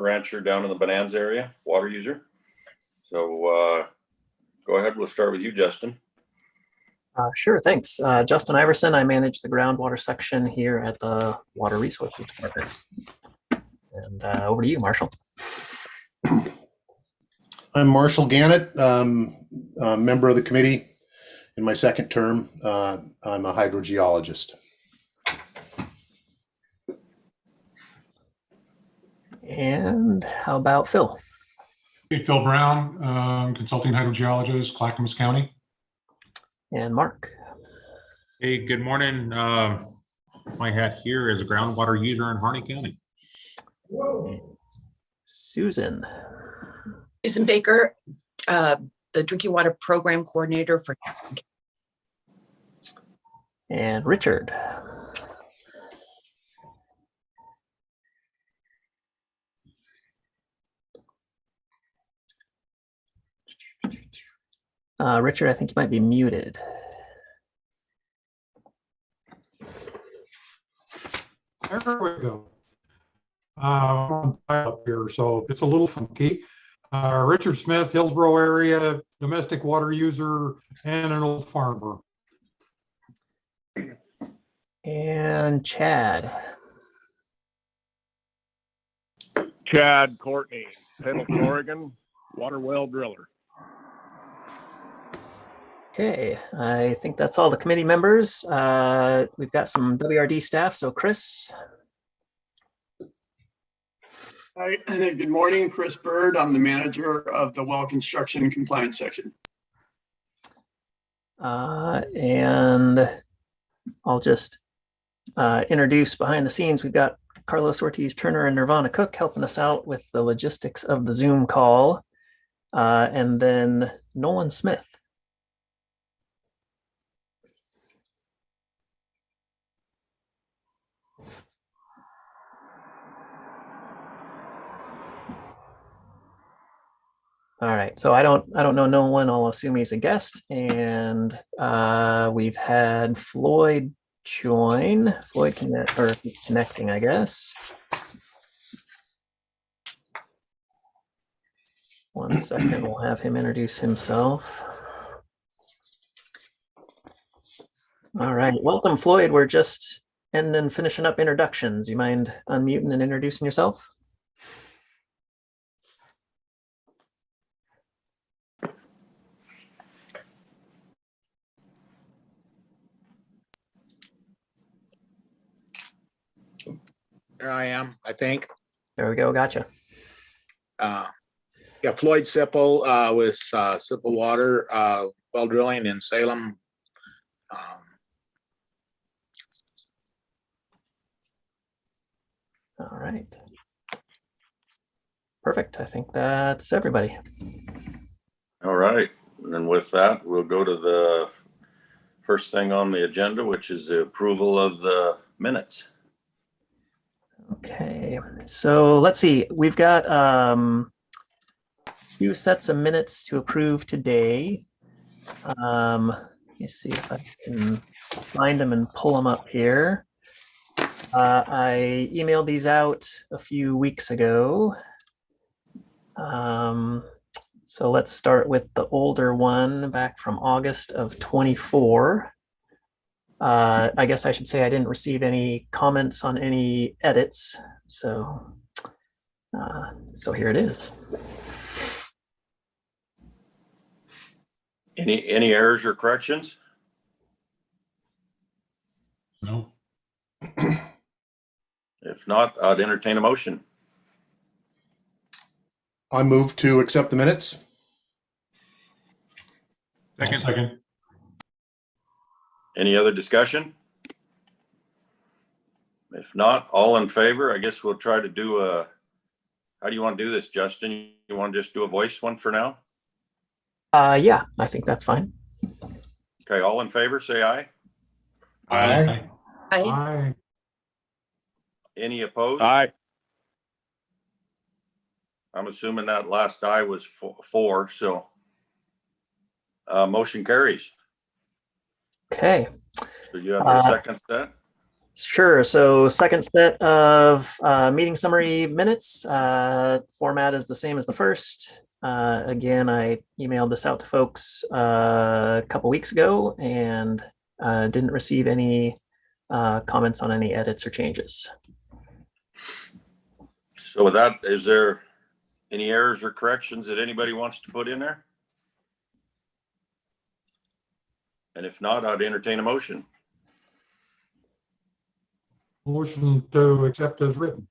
rancher down in the Bonanza area, water user. So go ahead. We'll start with you, Justin. Sure, thanks. Justin Iverson. I manage the groundwater section here at the Water Resources Department. And over to you, Marshall. I'm Marshall Gannett, a member of the committee. In my second term, I'm a hydrogeologist. And how about Phil? Hey, Phil Brown, consulting hydrogeologist, Clackamas County. And Mark? Hey, good morning. My hat here is a groundwater user in Harney County. Susan? Susan Baker, the Drinking Water Program Coordinator for. And Richard? Richard, I think you might be muted. There we go. Up here, so it's a little funky. Richard Smith, Hillsborough area, domestic water user, and an old farmer. And Chad? Chad Courtney, Pendleton, Oregon, water well driller. Okay, I think that's all the committee members. We've got some WRD staff, so Chris. Hi, good morning, Chris Bird. I'm the manager of the well construction and compliance section. And I'll just introduce behind the scenes. We've got Carlos Ortiz Turner and Nirvana Cook helping us out with the logistics of the Zoom call. And then Nolan Smith. All right, so I don't know Nolan. I'll assume he's a guest, and we've had Floyd join. Floyd connecting, I guess. One second, we'll have him introduce himself. All right, welcome, Floyd. We're just finishing up introductions. You mind unmuting and introducing yourself? There I am, I think. There we go, gotcha. Yeah, Floyd Sipple with Sipple Water, well drilling in Salem. All right. Perfect, I think that's everybody. All right. And with that, we'll go to the first thing on the agenda, which is the approval of the minutes. Okay, so let's see. We've got two sets of minutes to approve today. Let me see if I can find them and pull them up here. I emailed these out a few weeks ago. So let's start with the older one back from August of 24. I guess I should say I didn't receive any comments on any edits, so here it is. Any errors or corrections? No. If not, I'd entertain a motion. I move to accept the minutes. Second. Any other discussion? If not, all in favor, I guess we'll try to do a, how do you want to do this, Justin? You want to just do a voice one for now? Yeah, I think that's fine. Okay, all in favor, say aye. Aye. Aye. Any opposed? Aye. I'm assuming that last aye was 4, so motion carries. Okay. So you have a second set? Sure. So second set of meeting summary minutes. Format is the same as the first. Again, I emailed this out to folks a couple weeks ago and didn't receive any comments on any edits or changes. So with that, is there any errors or corrections that anybody wants to put in there? And if not, I'd entertain a motion. Motion to accept as written.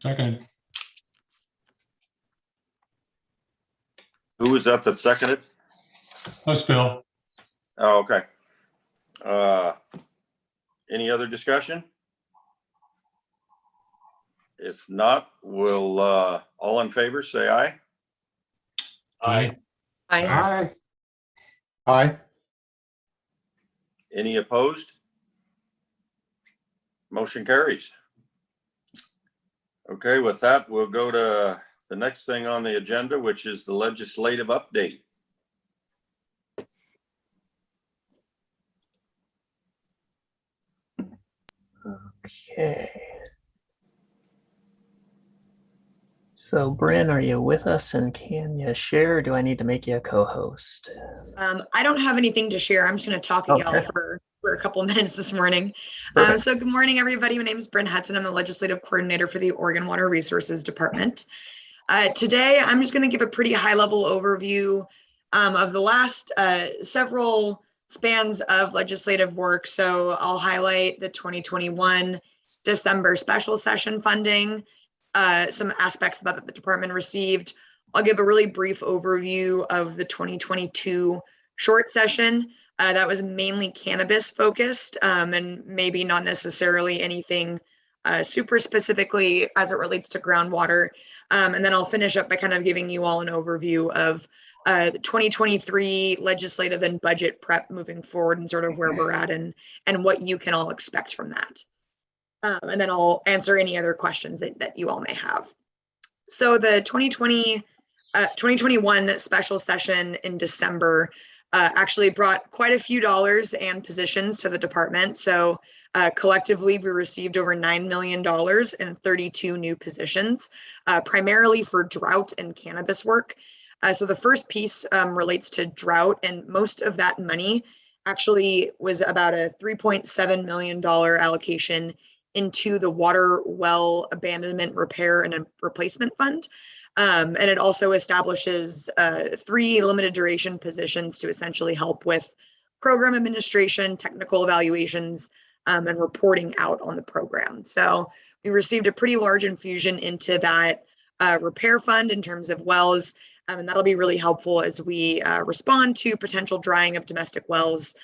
Second. Who was that seconded? Let's Bill. Oh, okay. Any other discussion? If not, we'll, all in favor, say aye. Aye. Aye. Aye. Aye. Any opposed? Motion carries. Okay, with that, we'll go to the next thing on the agenda, which is the legislative update. Okay. So Bryn, are you with us and can you share, or do I need to make you a co-host? I don't have anything to share. I'm just going to talk at y'all Okay. for a couple of minutes this morning. Perfect. So good morning, everybody. My name is Bryn Hudson. I'm the legislative coordinator for the Oregon Water Resources Department. Today, I'm just going to give a pretty high-level overview of the last several spans of legislative work. So I'll highlight the 2021 December special session funding, some aspects that the department received. I'll give a really brief overview of the 2022 short session. That was mainly cannabis focused and maybe not necessarily anything super specifically as it relates to groundwater. And then I'll finish up by kind of giving you all an overview of the 2023 legislative and budget prep moving forward and sort of where we're at and what you can all expect from that. And then I'll answer any other questions that you all may have. So the 2021 special session in December actually brought quite a few dollars and positions to the department. So collectively, we received over $9 million in 32 new positions, primarily for drought and cannabis work. So the first piece relates to drought, and most of that money actually was about a $3.7 million allocation into the water well abandonment repair and replacement fund. And it also establishes 3 limited duration positions to essentially help with program administration, technical evaluations, and reporting out on the program. So we received a pretty large infusion into that repair fund in terms of wells, and that'll be really helpful as we respond to potential drying of domestic wells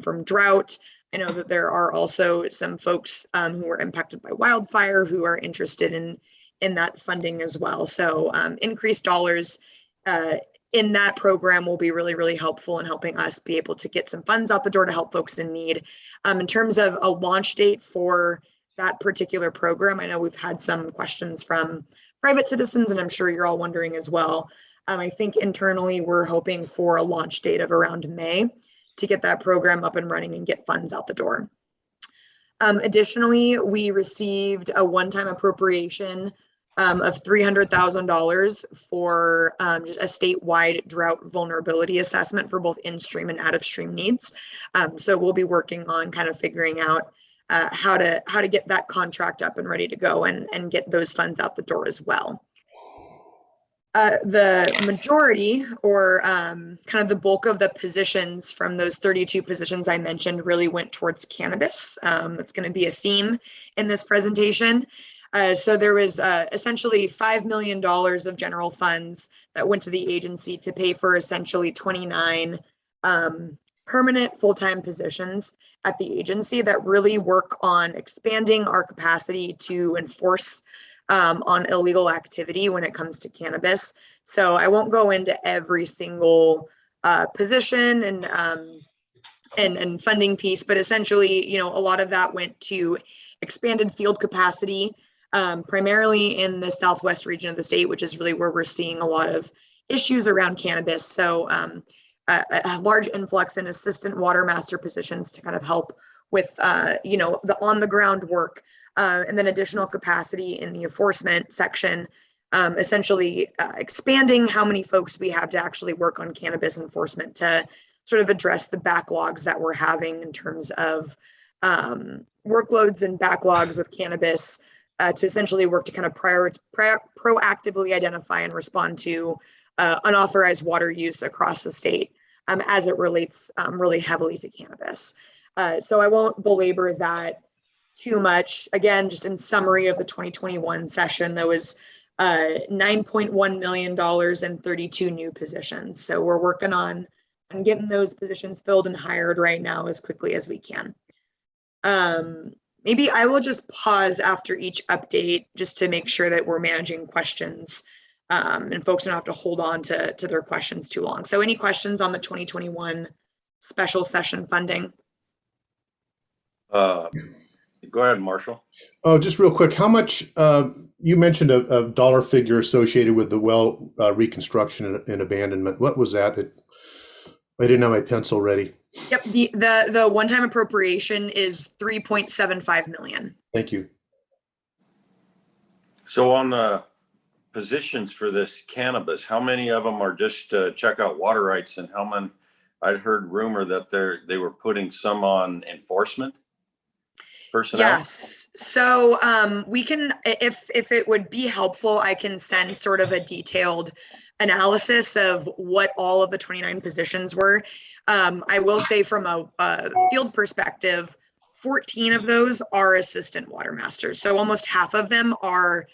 from drought. I know that there are also some folks who were impacted by wildfire who are interested in that funding as well. So increased dollars in that program will be really, really helpful in helping us be able to get some funds out the door to help folks in need. In terms of a launch date for that particular program, I know we've had some questions from private citizens, and I'm sure you're all wondering as well. I think internally we're hoping for a launch date of around May to get that program up and running and get funds out the door. Additionally, we received a one-time appropriation of $300,000 for just a statewide drought vulnerability assessment for both in-stream and out-of-stream needs. So we'll be working on kind of figuring out how to get that contract up and ready to go and get those funds out the door as well. The majority or kind of the bulk of the positions from those 32 positions I mentioned really went towards cannabis. That's going to be a theme in this presentation. So there was essentially $5 million of general funds that went to the agency to pay for essentially 29 permanent full-time positions at the agency that really work on expanding our capacity to enforce on illegal activity when it comes to cannabis. So I won't go into every single position and funding piece, but essentially, you know, a lot of that went to expanded field capacity, primarily in the southwest region of the state, which is really where we're seeing a lot of issues around cannabis. So a large influx in assistant water master positions to kind of help with, the on the ground work, and then additional capacity in the enforcement section, essentially expanding how many folks we have to actually work on cannabis enforcement to sort of address the backlogs that we're having in terms of workloads and backlogs with cannabis, to essentially work to kind of proactively identify and respond to unauthorized water use across the state, as it relates really heavily to cannabis. So I won't belabor that too much. Again, just in summary of the 2021 session, there was $9.1 million and 32 new positions. So we're working on getting those positions filled and hired right now as quickly as we can. Maybe I will just pause after each update just to make sure that we're managing questions, and folks don't have to hold on to their questions too long. So any questions on the 2021 special session funding? Go ahead, Marshall. Oh, just real quick, how much, you mentioned a dollar figure associated with the well reconstruction and abandonment. What was that? I didn't have my pencil ready. Yep, the one-time appropriation is 3.75 million. Thank you. So on the positions for this cannabis, how many of them are just check out water rights, and how many? I'd heard rumor that they were putting some on enforcement personnel. Yes, so we can, if it would be helpful, I can send sort of a detailed analysis of what all of the 29 positions were. I will say from a field perspective, 14 of those are assistant water masters. So almost half of them are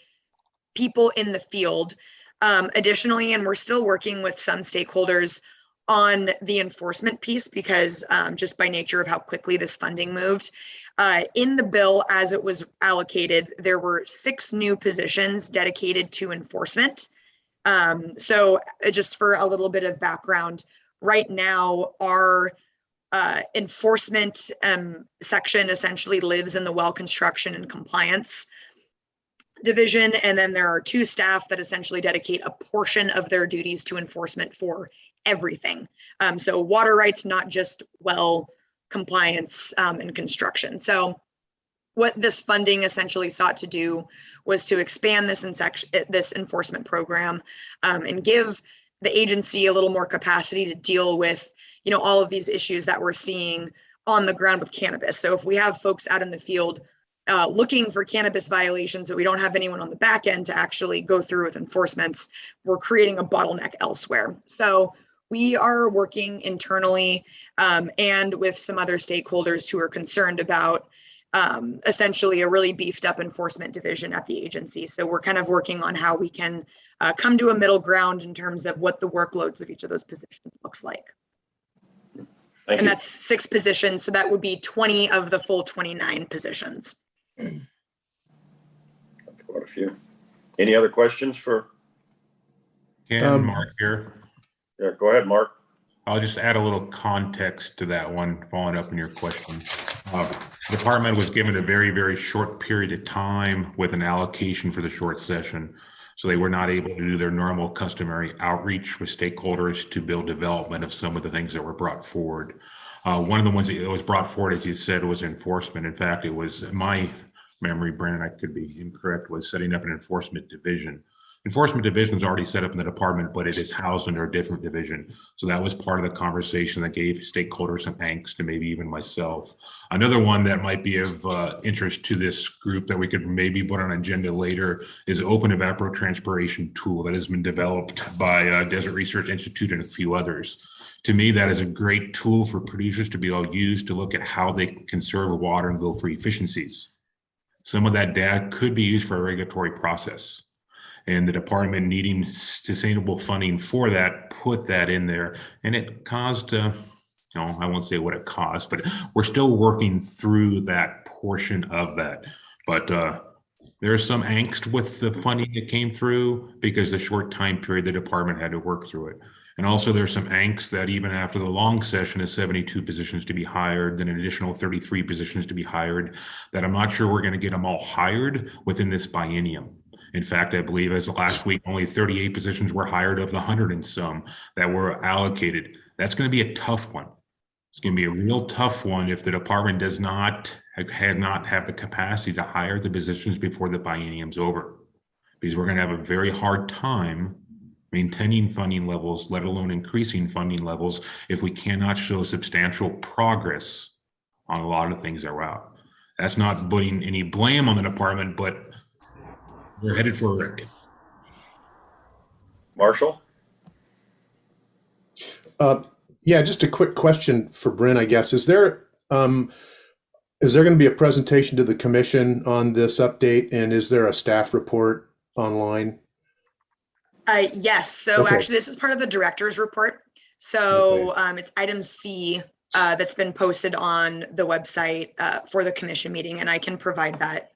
people in the field. Additionally, and we're still working with some stakeholders on the enforcement piece because just by nature of how quickly this funding moved. In the bill, as it was allocated, there were 6 new positions dedicated to enforcement. So just for a little bit of background, right now our enforcement section essentially lives in the well construction and compliance division, and then there are 2 staff that essentially dedicate a portion of their duties to enforcement for everything. So water rights, not just well compliance and construction. So what this funding essentially sought to do was to expand this enforcement program and give the agency a little more capacity to deal with, all of these issues that we're seeing on the ground with cannabis. So if we have folks out in the field looking for cannabis violations, but we don't have anyone on the back end to actually go through with enforcements, we're creating a bottleneck elsewhere. So we are working internally and with some other stakeholders who are concerned about essentially a really beefed up enforcement division at the agency. So we're kind of working on how we can come to a middle ground in terms of what the workloads of each of those positions looks like. Thank and you. that's 6 positions. So that would be 20 of the full 29 positions. Quite a few. Any other questions for? Ken, Mark here. Yeah, go ahead, Mark. I'll just add a little context to that one, following up on your question. The department was given a very, very short period of time with an allocation for the short session. So they were not able to do their normal customary outreach with stakeholders to build development of some of the things that were brought forward. One of the ones that was brought forward, as you said, was enforcement. In fact, it was my memory, Brandon, I could be incorrect, was setting up an enforcement division. Enforcement division is already set up in the department, but it is housed under a different division. So that was part of the conversation that gave stakeholders some angst, and maybe even myself. Another one that might be of interest to this group that we could maybe put on an agenda later is open evapotranspiration tool that has been developed by Desert Research Institute and a few others. To me, that is a great tool for producers to be able to use to look at how they conserve water and go for efficiencies. Some of that data could be used for a regulatory process. And the department needing sustainable funding for that, put that in there. And it caused, I won't say what it cost, but we're still working through that portion of that. But there's some angst with the funding that came through because the short time period the department had to work through it. And also there's some angst that even after the long session is 72 positions to be hired, then an additional 33 positions to be hired, that I'm not sure we're going to get them all hired within this biennium. In fact, I believe as of last week, only 38 positions were hired of the 100 and some that were allocated. That's going to be a tough one. It's going to be a real tough one if the department does not have the capacity to hire the positions before the biennium's over, because we're going to have a very hard time maintaining funding levels, let alone increasing funding levels, if we cannot show substantial progress on a lot of things that are out. That's not putting any blame on the department, but we're headed for a wreck. Marshall? Yeah, just a quick question for Bryn, I guess. Is there going to be a presentation to the commission on this update, and is there a staff report online? Yes. So Okay. actually, this is part of the director's report. So it's item C that's been posted on the website for the commission meeting, and I can provide that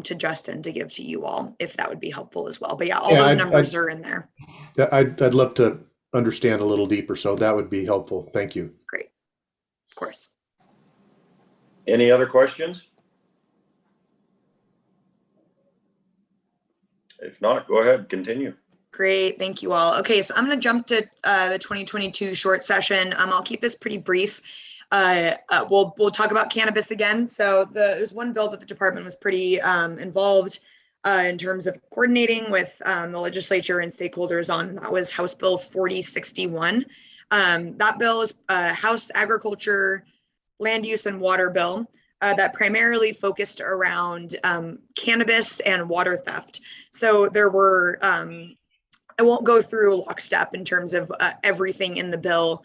to Justin to give to you all if that would be helpful as well. But yeah, all those numbers are in there. I'd love to understand a little deeper, so that would be helpful. Thank you. Great. Of course. Any other questions? If not, go ahead, continue. Great, thank you all. Okay, so I'm going to jump to the 2022 short session. I'll keep this pretty brief. We'll talk about cannabis again. So there's one bill that the department was pretty involved in terms of coordinating with the legislature and stakeholders on. That was House Bill 4061. That bill is House Agriculture, Land Use and Water Bill that primarily focused around cannabis and water theft. So there were I won't go through lockstep in terms of everything in the bill.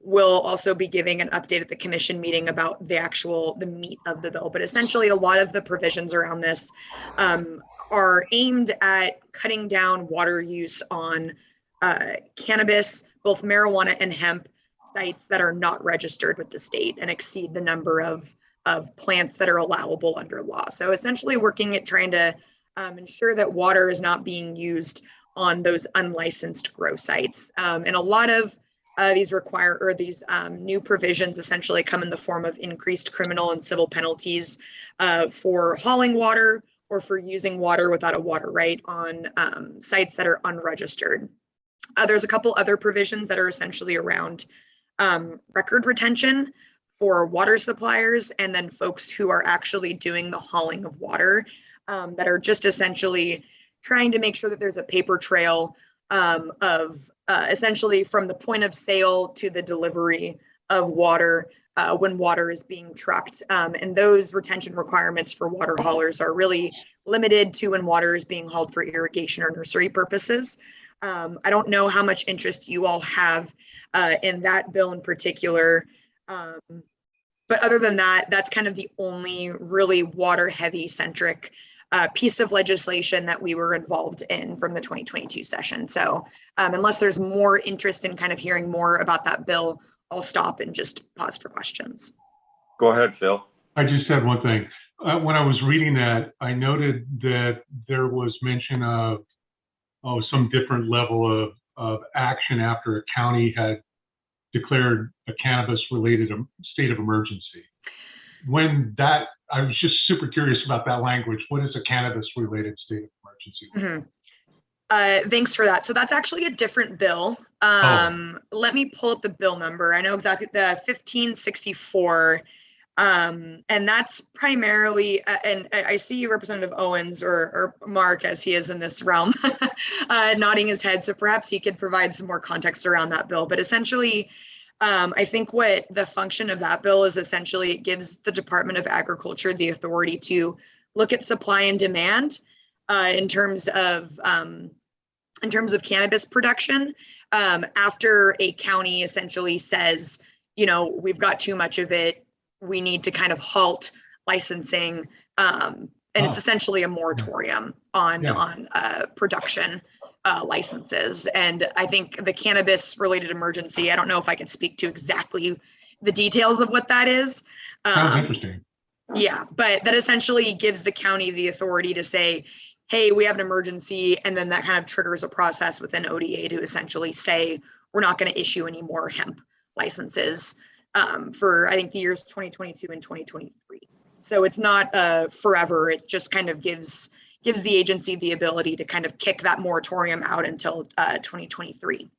We'll also be giving an update at the commission meeting about the meat of the bill. But essentially, a lot of the provisions around this are aimed at cutting down water use on cannabis, both marijuana and hemp sites that are not registered with the state and exceed the number of plants that are allowable under law. So essentially working at trying to ensure that water is not being used on those unlicensed grow sites. And a lot of these new provisions essentially come in the form of increased criminal and civil penalties for hauling water or for using water without a water right on sites that are unregistered. There's a couple other provisions that are essentially around record retention for water suppliers and then folks who are actually doing the hauling of water that are just essentially trying to make sure that there's a paper trail of essentially from the point of sale to the delivery of water when water is being trucked. And those retention requirements for water haulers are really limited to when water is being hauled for irrigation or nursery purposes. I don't know how much interest you all have in that bill in particular. But other than that, that's kind of the only really water heavy centric piece of legislation that we were involved in from the 2022 session. So unless there's more interest in kind of hearing more about that bill, I'll stop and just pause for questions. Go ahead, Phil. I just had one thing. When I was reading that, I noted that there was mention of some different level of action after a county had declared a cannabis-related state of emergency. I was just super curious about that language. What is a cannabis-related state of emergency? Mm-hmm. Thanks for that. So that's actually a different bill. Let me pull up the bill number. I know exactly, the 1564. And that's primarily, and I see Representative Owens or Mark as he is in this realm, nodding his head. So perhaps he could provide some more context around that bill. But essentially, I think what the function of that bill is essentially it gives the Department of Agriculture the authority to look at supply and demand in terms of cannabis production after a county essentially says, we've got too much of it. We need to kind of halt licensing, and it's essentially a moratorium on production licenses. And I think the cannabis related emergency, I don't know if I could speak to exactly the details of what that is. Sounds interesting. Yeah, but that essentially gives the county the authority to say, hey, we have an emergency, and then that kind of triggers a process within ODA to essentially say, we're not going to issue any more hemp licenses for, I think, the years 2022 and 2023. So it's not forever. It just kind of gives the agency the ability to kind of kick that moratorium out until 2023.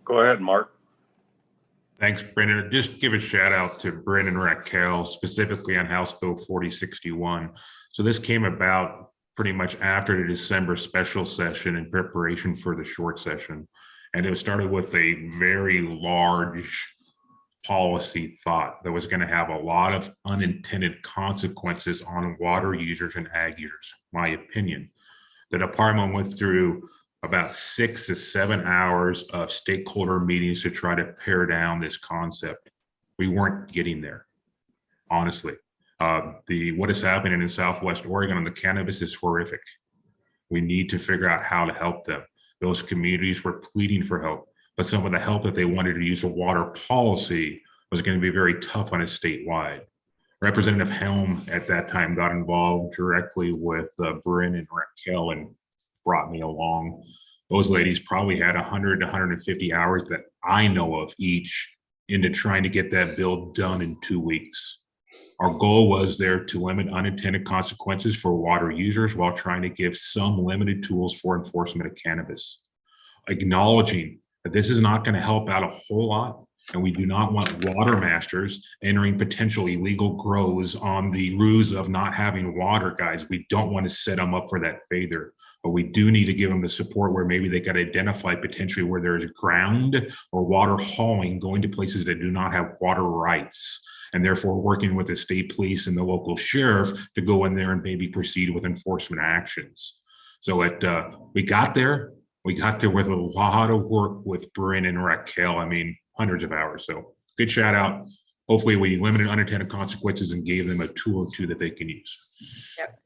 Go ahead, Mark. Thanks, Brendan. Just give a shout out to Bryn and Raquel, specifically on House Bill 4061. So this came about pretty much after the December special session in preparation for the short session. And it started with a very large policy thought that was going to have a lot of unintended consequences on water users and ag users, my opinion. The department went through about 6 to 7 hours of stakeholder meetings to try to pare down this concept. We weren't getting there, honestly. What is happening in Southwest Oregon on the cannabis is horrific. We need to figure out how to help them. Those communities were pleading for help, but some of the help that they wanted to use a water policy was going to be very tough on a statewide. Representative Helm at that time got involved directly with Bryn and Raquel and brought me along. Those ladies probably had 100 to 150 hours that I know of each into trying to get that bill done in 2 weeks. Our goal was there to limit unintended consequences for water users while trying to give some limited tools for enforcement of cannabis. Acknowledging that this is not going to help out a whole lot, and we do not want water masters entering potential illegal grows on the ruse of not having water, guys. We don't want to set them up for that failure, but we do need to give them the support where maybe they got identify potentially where there is ground or water hauling going to places that do not have water rights, and therefore working with the state police and the local sheriff to go in there and maybe proceed with enforcement actions. So we got there. We got there with a lot of work with Bryn and Raquel. I mean, hundreds of hours. So good shout out. Hopefully we limited unintended consequences and gave them a tool or two that they can use. Yep.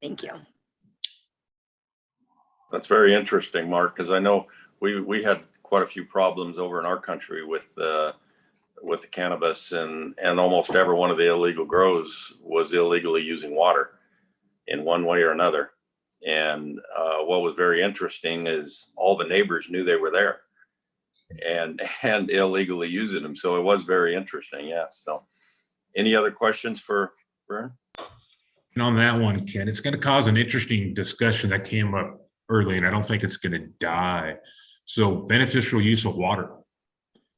Thank you. That's very interesting, Mark, because I know we had quite a few problems over in our country with the cannabis, and almost every one of the illegal grows was illegally using water in one way or another. And what was very interesting is all the neighbors knew they were there and illegally using them. So it was very interesting. Yeah. So any other questions for Vern? And on that one, Ken, it's going to cause an interesting discussion that came up early, and I don't think it's going to die. So beneficial use of water.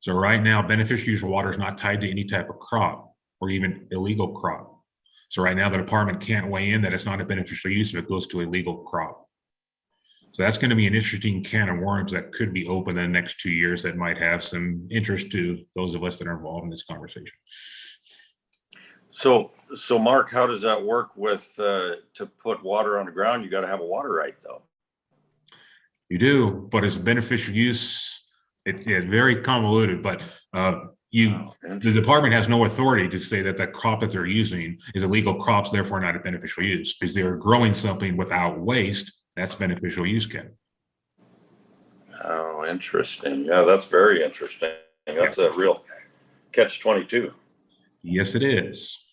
So right now, beneficial use of water is not tied to any type of crop or even illegal crop. So right now, the department can't weigh in that it's not a beneficial use if it goes to a legal crop. So that's going to be an interesting can of worms that could be open in the next 2 years that might have some interest to those of us that are involved in this conversation. So Mark, how does that work with to put water on the ground? You got to have a water right, though. You do, but it's beneficial use. It's very convoluted, but the department has no authority to say that the crop that they're using is illegal crops, therefore not a beneficial use, because they're growing something without waste. That's beneficial use, Ken. Oh, interesting. Yeah, that's very interesting. That's a real catch-22. Yes, it is.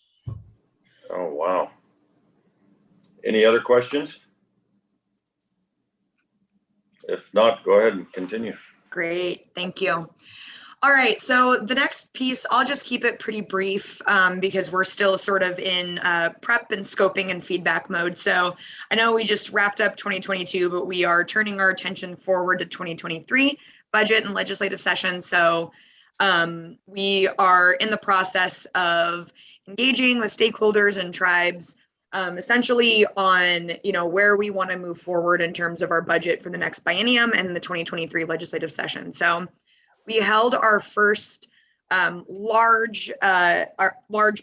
Oh, wow. Any other questions? If not, go ahead and continue. Great, thank you. All right, so the next piece, I'll just keep it pretty brief because we're still sort of in prep and scoping and feedback mode. So I know we just wrapped up 2022, but we are turning our attention forward to 2023 budget and legislative session. So we are in the process of engaging with stakeholders and tribes essentially on, where we want to move forward in terms of our budget for the next biennium and the 2023 legislative session. So we held our first large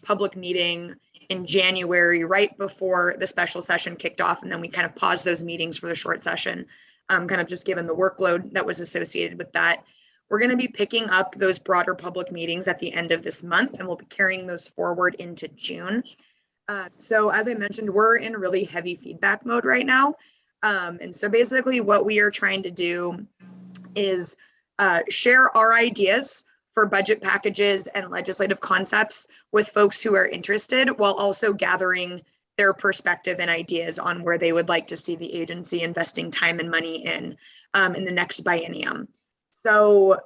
public meeting in January, right before the special session kicked off. And then we kind of paused those meetings for the short session, kind of just given the workload that was associated with that. We're going to be picking up those broader public meetings at the end of this month, and we'll be carrying those forward into June. So as I mentioned, we're in really heavy feedback mode right now. And so basically what we are trying to do is share our ideas for budget packages and legislative concepts with folks who are interested, while also gathering their perspective and ideas on where they would like to see the agency investing time and money in the next biennium. So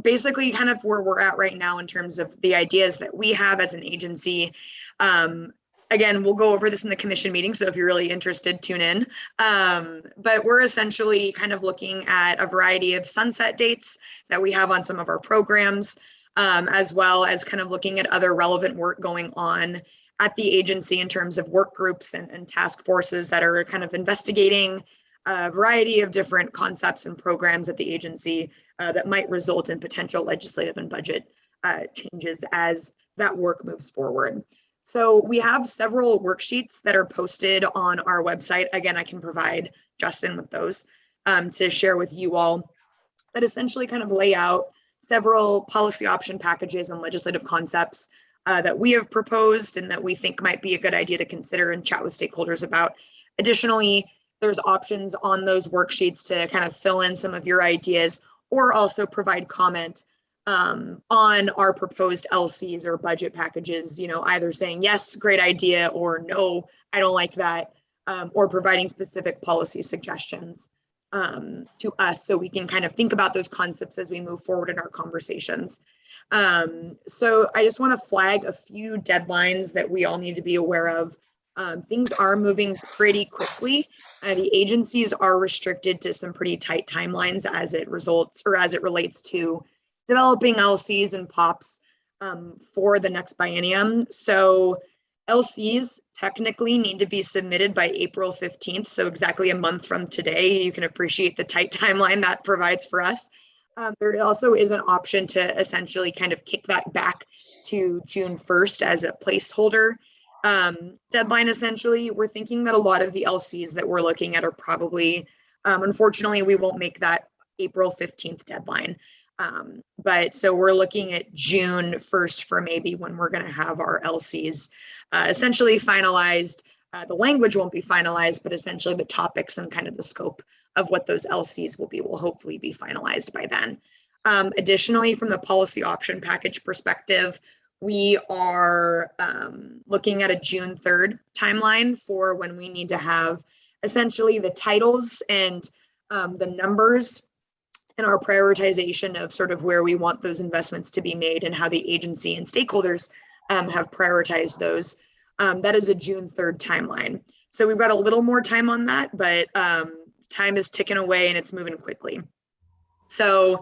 basically kind of where we're at right now in terms of the ideas that we have as an agency, again, we'll go over this in the commission meeting, so if you're really interested, tune in. But we're essentially kind of looking at a variety of sunset dates that we have on some of our programs, as well as kind of looking at other relevant work going on at the agency in terms of work groups and task forces that are kind of investigating a variety of different concepts and programs at the agency that might result in potential legislative and budget changes as that work moves forward. So we have several worksheets that are posted on our website. Again, I can provide Justin with those to share with you all, that essentially kind of lay out several policy option packages and legislative concepts that we have proposed and that we think might be a good idea to consider and chat with stakeholders about. Additionally, there's options on those worksheets to kind of fill in some of your ideas or also provide comment on our proposed LCs or budget packages, you know, either saying, yes, great idea, or no, I don't like that, or providing specific policy suggestions to us so we can kind of think about those concepts as we move forward in our conversations. So I just want to flag a few deadlines that we all need to be aware of. Things are moving pretty quickly. The agencies are restricted to some pretty tight timelines as it relates to developing LCs and POPs for the next biennium. So LCs technically need to be submitted by April 15th. So exactly a month from today. You can appreciate the tight timeline that provides for us. There also is an option to essentially kind of kick that back to June 1st as a placeholder deadline. Essentially, we're thinking that a lot of the LCs that we're looking at are probably, unfortunately, we won't make that April 15th deadline. But so we're looking at June 1st for maybe when we're going to have our LCs essentially finalized. The language won't be finalized, but essentially the topics and kind of the scope of what those LCs will hopefully be finalized by then. Additionally, from the policy option package perspective, we are looking at a June 3rd timeline for when we need to have essentially the titles and the numbers and our prioritization of sort of where we want those investments to be made and how the agency and stakeholders have prioritized those. That is a June 3rd timeline. So we've got a little more time on that, but time is ticking away and it's moving quickly. So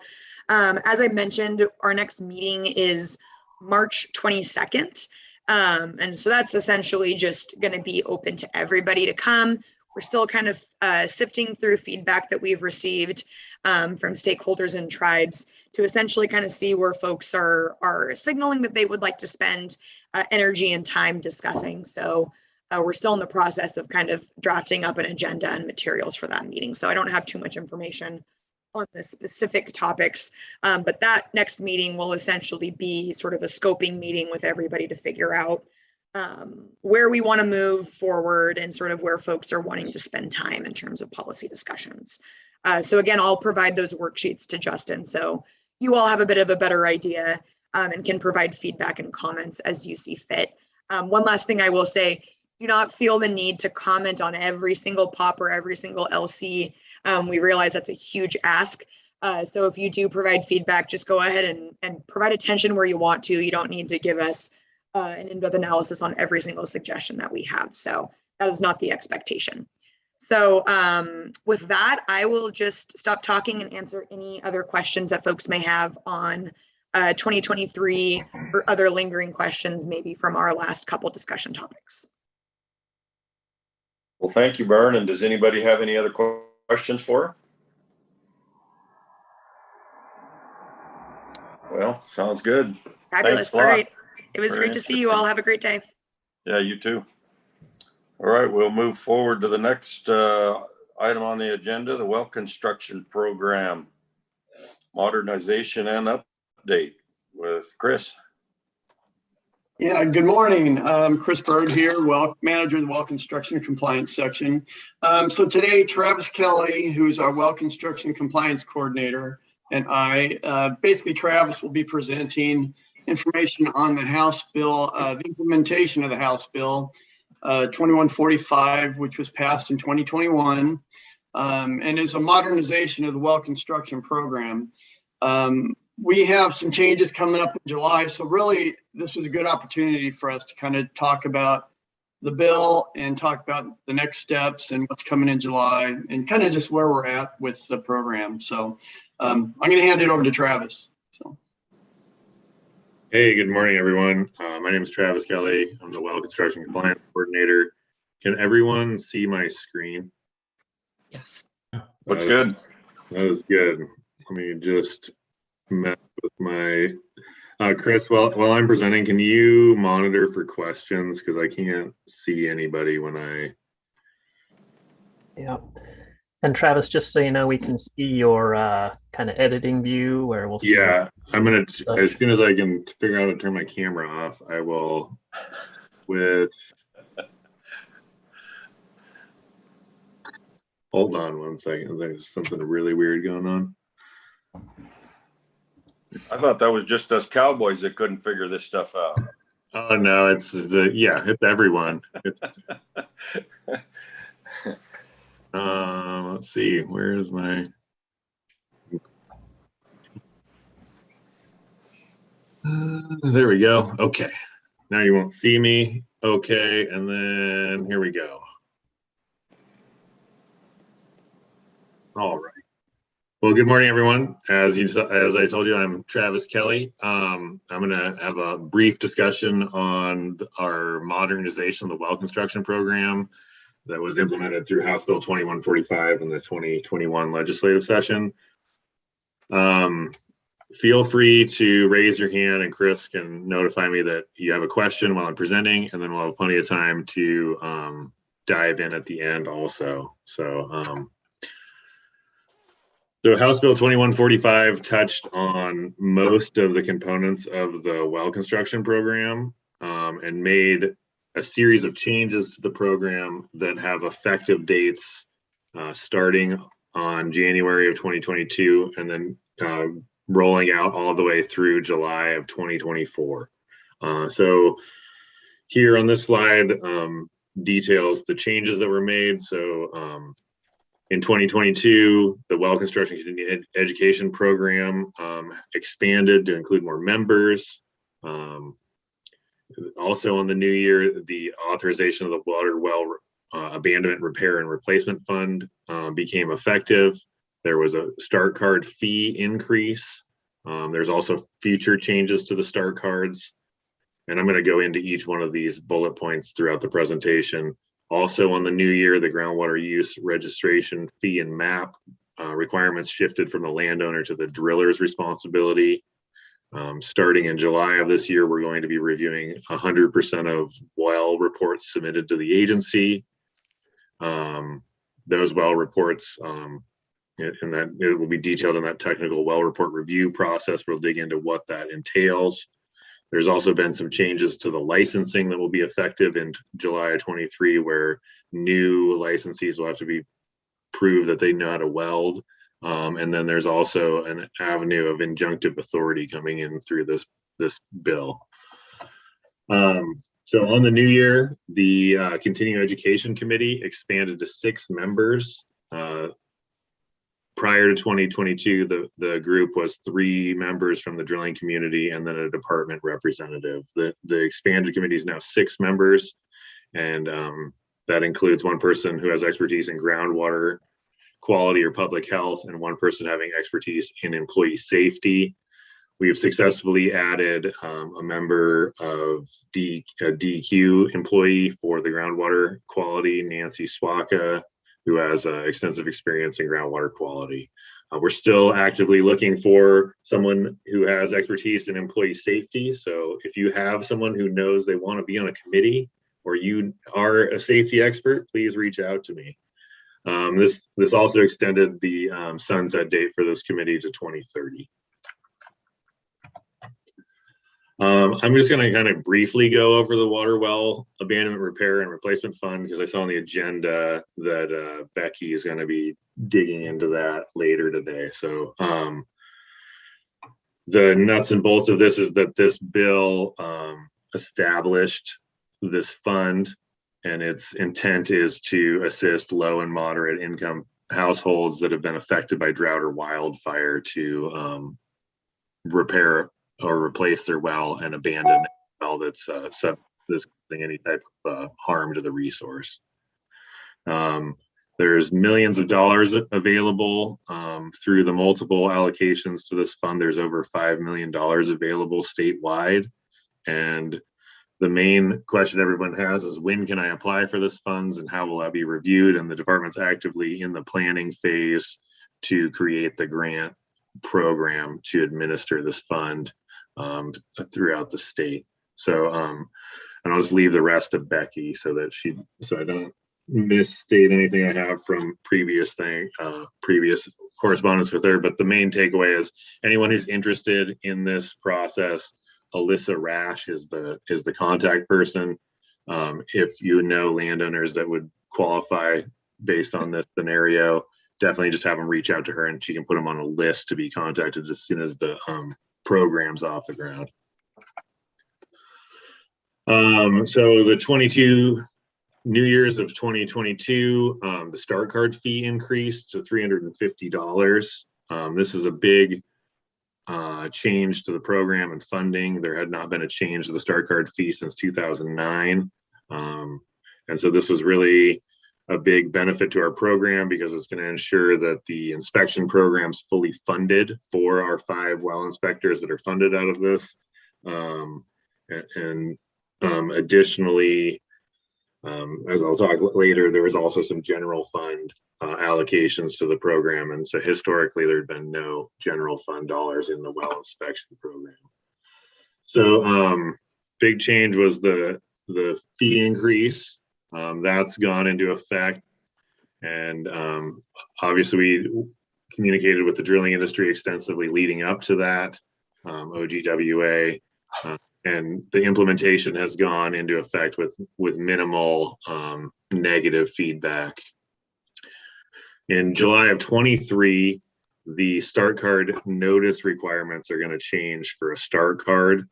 as I mentioned, our next meeting is March 22nd. And so that's essentially just going to be open to everybody to come. We're still kind of sifting through feedback that we've received from stakeholders and tribes to essentially kind of see where folks are signaling that they would like to spend energy and time discussing. So we're still in the process of kind of drafting up an agenda and materials for that meeting. So I don't have too much information on the specific topics, but that next meeting will essentially be sort of a scoping meeting with everybody to figure out where we want to move forward and sort of where folks are wanting to spend time in terms of policy discussions. So again, I'll provide those worksheets to Justin so you all have a bit of a better idea and can provide feedback and comments as you see fit. One last thing I will say, do not feel the need to comment on every single POP or every single LC. We realize that's a huge ask. So if you do provide feedback, just go ahead and provide attention where you want to. You don't need to give us an in-depth analysis on every single suggestion that we have. So that is not the expectation. So with that, I will just stop talking and answer any other questions that folks may have on 2023 or other lingering questions, maybe from our last couple discussion topics. Well, thank you, Bern. And does anybody have any other questions for her? Well, sounds good. Fabulous. Thanks a lot. All right. It was great to see you all. Have a great day. Yeah, you too. All right, we'll move forward to the next item on the agenda, the well construction program modernization and update with Chris. Yeah, good morning. Chris Bird here, manager of the well construction compliance section. So today, Travis Kelly, who's our well construction compliance coordinator, and basically Travis will be presenting information on the House bill, the implementation of the House bill 2145, which was passed in 2021, and is a modernization of the well construction program. We have some changes coming up in July, so really this was a good opportunity for us to kind of talk about the bill and talk about the next steps and what's coming in July and kind of just where we're at with the program. So I'm going to hand it over to Travis. So. Hey, good morning, everyone. My name is Travis Kelly. I'm the Well Construction Compliance Coordinator. Can everyone see my screen? Yes. Looks good. That was good. Let me just mess with my Chris. While I'm presenting, can you monitor for questions because I can't see anybody when I. Yeah. And Travis, just so you know, we can see your kind of editing view where we'll see. Yeah, I'm gonna as soon as I can figure out how to turn my camera off, I will switch. Hold on one second. There's something really weird going on. I thought that was just us cowboys that couldn't figure this stuff out. Oh no, it's it's everyone. It's let's see, where's my there we go. Okay. Now you won't see me. Okay, and then here we go. All right. Well, good morning, everyone. As I told you, I'm Travis Kelly. I'm going to have a brief discussion on our modernization of the well construction program that was implemented through House Bill 2145 in the 2021 legislative session. Feel free to raise your hand and Chris can notify me that you have a question while I'm presenting, and then we'll have plenty of time to dive in at the end also. So House Bill 2145 touched on most of the components of the well construction program and made a series of changes to the program that have effective dates starting on January of 2022 and then rolling out all the way through July of 2024. So here on this slide details the changes that were made. So in 2022, the well construction education program expanded to include more members. Also on the new year, the authorization of the water well abandonment repair and replacement fund became effective. There was a start card fee increase. There's also future changes to the start cards. And I'm going to go into each one of these bullet points throughout the presentation. Also on the new year, the groundwater use registration fee and map requirements shifted from the landowner to the driller's responsibility. Starting in July of this year, we're going to be reviewing 100% of well reports submitted to the agency. Those well reports, and that it will be detailed in that technical well report review process. We'll dig into what that entails. There's also been some changes to the licensing that will be effective in July of 23, where new licensees will have to be proved that they know how to weld. And then there's also an avenue of injunctive authority coming in through this bill. So on the new year, the Continuing Education Committee expanded to 6 members. Prior to 2022, the group was 3 members from the drilling community and then a department representative. The expanded committee is now 6 members, and that includes 1 person who has expertise in groundwater quality or public health and 1 person having expertise in employee safety. We have successfully added a member of a DQ employee for the groundwater quality, Nancy Swaka, who has extensive experience in groundwater quality. We're still actively looking for someone who has expertise in employee safety. So if you have someone who knows they want to be on a committee or you are a safety expert, please reach out to me. This also extended the sunset date for this committee to 2030. I'm just going to kind of briefly go over the water well abandonment repair and replacement fund because I saw on the agenda that Becky is going to be digging into that later today. So the nuts and bolts of this is that this bill established this fund, and its intent is to assist low and moderate income households that have been affected by drought or wildfire to repair or replace their well and abandon well that's this causing any type of harm to the resource. There's millions of dollars available through the multiple allocations to this fund. There's over $5 million available statewide. And the main question everyone has is, when can I apply for this funds and how will I be reviewed? And the department's actively in the planning phase to create the grant program to administer this fund throughout the state. So, and I'll just leave the rest to Becky so I don't misstate anything I have from previous correspondence with her. But the main takeaway is, anyone who's interested in this process, Alyssa Rash is the contact person. If you know landowners that would qualify based on this scenario, definitely just have them reach out to her and she can put them on a list to be contacted as soon as the program's off the ground. So the 22 New Year's of 2022, the Star Card fee increased to $350. This is a big change to the program and funding. There had not been a change to the Star Card fee since 2009. And so this was really a big benefit to our program because it's going to ensure that the inspection program's fully funded for our 5 well inspectors that are funded out of this. Additionally, as I'll talk later, there was also some general fund allocations to the program. And so historically, there'd been no general fund dollars in the well inspection program. So big change was the fee increase. That's gone into effect. And obviously we communicated with the drilling industry extensively leading up to that, OGWA. And the implementation has gone into effect with minimal negative feedback. In July of 23, the start card notice requirements are going to change for a start card.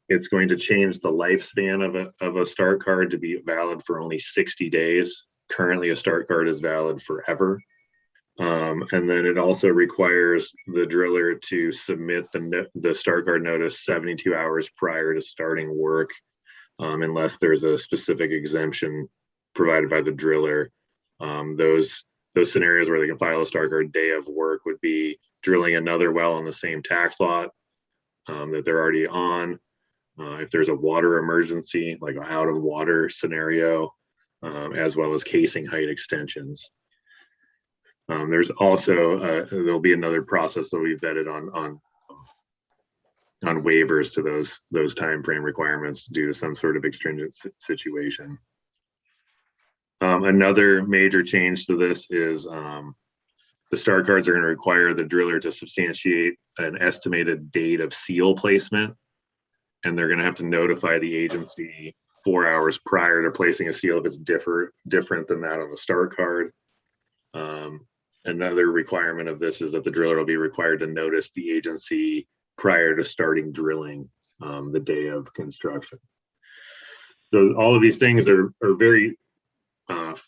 It's going to change the lifespan of a start card to be valid for only 60 days. Currently, a start card is valid forever. And then it also requires the driller to submit the start card notice 72 hours prior to starting work, unless there's a specific exemption provided by the driller. Those scenarios where they can file a start card day of work would be drilling another well on the same tax lot that they're already on. If there's a water emergency, like an out of water scenario, as well as casing height extensions. There's also there'll be another process that we've vetted on waivers to those time frame requirements due to some sort of extrinsic situation. Another major change to this is the start cards are going to require the driller to substantiate an estimated date of seal placement, and they're going to have to notify the agency 4 hours prior to placing a seal if it's different than that on the start card. Another requirement of this is that the driller will be required to notice the agency prior to starting drilling the day of construction. So all of these things are very,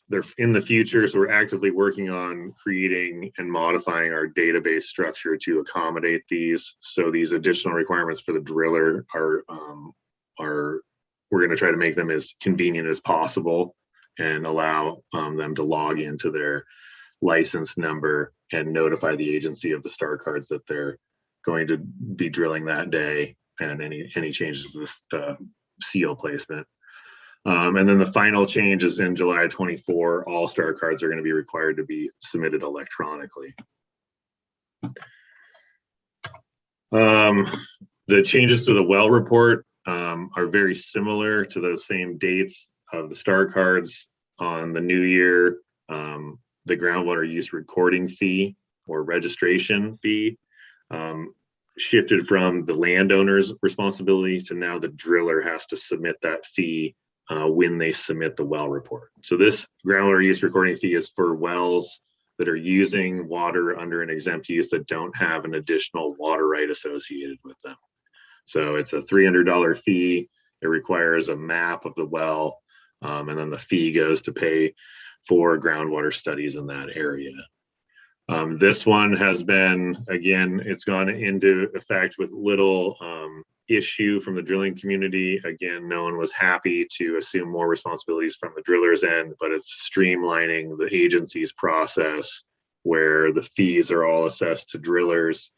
they're in the future. So we're actively working on creating and modifying our database structure to accommodate these. So these additional requirements for the driller are we're going to try to make them as convenient as possible and allow them to log into their license number and notify the agency of the start cards that they're going to be drilling that day and any changes to this seal placement. And then the final change is in July 24, all start cards are going to be required to be submitted electronically. The changes to the well report are very similar to those same dates of the start cards. On the new year, the groundwater use recording fee or registration fee shifted from the landowner's responsibility to now the driller has to submit that fee when they submit the well report. So this groundwater use recording fee is for wells that are using water under an exempt use that don't have an additional water right associated with them. So it's a $300 fee. It requires a map of the well, and then the fee goes to pay for groundwater studies in that area. This one has been, again, it's gone into effect with little issue from the drilling community. Again, no one was happy to assume more responsibilities from the driller's end, but it's streamlining the agency's process where the fees are all assessed to drillers.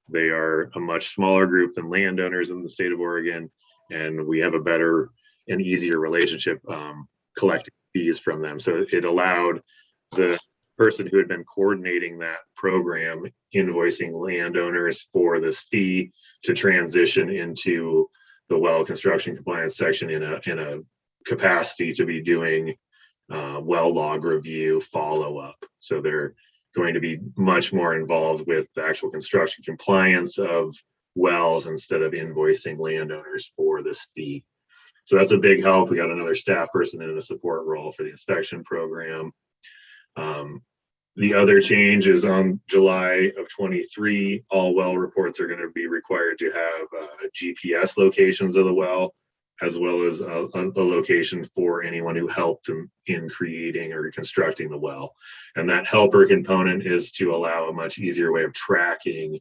They are a much smaller group than landowners in the state of Oregon, and we have a better and easier relationship collecting fees from them. So it allowed the person who had been coordinating that program, invoicing landowners for this fee, to transition into the well construction compliance section in a capacity to be doing well log review follow-up. So they're going to be much more involved with the actual construction compliance of wells instead of invoicing landowners for this fee. So that's a big help. We got another staff person in a support role for the inspection program. The other change is on July of 23, all well reports are going to be required to have GPS locations of the well, as well as a location for anyone who helped in creating or constructing the well. And that helper component is to allow a much easier way of tracking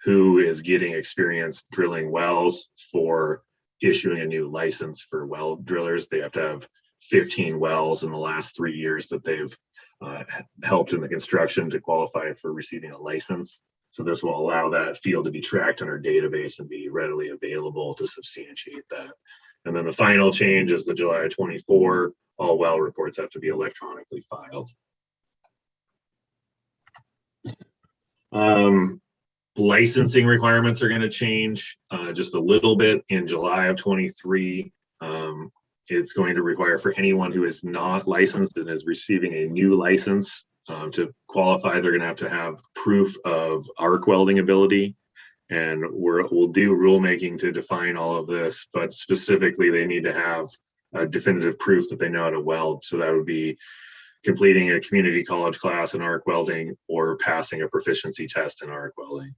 who is getting experience drilling wells for issuing a new license for well drillers. They have to have 15 wells in the last 3 years that they've helped in the construction to qualify for receiving a license. So this will allow that field to be tracked in our database and be readily available to substantiate that. And then the final change is the July 24, all well reports have to be electronically filed. Licensing requirements are going to change just a little bit in July of 23. It's going to require for anyone who is not licensed and is receiving a new license to qualify, they're going to have proof of arc welding ability. And we'll do rulemaking to define all of this, but specifically they need to have a definitive proof that they know how to weld. So that would be completing a community college class in arc welding or passing a proficiency test in arc welding.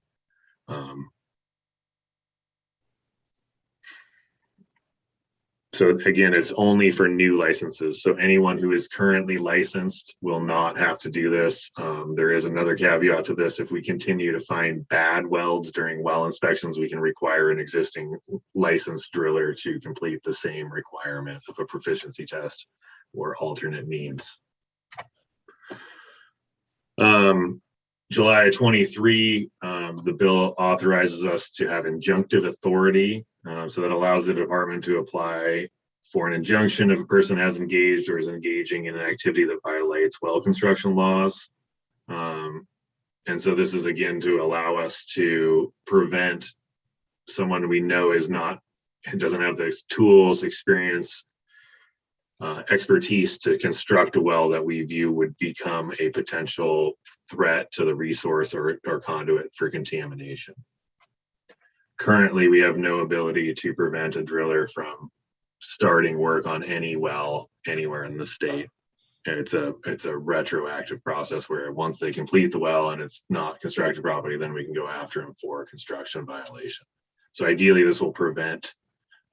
So again, it's only for new licenses. So anyone who is currently licensed will not have to do this. There is another caveat to this. If we continue to find bad welds during well inspections, we can require an existing licensed driller to complete the same requirement of a proficiency test or alternate means. July 23, the bill authorizes us to have injunctive authority. So that allows the department to apply for an injunction if a person has engaged or is engaging in an activity that violates well construction laws. And so this is again to allow us to prevent someone we know doesn't have the tools, experience, expertise to construct a well that we view would become a potential threat to the resource or conduit for contamination. Currently, we have no ability to prevent a driller from starting work on any well anywhere in the state. And it's a retroactive process where once they complete the well and it's not constructed properly, then we can go after them for a construction violation. So ideally, this will prevent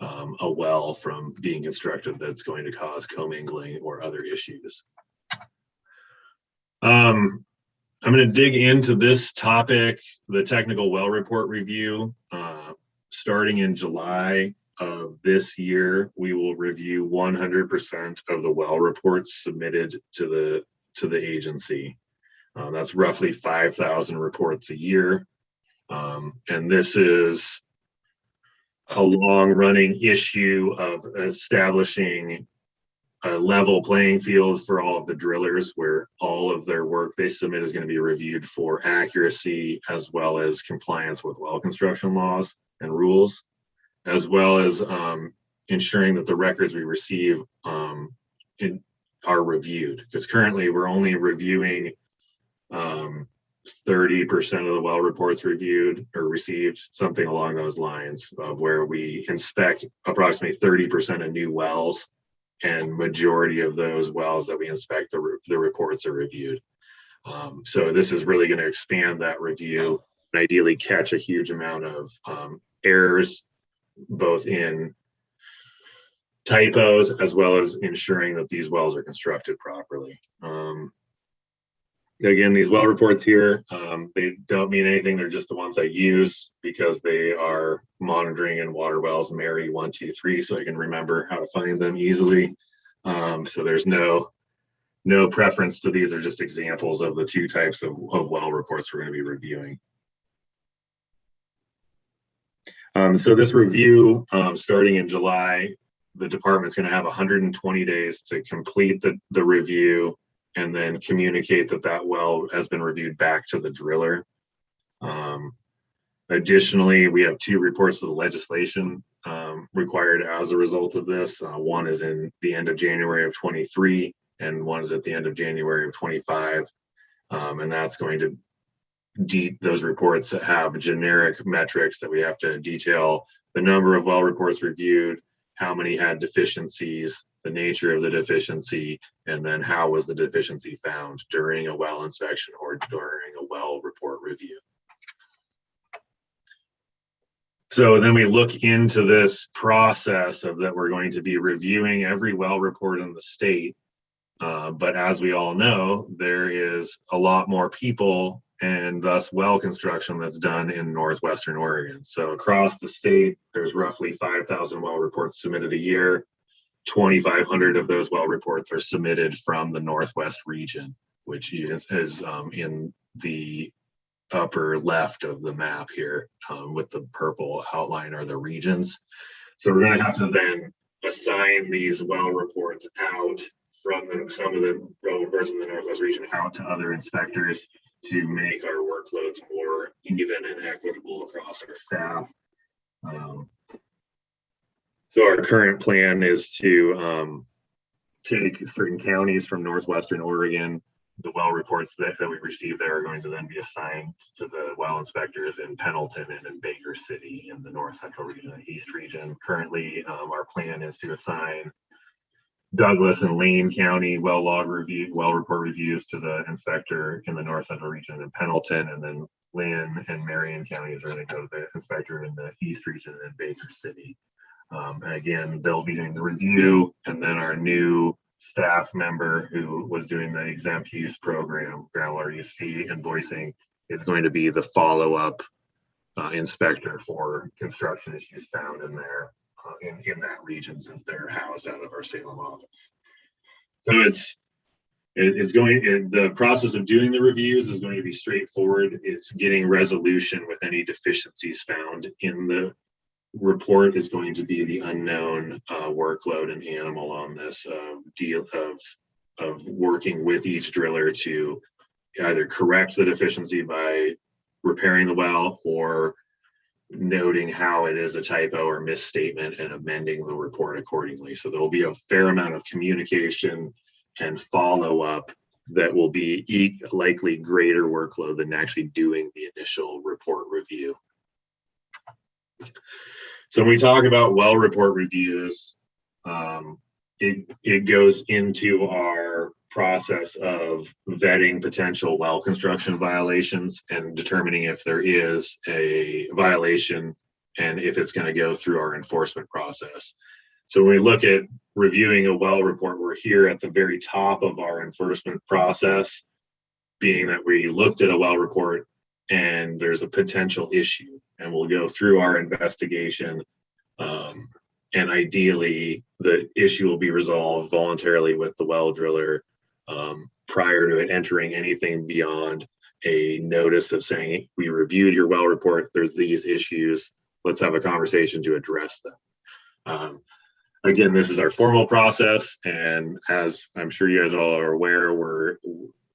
a well from being constructed that's going to cause commingling or other issues. I'm going to dig into this topic, the technical well report review. Starting in July of this year, we will review 100% of the well reports submitted to the agency. That's roughly 5,000 reports a year. And this is a long-running issue of establishing a level playing field for all of the drillers, where all of their work they submit is going to be reviewed for accuracy as well as compliance with well construction laws and rules, as well as ensuring that the records we receive are reviewed. Because currently we're only reviewing 30% of the well reports reviewed or received, something along those lines, of where we inspect approximately 30% of new wells, and majority of those wells that we inspect, the reports are reviewed. So this is really going to expand that review and ideally catch a huge amount of errors, both in typos as well as ensuring that these wells are constructed properly. again, these well reports here, they don't mean anything. They're just the ones I use because they are monitoring in water wells Mary 1, 2, 3, so I can remember how to find them easily. So there's no preference to these. Are just examples of the two types of well reports we're going to be reviewing. So this review, starting in July, the department's going to have 120 days to complete the review and then communicate that well has been reviewed back to the driller. Additionally, we have 2 reports of the legislation required as a result of this. One is in the end of January of 23 and one is at the end of January of 25. And that's going to those reports have generic metrics that we have to detail: the number of well reports reviewed, how many had deficiencies, the nature of the deficiency, and then how was the deficiency found during a well inspection or during a well report review. So then we look into this process of that we're going to be reviewing every well report in the state. But as we all know, there is a lot more people and thus well construction that's done in Northwestern Oregon. So across the state, there's roughly 5,000 well reports submitted a year. 2,500 of those well reports are submitted from the Northwest region, which is in the upper left of the map here, with the purple outline are the regions. So we're going to have to then assign these well reports out from some of the well reports in the Northwest region out to other inspectors to make our workloads more even and equitable across our staff. So our current plan is to take certain counties from Northwestern Oregon. The well reports that we receive there are going to then be assigned to the well inspectors in Pendleton and in Baker City in the North Central region and East region. Currently, our plan is to assign Douglas and Lane County well report reviews to the inspector in the North Central region in Pendleton, and then Lynn and Marion counties are going to go to the inspector in the East region in Baker City. And again, they'll be doing the review, and then our new staff member who was doing the exempt use program, groundwater use fee invoicing, is going to be the follow-up inspector for construction issues found in there. In that region, since they're housed out of our Salem office. So the process of doing the reviews is going to be straightforward. It's getting resolution with any deficiencies found in the report is going to be the unknown workload and animal on this deal of working with each driller to either correct the deficiency by repairing the well or noting how it is a typo or misstatement and amending the report accordingly. So there will be a fair amount of communication and follow-up that will be likely greater workload than actually doing the initial report review. So when we talk about well report reviews, it goes into our process of vetting potential well construction violations and determining if there is a violation and if it's going to go through our enforcement process. So when we look at reviewing a well report, we're here at the very top of our enforcement process, being that we looked at a well report and there's a potential issue, and we'll go through our investigation. And ideally, the issue will be resolved voluntarily with the well driller prior to it entering anything beyond a notice of saying, we reviewed your well report, there's these issues, let's have a conversation to address them. Again, this is our formal process, and as I'm sure you guys all are aware,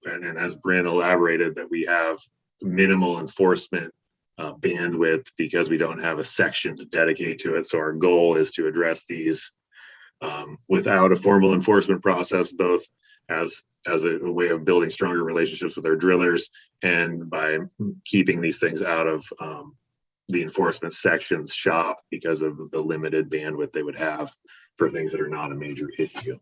and as Bryn elaborated, that we have minimal enforcement bandwidth because we don't have a section to dedicate to it. So our goal is to address these without a formal enforcement process, both as a way of building stronger relationships with our drillers and by keeping these things out of the enforcement section's shop because of the limited bandwidth they would have for things that are not a major issue.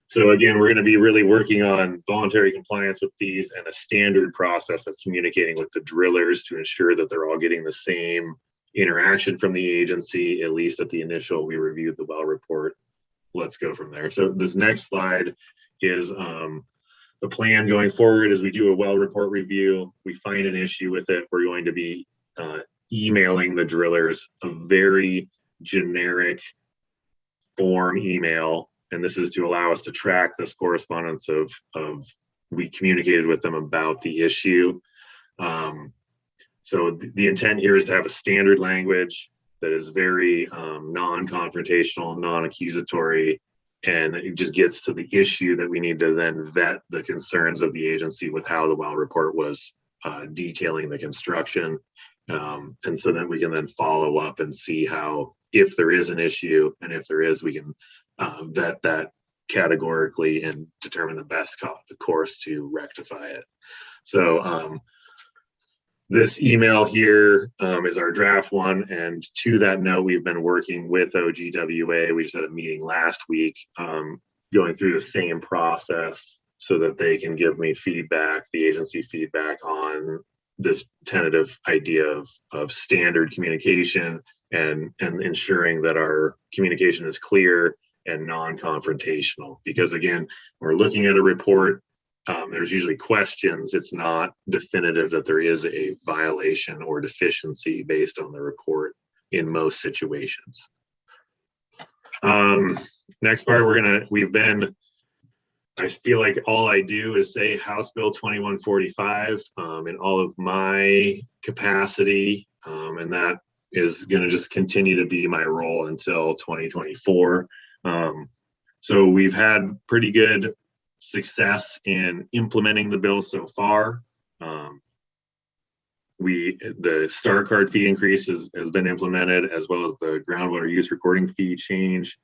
So again, we're going to be really working on voluntary compliance with these and a standard process of communicating with the drillers to ensure that they're all getting the same interaction from the agency, at least at the initial, we reviewed the well report. Let's go from there. So this next slide is The plan going forward is we do a well report review. We find an issue with it. We're going to be emailing the drillers a very generic form email. And this is to allow us to track this correspondence of we communicated with them about the issue. So the intent here is to have a standard language that is very non-confrontational, non-accusatory, and it just gets to the issue that we need to then vet the concerns of the agency with how the well report was detailing the construction. And so then we can then follow up and see how, if there is an issue, and if there is, we can vet that categorically and determine the best course to rectify it. So this email here is our draft one. And to that note, we've been working with OGWA. We just had a meeting last week going through the same process so that they can give me feedback, the agency feedback on this tentative idea of standard communication and ensuring that our communication is clear and non-confrontational. Because again, we're looking at a report, there's usually questions. It's not definitive that there is a violation or deficiency based on the report in most situations. Next part, I feel like all I do is say House Bill 2145 in all of my capacity, and that is going to just continue to be my role until 2024. So we've had pretty good success in implementing the bill so far. The Star Card fee increase has been implemented, as well as the groundwater use recording fee change.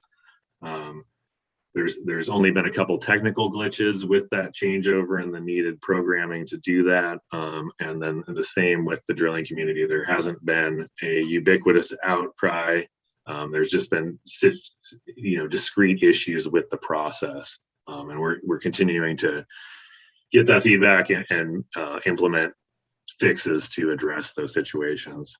There's only been a couple technical glitches with that changeover and the needed programming to do that. And then the same with the drilling community. There hasn't been a ubiquitous outcry. There's just been discrete issues with the process. And we're continuing to get that feedback and implement fixes to address those situations.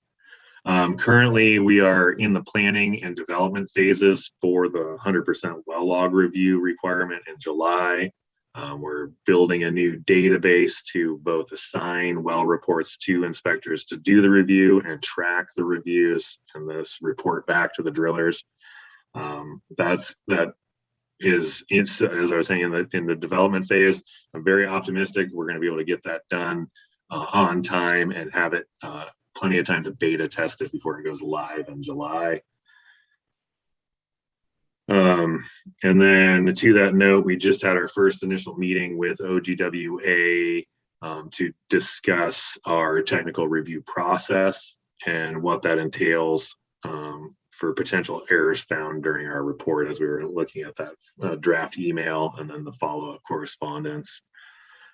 Currently, we are in the planning and development phases for the 100% well log review requirement in July. We're building a new database to both assign well reports to inspectors to do the review and track the reviews and this report back to the drillers. That is, as I was saying, in the development phase. I'm very optimistic we're going to be able to get that done on time and have it plenty of time to beta test it before it goes live in July. And then to that note, we just had our first initial meeting with OGWA to discuss our technical review process and what that entails for potential errors found during our report, as we were looking at that draft email and then the follow-up correspondence.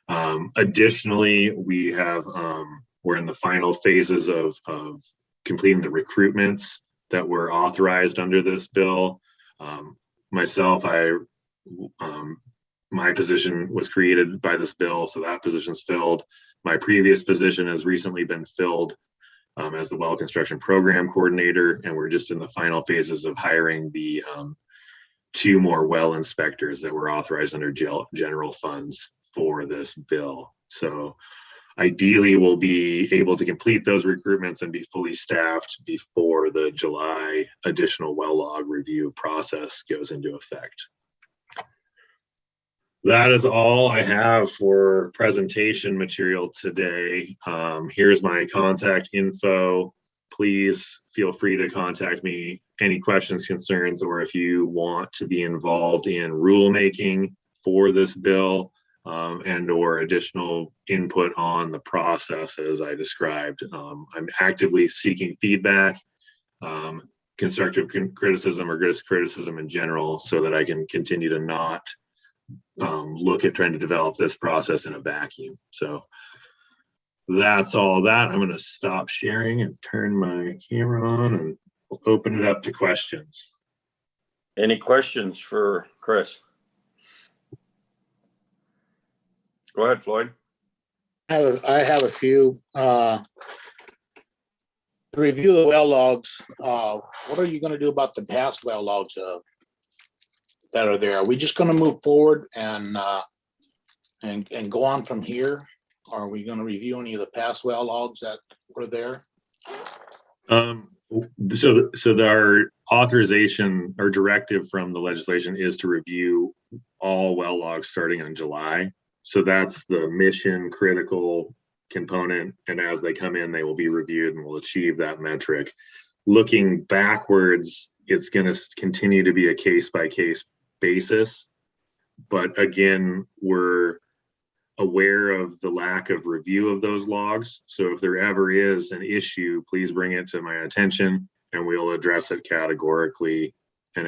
Additionally, we're in the final phases of completing the recruitments that were authorized under this bill. Myself, my position was created by this bill, so that position's filled. My previous position has recently been filled as the well construction program coordinator, and we're just in the final phases of hiring the 2 more well inspectors that were authorized under general funds for this bill. So ideally, we'll be able to complete those recruitments and be fully staffed before the July additional well log review process goes into effect. That is all I have for presentation material today. Here's my contact info. Please feel free to contact me. Any questions, concerns, or if you want to be involved in rulemaking for this bill, and or additional input on the process as I described. I'm actively seeking feedback, constructive criticism or just criticism in general, so that I can continue to not look at trying to develop this process in a vacuum. So that's all that. I'm going to stop sharing and turn my camera on, and we'll open it up to questions. Any questions for Chris? Go ahead, Floyd. I have a few. To review the well logs, what are you going to do about the past well logs that are there? Are we just going to move forward and and go on from here? Are we going to review any of the past well logs that were there? Our authorization or directive from the legislation is to review all well logs starting in July. So that's the mission critical component. And as they come in, they will be reviewed and will achieve that metric. Looking backwards, it's going to continue to be a case by case basis. But again, we're aware of the lack of review of those logs. So if there ever is an issue, please bring it to my attention and we'll address it categorically. And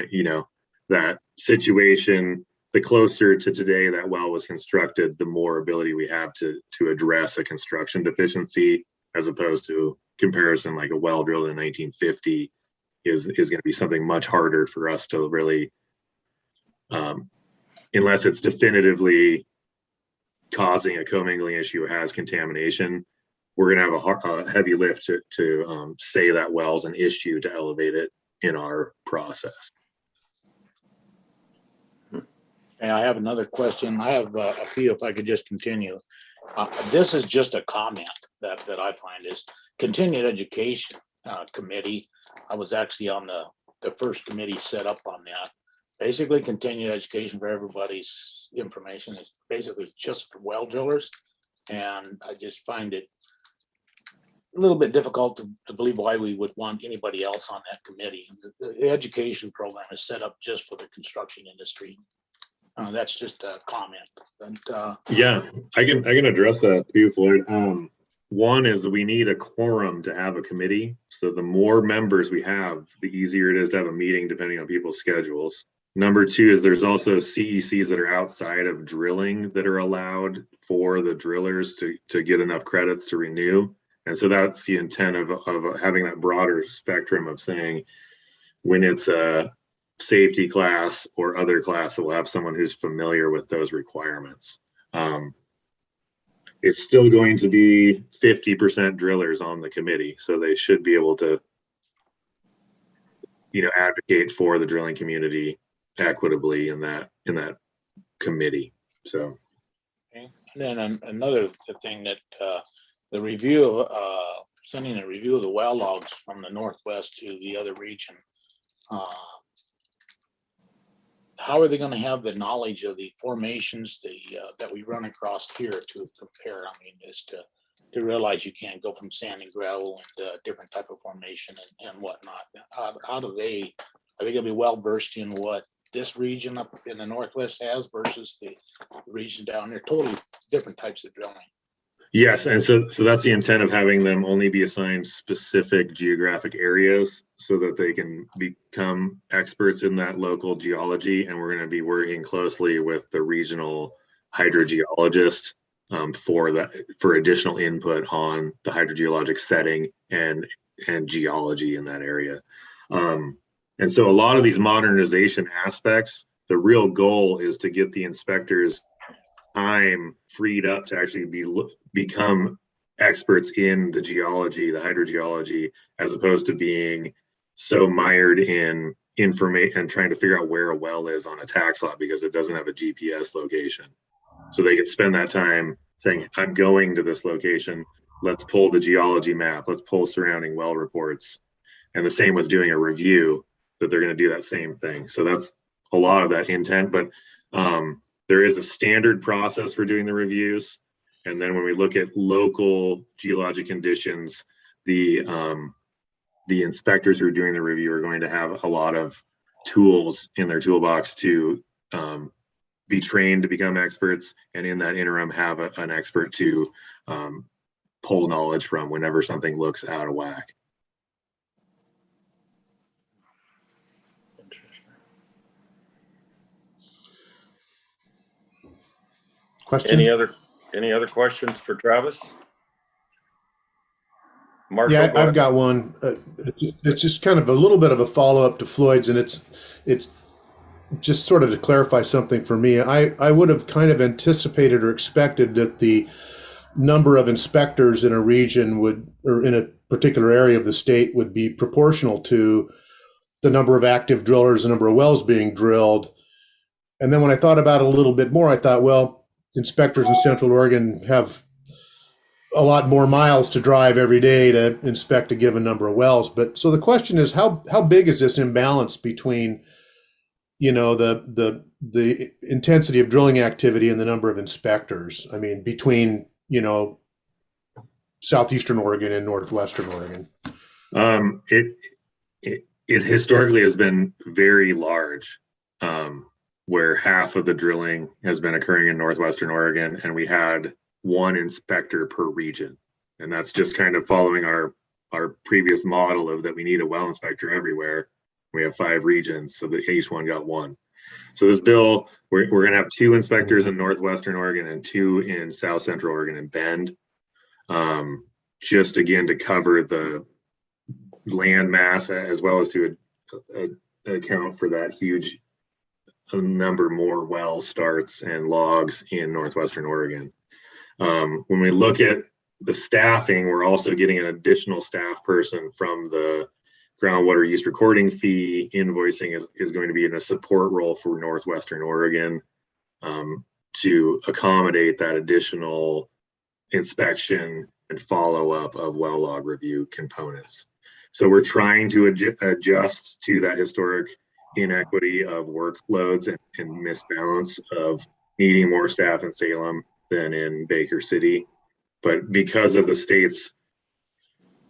that situation, the closer to today that well was constructed, the more ability we have to address a construction deficiency, as opposed to comparison like a well drilled in 1950 is going to be something much harder for us to really, unless it's definitively causing a commingling issue or has contamination, we're going to have a heavy lift to say that well's an issue to elevate it in our process. And I have another question. I have a few, if I could just continue. This is just a comment that I find is continued education committee. I was actually on the first committee set up on that. Basically, continued education for everybody's information is basically just for well drillers. And I just find it a little bit difficult to believe why we would want anybody else on that committee. The education program is set up just for the construction industry. That's just a comment. And, yeah, I can address that too, Floyd. One is we need a quorum to have a committee. So the more members we have, the easier it is to have a meeting depending on people's schedules. Number two is there's also CECs that are outside of drilling that are allowed for the drillers to get enough credits to renew. And so that's the intent of having that broader spectrum of saying when it's a safety class or other class that will have someone who's familiar with those requirements. It's still going to be 50% drillers on the committee, so they should be able to, advocate for the drilling community equitably in that committee. So, okay. And then another thing that the review, sending a review of the well logs from the Northwest to the other region. How are they going to have the knowledge of the formations that we run across here to compare? I mean, is to realize you can't go from sand and gravel and different type of formation and whatnot. Are they going to be well versed in what this region up in the Northwest has versus the region down there? Totally different types of drilling. yes, and so that's the intent of having them only be assigned specific geographic areas so that they can become experts in that local geology. And we're going to be working closely with the regional hydrogeologist for additional input on the hydrogeologic setting and geology in that area. And so a lot of these modernization aspects, the real goal is to get the inspectors time freed up to actually become experts in the geology, the hydrogeology, as opposed to being so mired in information and trying to figure out where a well is on a tax lot because it doesn't have a GPS location. So they could spend that time saying, I'm going to this location. Let's pull the geology map. Let's pull surrounding well reports. And the same with doing a review, that they're going to do that same thing. So that's a lot of that intent, but there is a standard process for doing the reviews. And then when we look at local geologic conditions, the inspectors who are doing the review are going to have a lot of tools in their toolbox to be trained to become experts. And in that interim, have an expert to pull knowledge from whenever something looks out of whack. Question? Any other questions for Travis? Marshall, Yeah, go I've ahead. got one. It's just kind of a little bit of a follow-up to Floyd's, and it's just sort of to clarify something for me. I would have kind of anticipated or expected that the number of inspectors in a region or in a particular area of the state would be proportional to the number of active drillers, the number of wells being drilled. And then when I thought about it a little bit more, I thought, well, inspectors in Central Oregon have a lot more miles to drive every day to inspect a given number of wells. But so the question is, how big is this imbalance between, the intensity of drilling activity and the number of inspectors? I mean, between, Southeastern Oregon and Northwestern Oregon. It historically has been very large, where half of the drilling has been occurring in Northwestern Oregon, and we had one inspector per region. And that's just kind of following our previous model of that we need a well inspector everywhere. We have 5 regions, so that each one got one. So this bill, we're going to have 2 inspectors in Northwestern Oregon and 2 in South Central Oregon and Bend. Just again to cover the land mass, as well as to account for that huge number more well starts and logs in Northwestern Oregon. When we look at the staffing, we're also getting an additional staff person from the groundwater use recording fee. Invoicing is going to be in a support role for Northwestern Oregon, to accommodate that additional inspection and follow-up of well log review components. So we're trying to adjust to that historic inequity of workloads and misbalance of needing more staff in Salem than in Baker City. But because of the state's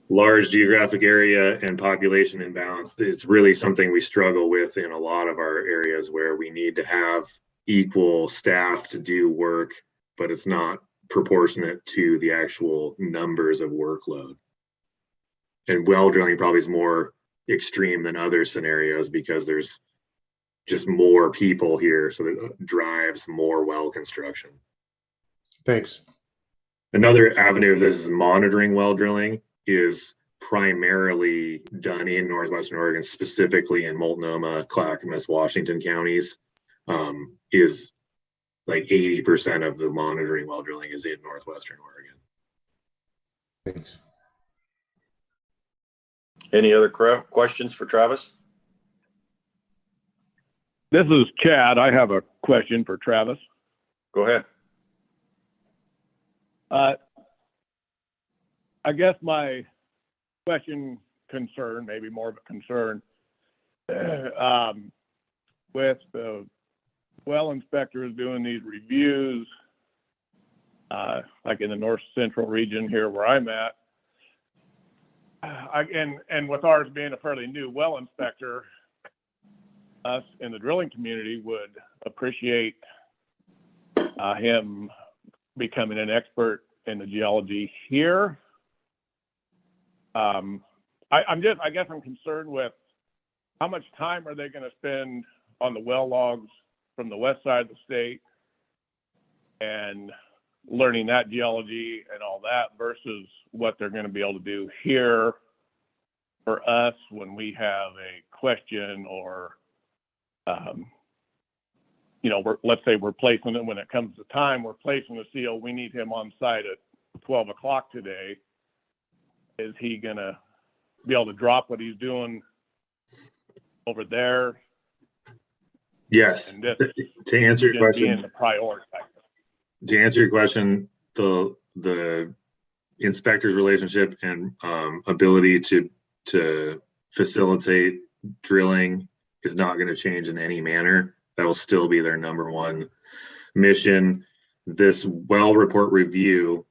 large geographic area and population imbalance, it's really something we struggle with in a lot of our areas, where we need to have equal staff to do work, but it's not proportionate to the actual numbers of workload. And well drilling probably is more extreme than other scenarios because there's just more people here, so that drives more well construction. Thanks. Another avenue of this is monitoring well drilling is primarily done in Northwestern Oregon, specifically in Multnomah, Clackamas, Washington counties. Is like 80% of the monitoring well drilling is in Northwestern Oregon. Thanks. Any other questions for Travis? This is Chad. I have a question for Travis. Go ahead. I guess my concern, maybe more of a concern, with the well inspectors doing these reviews, like in the North Central region here where I'm at, and with ours being a fairly new well inspector, us in the drilling community would appreciate him becoming an expert in the geology here. I guess I'm concerned with how much time are they going to spend on the well logs from the west side of the state and learning that geology and all that versus what they're going to be able to do here for us when we have a question or, let's say we're placing it when it comes to time, we're placing the seal, we need him on site at 12 o'clock today. Is he going to be able to drop what he's doing over there? Yes. And this To answer your question, being the priority. to answer your question, the inspector's relationship and ability to facilitate drilling is not going to change in any manner. That will still be their number one mission. This well report review,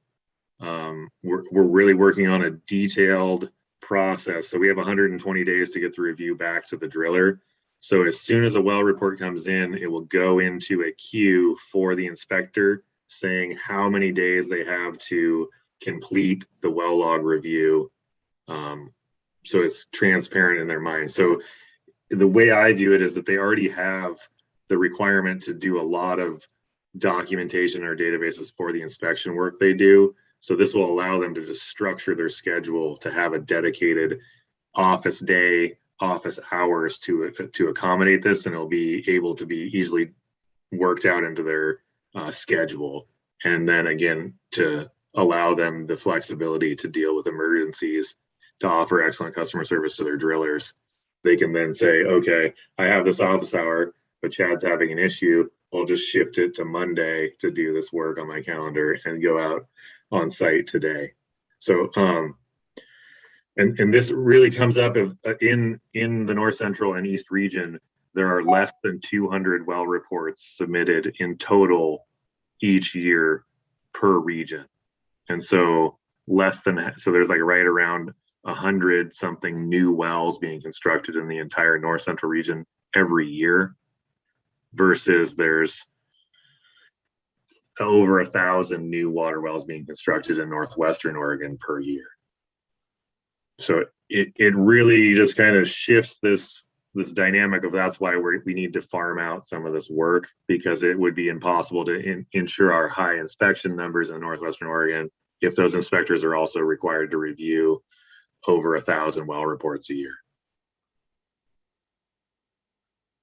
we're really working on a detailed process. So we have 120 days to get the review back to the driller. So as soon as a well report comes in, it will go into a queue for the inspector saying how many days they have to complete the well log review. So it's transparent in their mind. So the way I view it is that they already have the requirement to do a lot of documentation or databases for the inspection work they do. So this will allow them to just structure their schedule to have a dedicated office day, office hours to accommodate this, and it'll be able to be easily worked out into their schedule. And then again, to allow them the flexibility to deal with emergencies, to offer excellent customer service to their drillers. They can then say, okay, I have this office hour, but Chad's having an issue. I'll just shift it to Monday to do this work on my calendar and go out on site today. So, and this really comes up of in the North Central and East region, there are less than 200 well reports submitted in total each year per region. And so there's like right around 100 something new wells being constructed in the entire North Central region every year, versus there's over 1,000 new water wells being constructed in Northwestern Oregon per year. So it really just kind of shifts this dynamic of, that's why we need to farm out some of this work, because it would be impossible to ensure our high inspection numbers in Northwestern Oregon if those inspectors are also required to review over 1,000 well reports a year.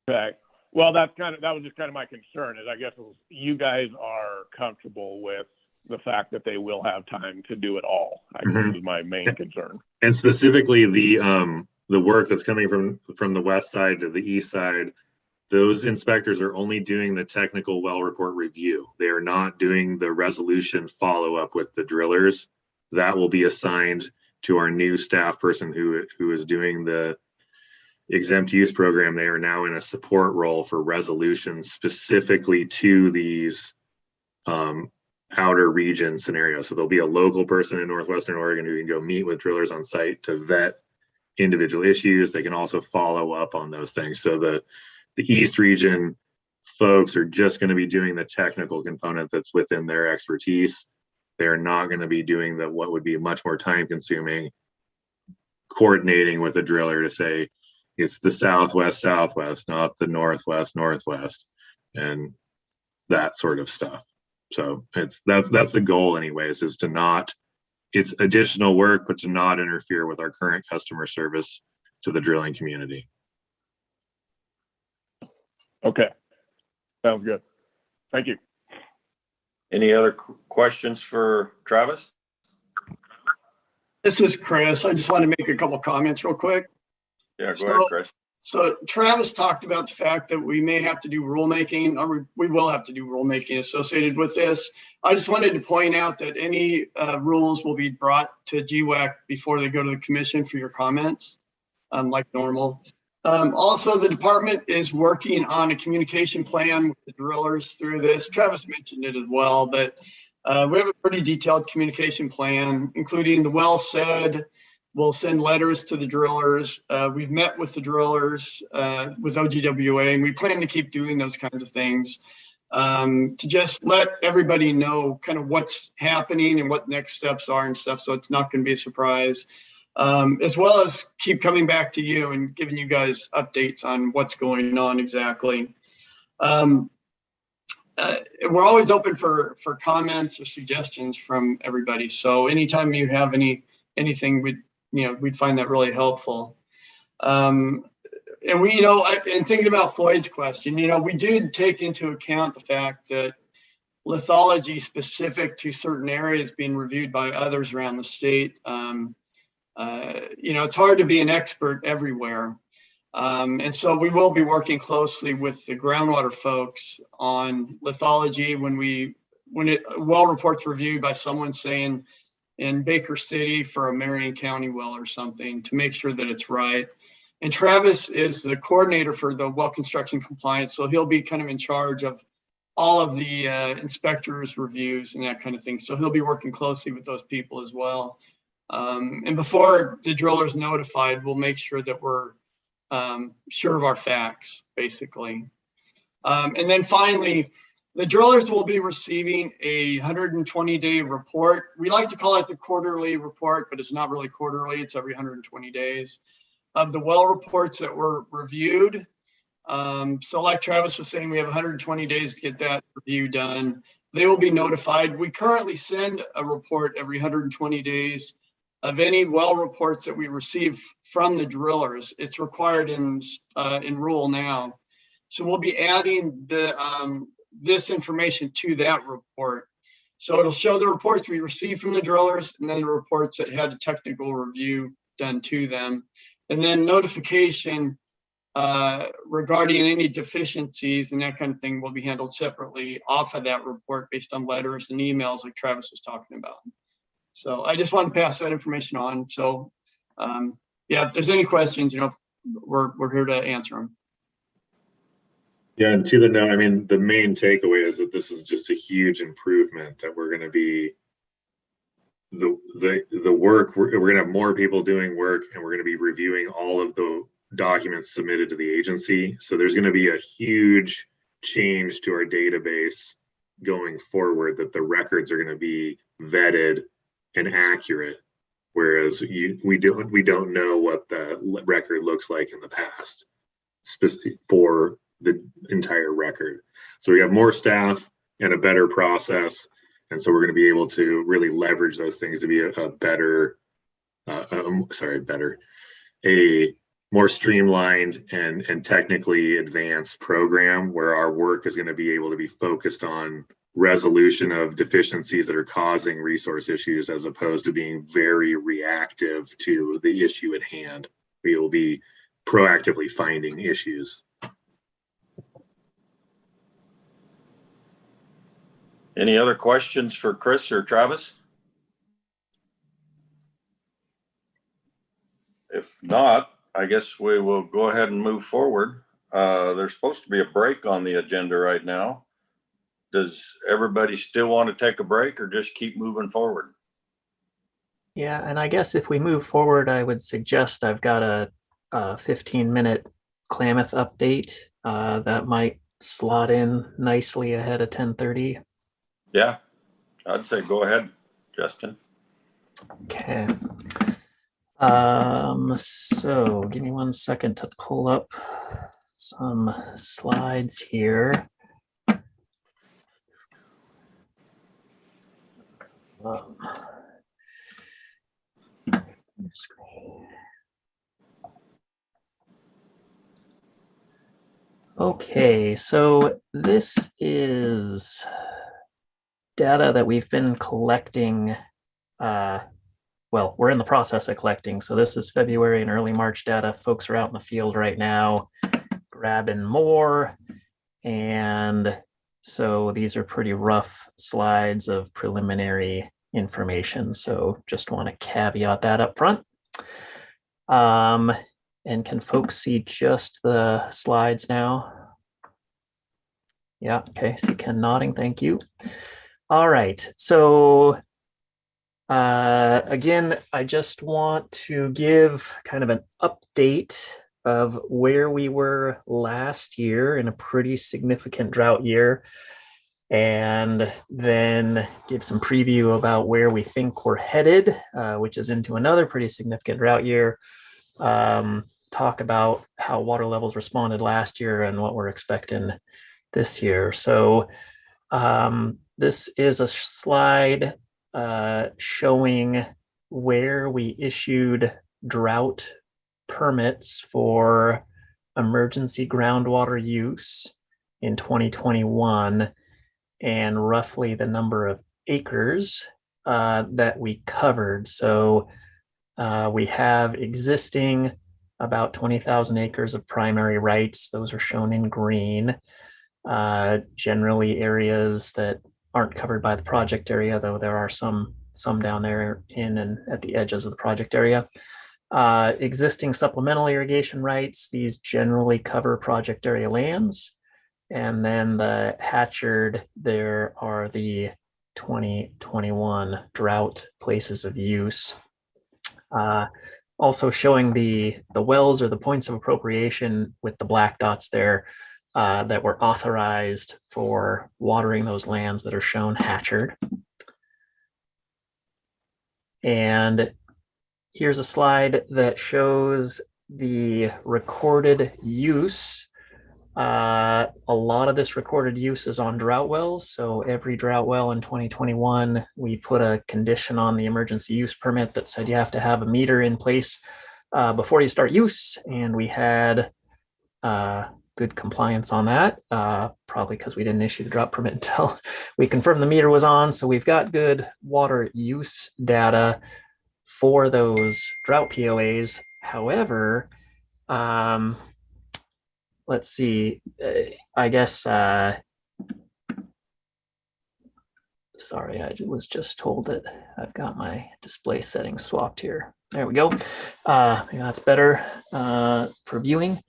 Okay. Well, that was just kind of my concern, is I guess you guys are comfortable with the fact that they will have time to do it all. I guess is my main concern. And specifically the work that's coming from the west side to the east side, those inspectors are only doing the technical well report review. They are not doing the resolution follow-up with the drillers. That will be assigned to our new staff person who is doing the exempt use program. They are now in a support role for resolutions specifically to these outer region scenarios. So there'll be a local person in Northwestern Oregon who can go meet with drillers on site to vet individual issues. They can also follow up on those things. So the East region folks are just going to be doing the technical component that's within their expertise. They're not going to be doing what would be much more time consuming, coordinating with a driller to say, it's the southwest, not the northwest, and that sort of stuff. So that's the goal anyways, is to not, it's additional work, but to not interfere with our current customer service to the drilling community. Okay. Sounds good. Thank you. Any other questions for Travis? This is Chris. I just want to make a couple comments real quick. Yeah, go ahead, Chris. So Travis talked about the fact that we may have to do rulemaking, or we will have to do rulemaking associated with this. I just wanted to point out that any rules will be brought to GWAC before they go to the commission for your comments, like normal. Also, the department is working on a communication plan with the drillers through this. Travis mentioned it as well, but we have a pretty detailed communication plan, including the well said. We'll send letters to the drillers. We've met with the drillers with OGWA, and we plan to keep doing those kinds of things to just let everybody know kind of what's happening and what next steps are and stuff, so it's not going to be a surprise. As well as keep coming back to you and giving you guys updates on what's going on exactly. We're always open for comments or suggestions from everybody. So anytime you have anything, we'd find that really helpful. And we, and thinking about Floyd's question, we did take into account the fact that lithology specific to certain areas being reviewed by others around the state. It's hard to be an expert everywhere. And so we will be working closely with the groundwater folks on lithology when a well report's reviewed by someone saying in Baker City for a Marion County well or something, to make sure that it's right. And Travis is the coordinator for the well construction compliance. So he'll be kind of in charge of all of the inspectors' reviews and that kind of thing. So he'll be working closely with those people as well. And before the driller's notified, we'll make sure that we're sure of our facts, basically. And then finally, the drillers will be receiving a 120-day report. We like to call it the quarterly report, but it's not really quarterly. It's every 120 days of the well reports that were reviewed. So like Travis was saying, we have 120 days to get that review done. They will be notified. We currently send a report every 120 days of any well reports that we receive from the drillers. It's required in rule now. So we'll be adding this information to that report. So it'll show the reports we received from the drillers and then the reports that had a technical review done to them. And then notification regarding any deficiencies and that kind of thing will be handled separately off of that report based on letters and emails like Travis was talking about. So I just want to pass that information on. So yeah, if there's any questions, we're here to answer them. Yeah, and to the note, I mean, the main takeaway is that this is just a huge improvement, that we're going to be the work, we're going to have more people doing work, and we're going to be reviewing all of the documents submitted to the agency. So there's going to be a huge change to our database going forward, that the records are going to be vetted and accurate, whereas we don't know what the record looks like in the past, specifically for the entire record. So we have more staff and a better process, and so we're going to be able to really leverage those things to be a more streamlined and technically advanced program, where our work is going to be able to be focused on resolution of deficiencies that are causing resource issues, as opposed to being very reactive to the issue at hand. We will be proactively finding issues. Any other questions for Chris or Travis? If not, I guess we will go ahead and move forward. There's supposed to be a break on the agenda right now. Does everybody still want to take a break or just keep moving forward? Yeah, and I guess if we move forward, I would suggest I've got a 15-minute Klamath update that might slot in nicely ahead of 10:30. Yeah, I'd say go ahead, Justin. Okay. So give me 1 second to pull up some slides here. Okay, so this is data that we've been collecting. Well, we're in the process of collecting. So this is February and early March data. Folks are out in the field right now grabbing more. And so these are pretty rough slides of preliminary information. So just want to caveat that up front. And can folks see just the slides now? Yeah, okay, see Ken nodding, thank you. All right, so again, I just want to give kind of an update of where we were last year in a pretty significant drought year, and then give some preview about where we think we're headed, which is into another pretty significant drought year. Talk about how water levels responded last year and what we're expecting this year. So this is a slide showing where we issued drought permits for emergency groundwater use in 2021, and roughly the number of acres that we covered. So we have existing about 20,000 acres of primary rights. Those are shown in green. Generally areas that aren't covered by the project area, though there are some down there in and at the edges of the project area. Existing supplemental irrigation rights, these generally cover project area lands. And then the hatchered, there are the 2021 drought places of use. Also showing the wells or the points of appropriation with the black dots there that were authorized for watering those lands that are shown hatchered. And here's a slide that shows the recorded use. A lot of this recorded use is on drought wells. So every drought well in 2021, we put a condition on the emergency use permit that said you have to have a meter in place before you start use. And we had good compliance on that, probably because we didn't issue the drought permit until we confirmed the meter was on. So we've got good water use data for those drought POAs. However, let's see, I guess, sorry, I was just told that I've got my display settings swapped here. There we go. That's better for viewing.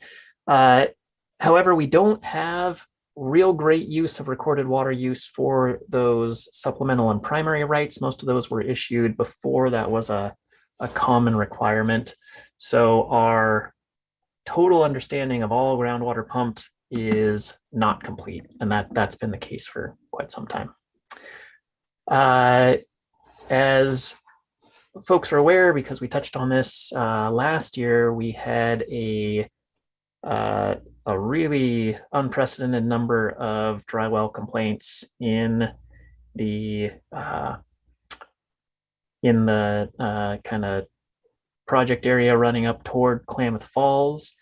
However, we don't have real great use of recorded water use for those supplemental and primary rights. Most of those were issued before that was a common requirement. So our total understanding of all groundwater pumped is not complete, and that's been the case for quite some time. As folks are aware, because we touched on this last year, we had a really unprecedented number of dry well complaints in the kind of project area running up toward Klamath Falls.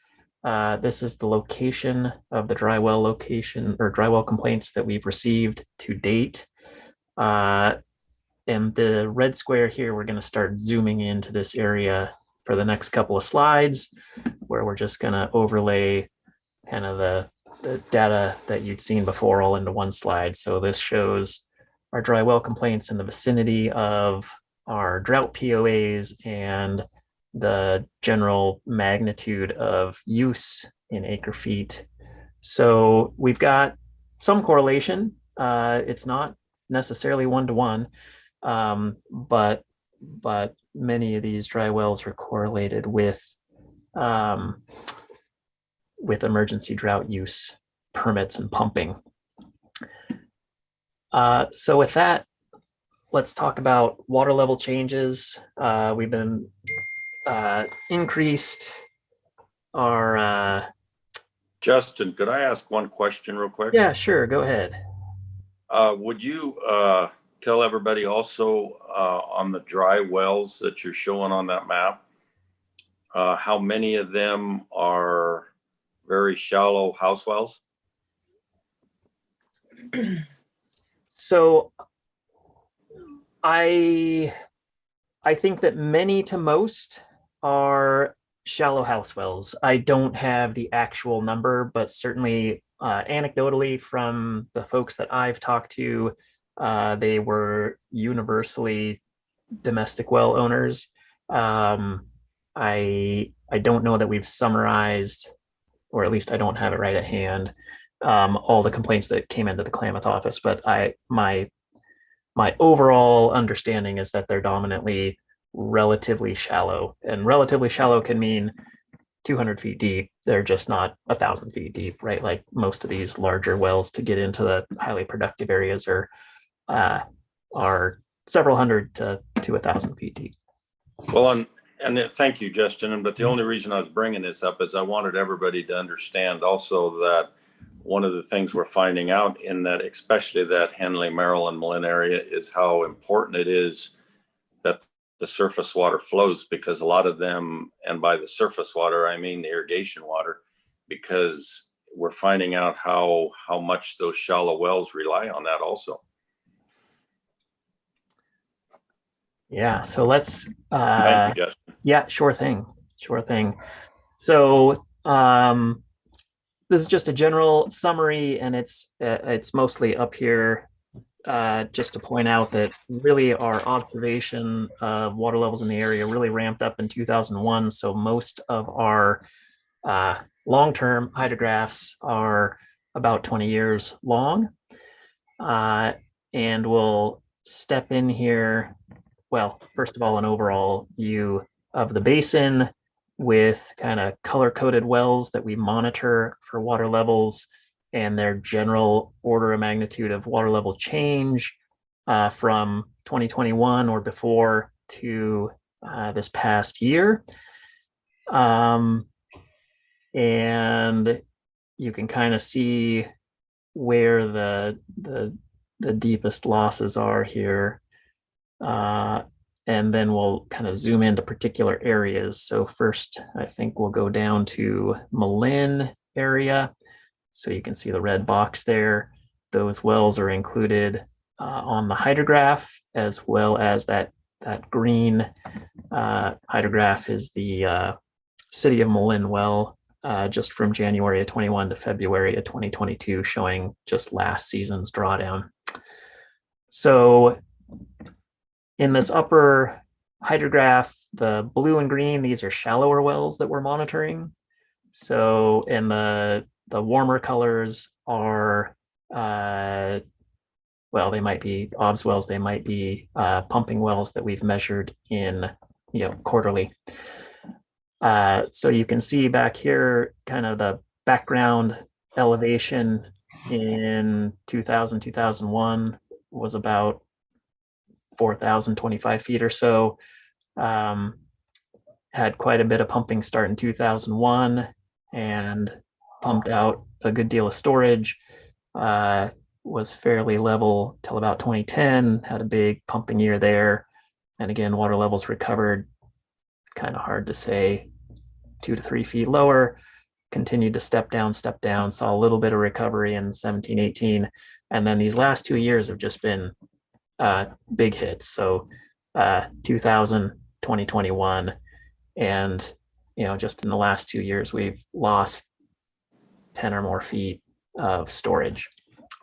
This is the location of the dry well location or dry well complaints that we've received to date. And the red square here, we're going to start zooming into this area for the next couple of slides, where we're just going to overlay kind of the data that you'd seen before all into one slide. So this shows our dry well complaints in the vicinity of our drought POAs and the general magnitude of use in acre feet. So we've got some correlation. It's not necessarily one-to-one, but many of these dry wells are correlated with emergency drought use permits and pumping. So with that, let's talk about water level changes. We've been increased our Justin, could I ask one question real quick? yeah, sure, go ahead. Would you tell everybody also on the dry wells that you're showing on that map, how many of them are very shallow house wells? So I think that many to most are shallow house wells. I don't have the actual number, but certainly anecdotally from the folks that I've talked to, they were universally domestic well owners. I don't know that we've summarized, or at least I don't have it right at hand, all the complaints that came into the Klamath office, but my overall understanding is that they're dominantly relatively shallow, and relatively shallow can mean 200 feet deep. They're just not 1,000 feet deep, right? Like most of these larger wells to get into the highly productive areas are several hundred to 1,000 feet deep. Well, and thank you, Justin. But the only reason I was bringing this up is I wanted everybody to understand also that one of the things we're finding out in that, especially that Henley, Maryland, Malin area, is how important it is that the surface water flows, because a lot of them, and by the surface water, I mean the irrigation water, because we're finding out how much those shallow wells rely on that also. Yeah, so let's Thank you, Justin. yeah, sure thing. So this is just a general summary, and it's mostly up here just to point out that really our observation of water levels in the area really ramped up in 2001. So most of our long-term hydrographs are about 20 years long. And we'll step in here. Well, first of all, an overall view of the basin with kind of color-coded wells that we monitor for water levels and their general order of magnitude of water level change from 2021 or before to this past year. And you can kind of see where the deepest losses are here. And then we'll kind of zoom into particular areas. So first, I think we'll go down to Malin area. So you can see the red box there. Those wells are included on the hydrograph, as well as that green hydrograph is the City of Malin well just from January of 21 to February of 2022, showing just last season's drawdown. So in this upper hydrograph, the blue and green, these are shallower wells that we're monitoring. So, and the warmer colors are, well, they might be OBS wells, they might be pumping wells that we've measured in, quarterly. So you can see back here, kind of the background elevation in 2000, 2001 was about 4,025 feet or so. Had quite a bit of pumping start in 2001 and pumped out a good deal of storage. Was fairly level till about 2010, had a big pumping year there. And again, water levels recovered, kind of hard to say, 2 to 3 feet lower, continued to step down, saw a little bit of recovery in 17, 18. And then these last 2 years have just been big hits. So 2000, 2021, and just in the last 2 years, we've lost 10 or more feet of storage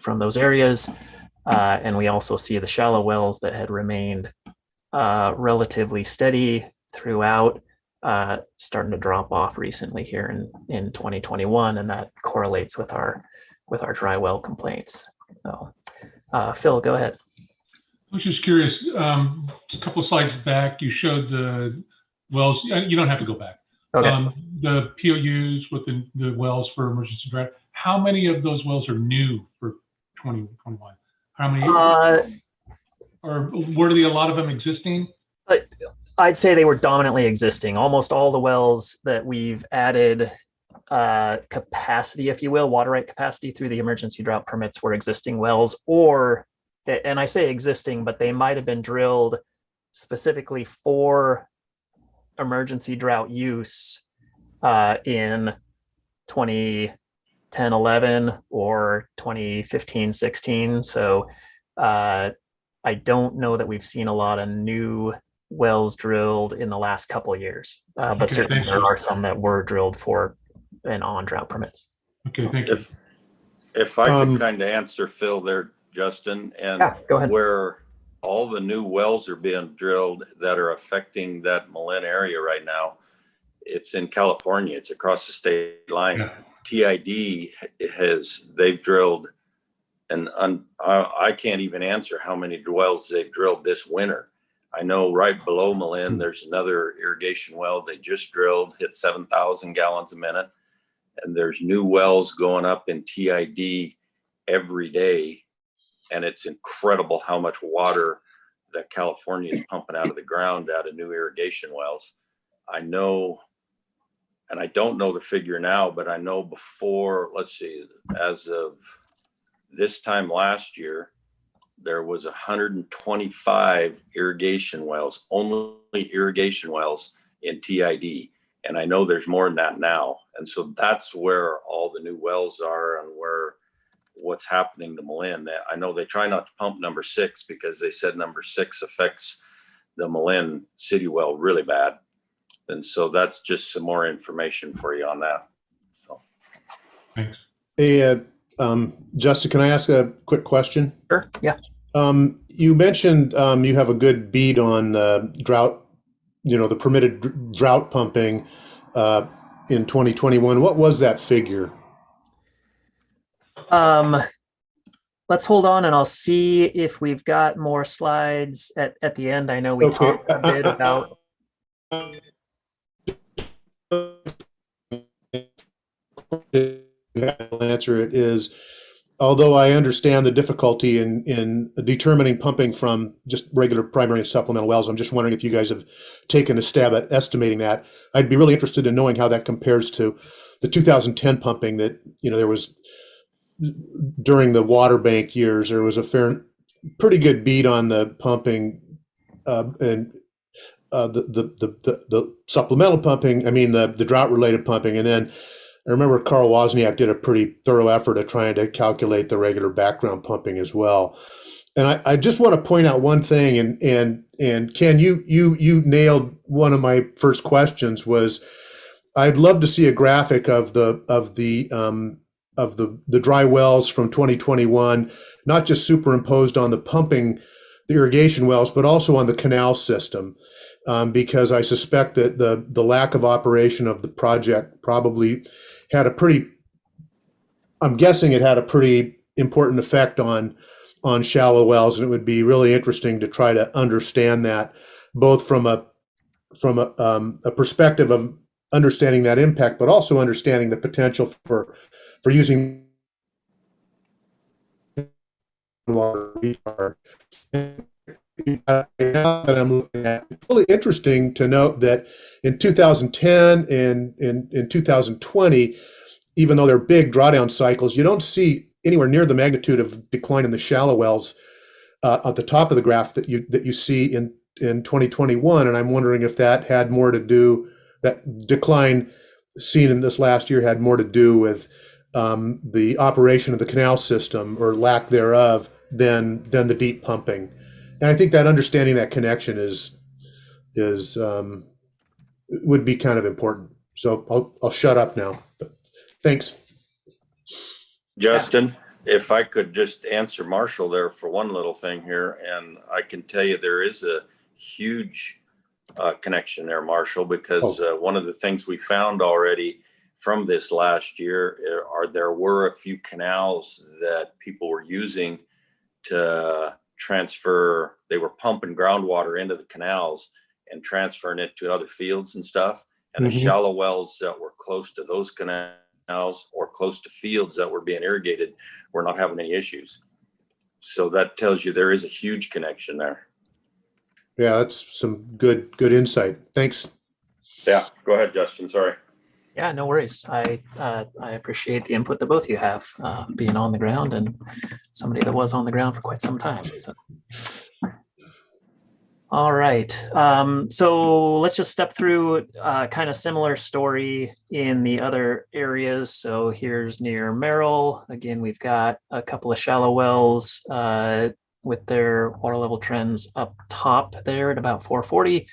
from those areas. And we also see the shallow wells that had remained relatively steady throughout, starting to drop off recently here in 2021, and that correlates with our dry well complaints. So, Phil, go ahead. I was just curious, a couple of slides back, you showed the wells. You don't have to go back. Okay. The POUs with the wells for emergency drought. How many of those wells are new for 2021? How many? Or were a lot of them existing? I'd say they were dominantly existing. Almost all the wells that we've added capacity, if you will, water right capacity through the emergency drought permits were existing wells, or, and I say existing, but they might have been drilled specifically for emergency drought use in 2010, 11 or 2015, 16. So I don't know that we've seen a lot of new wells drilled in the last couple of years, but certainly there are some that were drilled for and on drought permits. Okay, thank you. If I could kind of answer Phil there, Justin, and yeah, go ahead. Where all the new wells are being drilled that are affecting that Malin area right now, it's in California. It's across the state line. Yeah. TID they've drilled, and I can't even answer how many wells they've drilled this winter. I know right below Malin, there's another irrigation well they just drilled, hit 7,000 gallons a minute. And there's new wells going up in TID every day. And it's incredible how much water that California is pumping out of the ground out of new irrigation wells. I know, and I don't know the figure now, but I know before, let's see, as of this time last year, there was 125 irrigation wells, only irrigation wells in TID. And I know there's more than that now. And so that's where all the new wells are and what's happening to Malin. I know they try not to pump number 6 because they said number 6 affects the Malin city well really bad. And so that's just some more information for you on that. So thanks. Hey, Justin, can I ask a quick question? Sure. Yeah. You mentioned you have a good beat on drought, the permitted drought pumping in 2021. What was that figure? Let's hold on and I'll see if we've got more slides at the end. I know we talked a bit about. Answer it is, although I understand the difficulty in determining pumping from just regular primary and supplemental wells, I'm just wondering if you guys have taken a stab at estimating that. I'd be really interested in knowing how that compares to the 2010 pumping that, there was during the water bank years. There was a pretty good beat on the pumping and the supplemental pumping. I mean, the drought related pumping. And then I remember Carl Wozniak did a pretty thorough effort of trying to calculate the regular background pumping as well. And I just want to point out one thing, and Ken, you nailed one of my first questions was, I'd love to see a graphic of the dry wells from 2021, not just superimposed on the pumping, the irrigation wells, but also on the canal system, because I suspect that the lack of operation of the project probably had a pretty, I'm guessing it had a pretty important effect on shallow wells, and it would be really interesting to try to understand that, both from a perspective of understanding that impact, but also understanding the potential for using water recharge. Now that I'm looking at, it's really interesting to note that in 2010 and in 2020, even though they're big drawdown cycles, you don't see anywhere near the magnitude of decline in the shallow wells at the top of the graph that you see in 2021. And I'm wondering if that had more to do, that decline seen in this last year had more to do with the operation of the canal system, or lack thereof, than the deep pumping. And I think that understanding that connection would be kind of important. So I'll shut up now. But thanks. Justin, if I could just answer Marshall there for one little thing here, and I can tell you there is a huge connection there, Marshall, because one of the things we found already from this last year there were a few canals that people were using to transfer. They were pumping groundwater into the canals and transferring it to other fields and stuff. And the shallow wells that were close to those canals or close to fields that were being irrigated were not having any issues. So that tells you there is a huge connection there. Yeah, that's some good insight. Thanks. Yeah, go ahead, Justin. Sorry. Yeah, no worries. I appreciate the input that both of you have, being on the ground and somebody that was on the ground for quite some time. So. All right. So let's just step through kind of similar story in the other areas. So here's near Merrill. Again, we've got a couple of shallow wells with their water level trends up top there at about 440,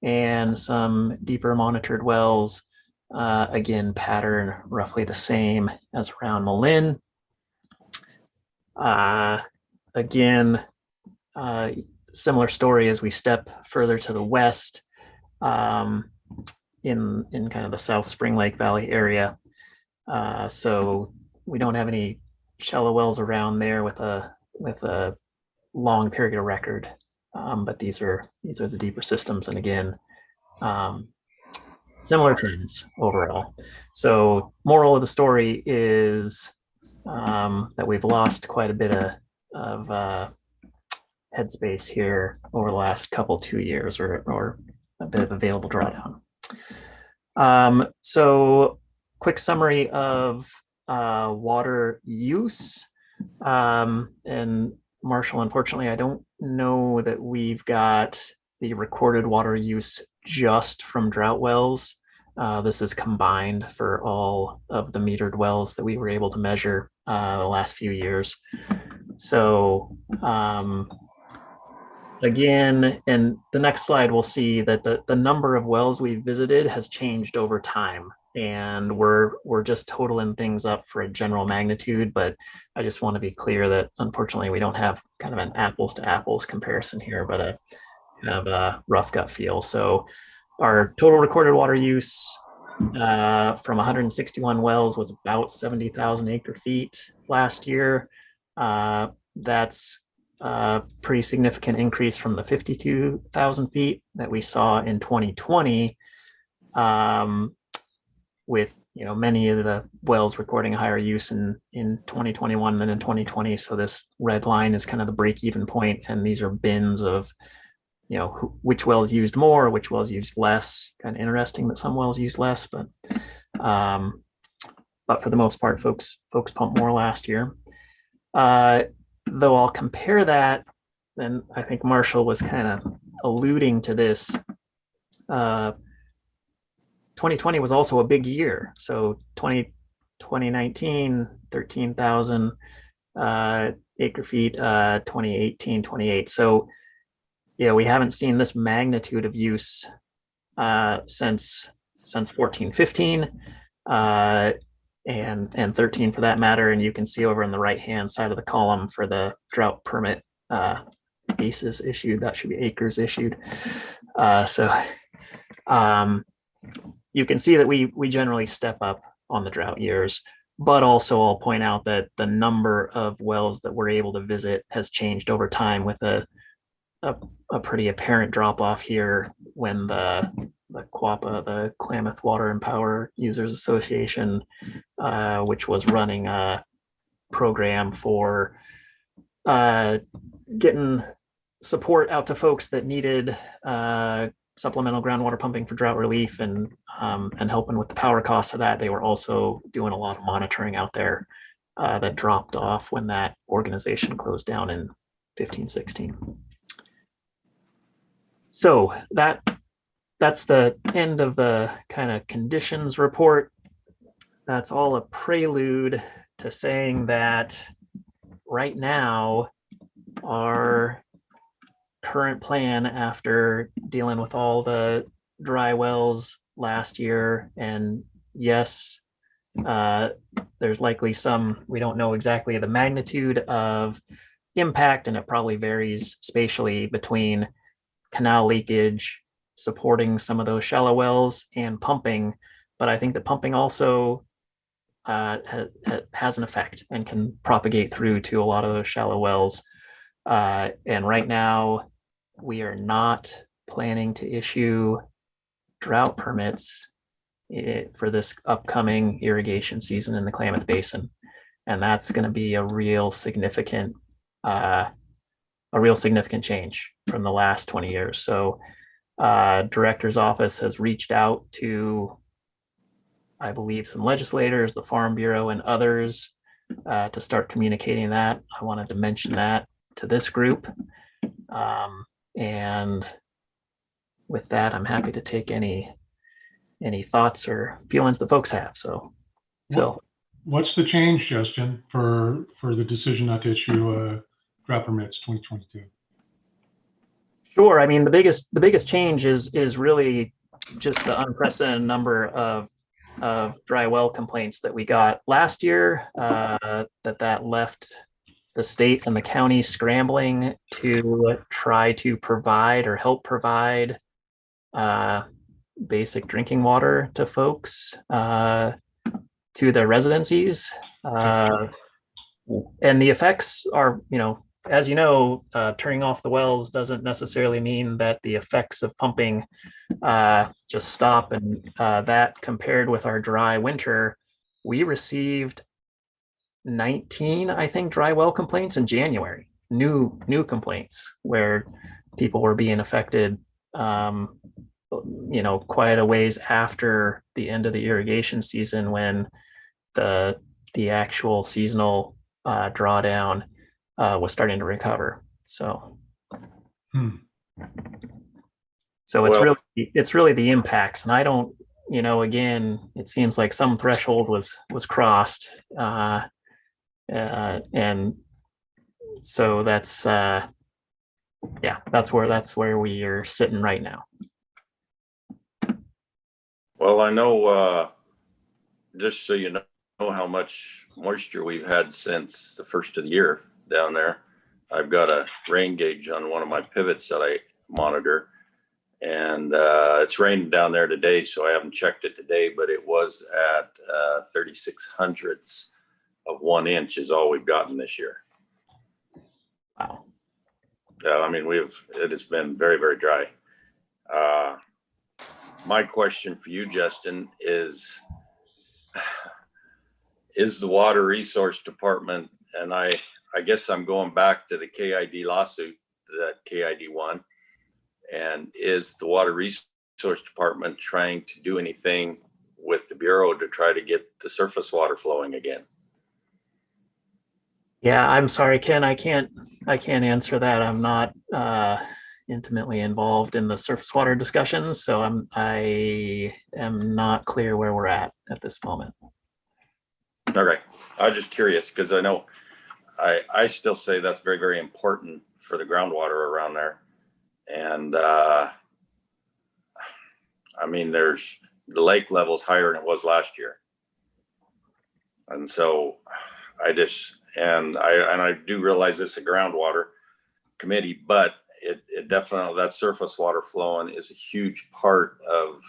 and some deeper monitored wells. Again, pattern roughly the same as around Malin. Again, similar story as we step further to the west, in kind of the South Spring Lake Valley area. So we don't have any shallow wells around there with a long period of record, but these are the deeper systems, and again, similar trends overall. So moral of the story is that we've lost quite a bit of headspace here over the last 2 years, or a bit of available drawdown. So quick summary of water use. And Marshall, unfortunately, I don't know that we've got the recorded water use just from drought wells. This is combined for all of the metered wells that we were able to measure the last few years. So again, and the next slide, we'll see that the number of wells we've visited has changed over time, and we're just totaling things up for a general magnitude. But I just want to be clear that unfortunately we don't have kind of an apples to apples comparison here, but a kind of a rough gut feel. So our total recorded water use from 161 wells was about 70,000 acre feet last year. That's a pretty significant increase from the 52,000 feet that we saw in 2020, with many of the wells recording a higher use in 2021 than in 2020. So this red line is kind of the break-even point, and these are bins of which wells used more, which wells used less. Kind of interesting that some wells used less, but for the most part, folks pumped more last year. Though I'll compare that, and I think Marshall was kind of alluding to this. 2020 was also a big year. So 2019, 13,000 acre feet, 2018, 28. So we haven't seen this magnitude of use since since 14, 15, and 13 for that matter. And you can see over on the right-hand side of the column for the drought permit basis issued, that should be acres issued. You can see that we generally step up on the drought years, but also I'll point out that the number of wells that we're able to visit has changed over time, with a pretty apparent drop off here when the QWAPA, the Klamath Water and Power Users Association, which was running a program for getting support out to folks that needed supplemental groundwater pumping for drought relief, and helping with the power costs of that. They were also doing a lot of monitoring out there that dropped off when that organization closed down in 15, 16. So that's the end of the kind of conditions report. That's all a prelude to saying that right now our current plan, after dealing with all the dry wells last year, and yes, there's likely some, we don't know exactly the magnitude of impact, and it probably varies spatially between canal leakage, supporting some of those shallow wells, and pumping. But I think that pumping also has an effect and can propagate through to a lot of those shallow wells. And right now, we are not planning to issue drought permits for this upcoming irrigation season in the Klamath Basin. And that's going to be a real significant change from the last 20 years. So director's office has reached out to, I believe, some legislators, the Farm Bureau, and others to start communicating that. I wanted to mention that to this group. And with that, I'm happy to take any thoughts or feelings that folks have. So, Phil. What's the change, Justin, for the decision not to issue drought permits 2022? Sure. I mean, the biggest change is really just the unprecedented number of dry well complaints that we got last year, that left the state and the county scrambling to try to provide or help provide basic drinking water to folks, to their residencies. And the effects are, as you know, turning off the wells doesn't necessarily mean that the effects of pumping just stop. And that, compared with our dry winter, we received 19, I think, dry well complaints in January, new complaints where people were being affected, quite a ways after the end of the irrigation season, when the actual seasonal drawdown was starting to recover. So, it's really the impacts, and I don't, again, it seems like some threshold was crossed, and so that's where we are sitting right now. Well, I know, just so you know how much moisture we've had since the first of the year down there. I've got a rain gauge on one of my pivots that I monitor, and it's raining down there today, so I haven't checked it today, but it was at 36 hundredths of 1 inch is all we've gotten this year. Wow. I mean, it has been very, very dry. My question for you, Justin, is the Water Resource Department, and I guess I'm going back to the KID lawsuit that KID won, and is the Water Resource Department trying to do anything with the Bureau to try to get the surface water flowing again? Yeah, I'm sorry, Ken, I can't answer that. I'm not intimately involved in the surface water discussions, so I am not clear where we're at this moment. Okay, I'm just curious, because I know I still say that's very, very important for the groundwater around there. And I mean, there's the lake level is higher than it was last year. And so I do realize it's a groundwater committee, but it definitely, that surface water flowing is a huge part of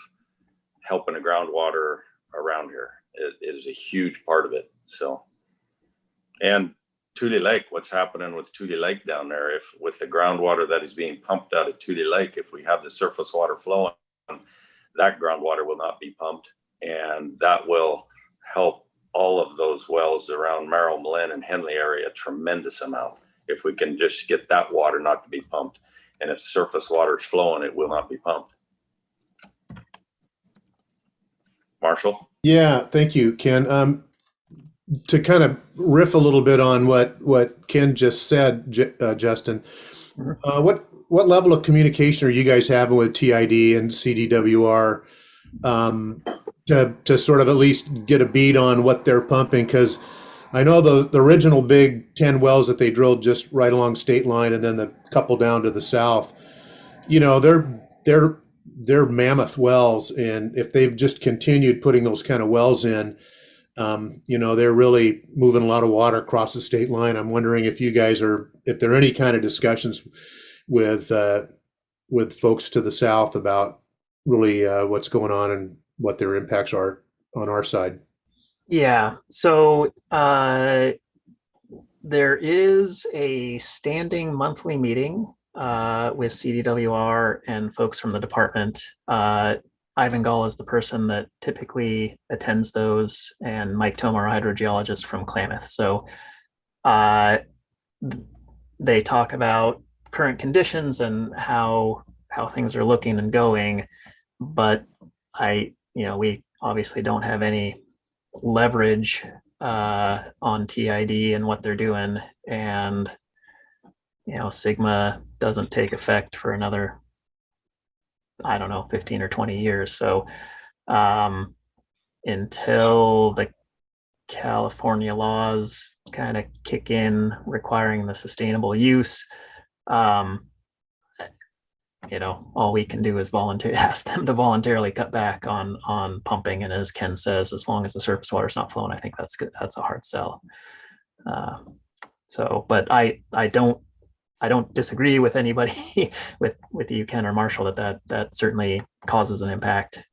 helping the groundwater around here. It is a huge part of it. So, and Tule Lake, what's happening with Tule Lake down there? If with the groundwater that is being pumped out of Tule Lake, if we have the surface water flowing, that groundwater will not be pumped, and that will help all of those wells around Merrill, Malin, and Henley area a tremendous amount. If we can just get that water not to be pumped, and if surface water is flowing, it will not be pumped. Marshall? Yeah, thank you, Ken. To kind of riff a little bit on what Ken just said, Justin, what level of communication are you guys having with TID and CDWR to sort of at least get a beat on what they're pumping? Because I know the original big 10 wells that they drilled just right along state line, and then the couple down to the south, you know, they're mammoth wells, and if they've just continued putting those kind of wells in, you know, they're really moving a lot of water across the state line. I'm wondering if you guys if there are any kind of discussions with folks to the south about really what's going on and what their impacts are on our side. Yeah, so there is a standing monthly meeting with CDWR and folks from the department. Ivan Gall is the person that typically attends those, and Mike Tomer, a hydrogeologist from Klamath. So they talk about current conditions and how things are looking and going, but we obviously don't have any leverage on TID and what they're doing, and Sigma doesn't take effect for another, I don't know, 15 or 20 years. So until the California laws kind of kick in requiring the sustainable use, all we can do is ask them to voluntarily cut back on pumping. And as Ken says, as long as the surface water is not flowing, I think that's good. That's a hard sell. But I don't disagree with anybody with you, Ken or Marshall, that certainly causes an impact.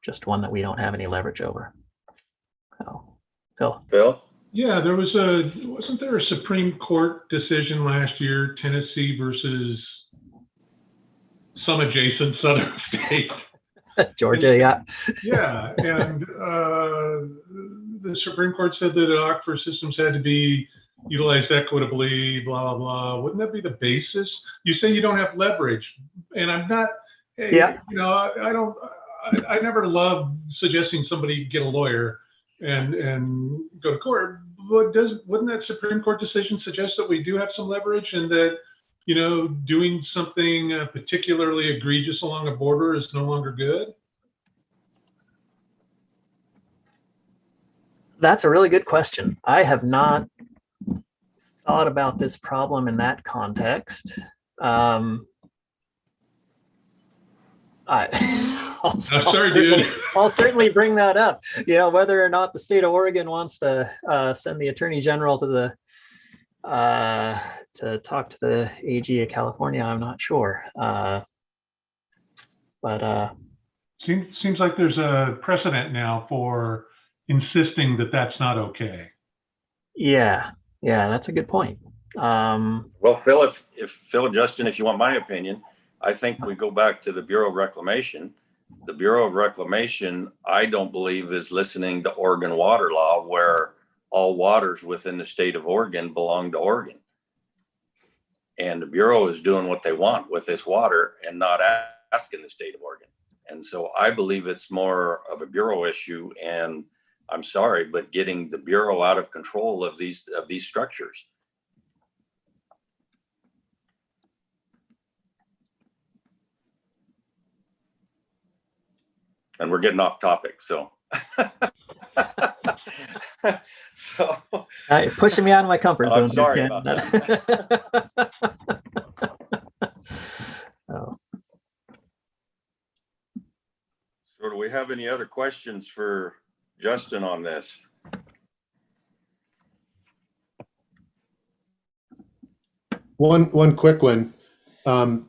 Just one that we don't have any leverage over. So, Phil? Yeah, wasn't there a Supreme Court decision last year, Tennessee versus some adjacent southern state? Georgia, yeah. Yeah, and the Supreme Court said that aquifer systems had to be utilized equitably, blah, blah, blah. Wouldn't that be the basis? You say you don't have leverage, and I'm not, yeah. I never love suggesting somebody get a lawyer and go to court. But wouldn't that Supreme Court decision suggest that we do have some leverage, and that, doing something particularly egregious along a border is no longer good? That's a really good question. I have not thought about this problem in that context. I'll certainly bring that up. Whether or not the state of Oregon wants to send the Attorney General to talk to the AG of California, I'm not sure. Seems like there's a precedent now for insisting that that's not okay. Yeah, that's a good point. Well, Phil, Phil, Justin, if you want my opinion, I think we go back to the Bureau of Reclamation. The Bureau of Reclamation, I don't believe, is listening to Oregon water law, where all waters within the state of Oregon belong to Oregon. And the Bureau is doing what they want with this water and not asking the state of Oregon. And so I believe it's more of a Bureau issue, and I'm sorry, but getting the Bureau out of control of these structures. And we're getting off topic, so. You're pushing me out of my comfort zone. I'm sorry about that. Oh. we have any other questions for Justin on this? One quick one. And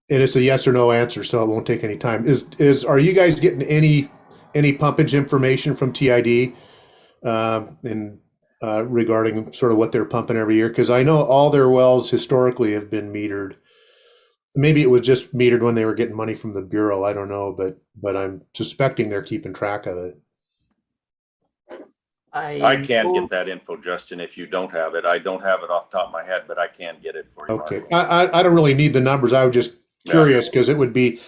it's a yes or no answer, so it won't take any time. Are you guys getting any pumpage information from TID in regarding sort of what they're pumping every year? Because I know all their wells historically have been metered. Maybe it was just metered when they were getting money from the Bureau. I don't know, but I'm suspecting they're keeping track of it. I can get that info, Justin, if you don't have it. I don't have it off the top of my head, but I can get it for you. Okay. Marshall. I don't really need the numbers. I was just curious because it would be,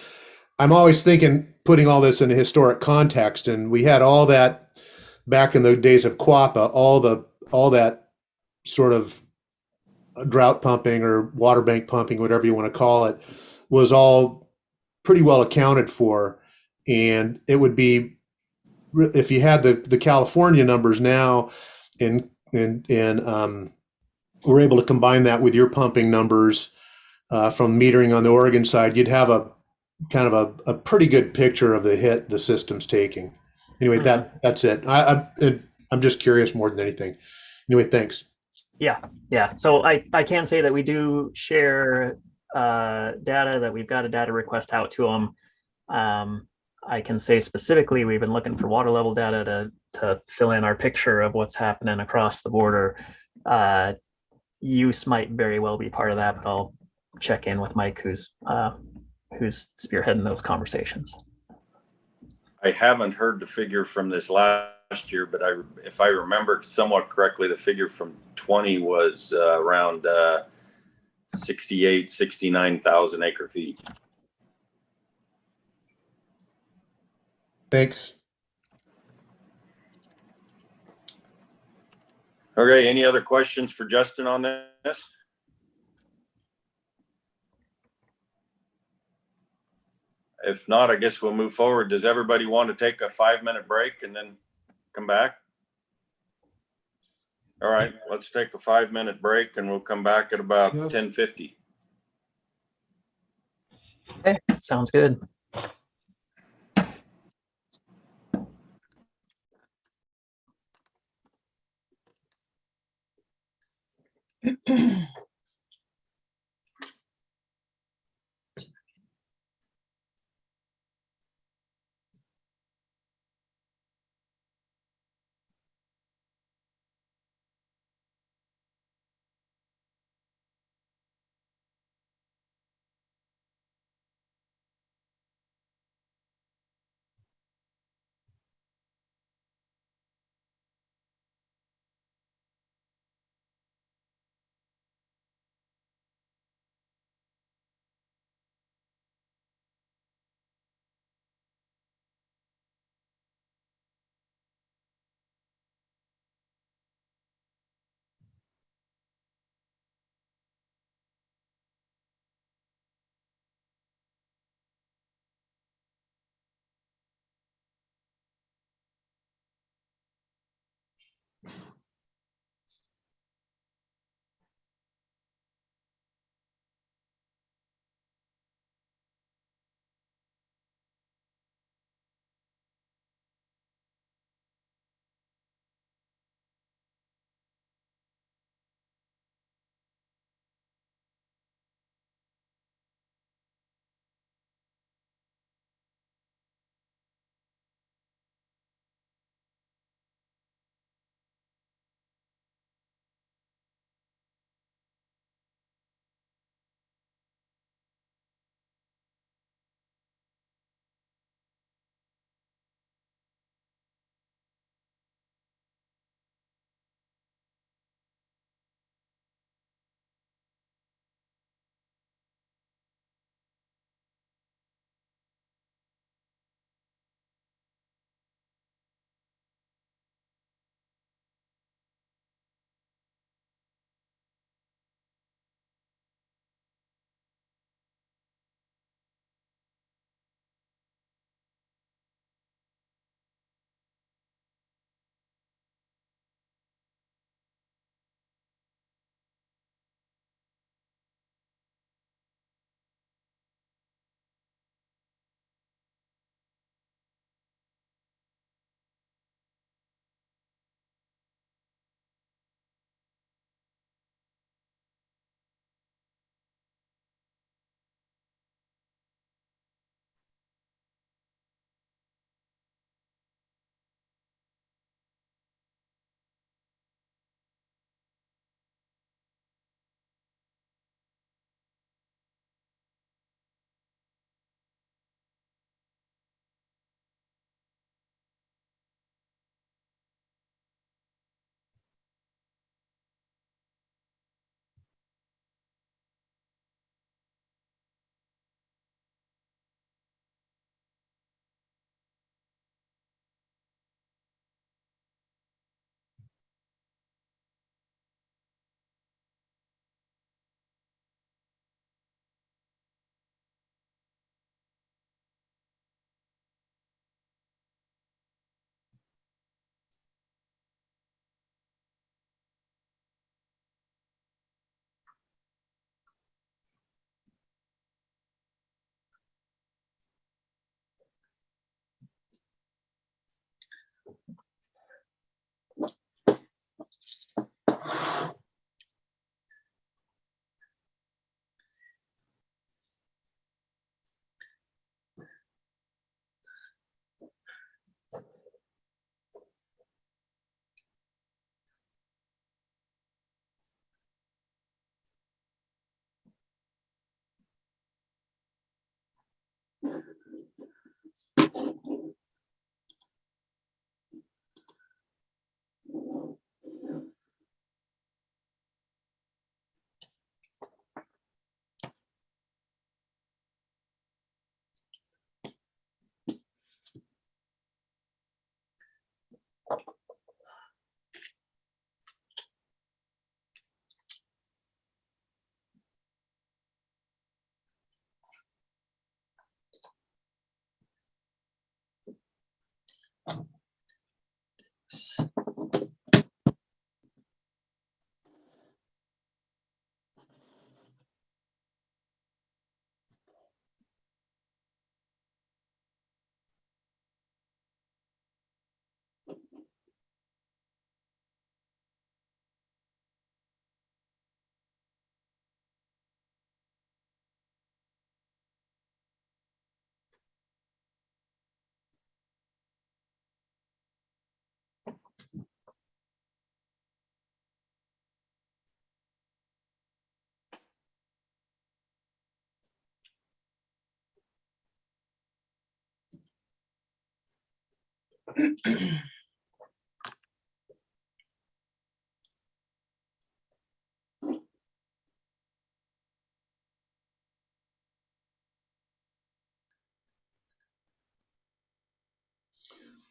I'm always thinking, putting all this in a historic context, and we had all that back in the days of QAPA, all that sort of drought pumping or water bank pumping, whatever you want to call it, was all pretty well accounted for. And it would be, if you had the California numbers now and we're able to combine that with your pumping numbers from metering on the Oregon side, you'd have a kind of a pretty good picture of the hit the system's taking. Anyway, that's it. I'm just curious more than anything. Anyway, thanks. Yeah. So I can say that we do share data, that we've got a data request out to them. I can say specifically, we've been looking for water level data to fill in our picture of what's happening across the border. Use might very well be part of that, but I'll check in with Mike, who's spearheading those conversations. I haven't heard the figure from this last year, but if I remember somewhat correctly, the figure from 20 was around 69,000 acre feet. Thanks. Okay, any other questions for Justin on this? If not, I guess we'll move forward. Does everybody want to take a 5-minute break and then come back? All right, let's take a 5-minute break and we'll come back at about 10:50. Okay, sounds good.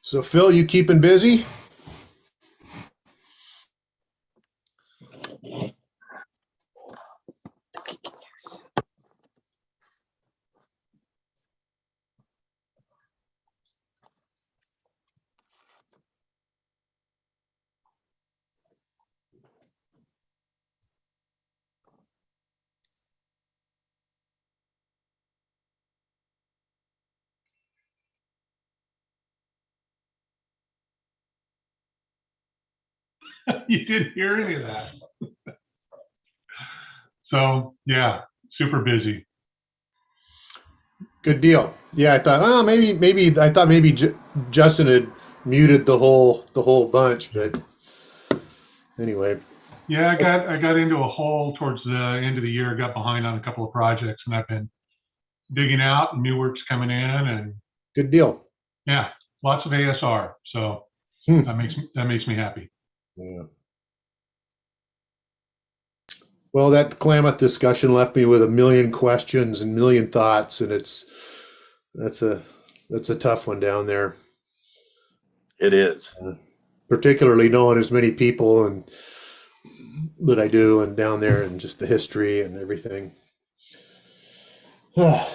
So Phil, you keeping busy? You didn't hear any of that. So yeah, super busy. Good deal. Yeah, I thought, oh, maybe Justin had muted the whole bunch, but anyway. Yeah, I got into a hole towards the end of the year, got behind on a couple of projects, and I've been digging out and new work's coming in, and Good deal. yeah, lots of ASR. So Hmm. that makes me happy. Yeah. Well, that Klamath discussion left me with a million questions and million thoughts, and that's a tough one down there. It is. Particularly knowing as many people and that I do, and down there, and just the history and everything. Yeah,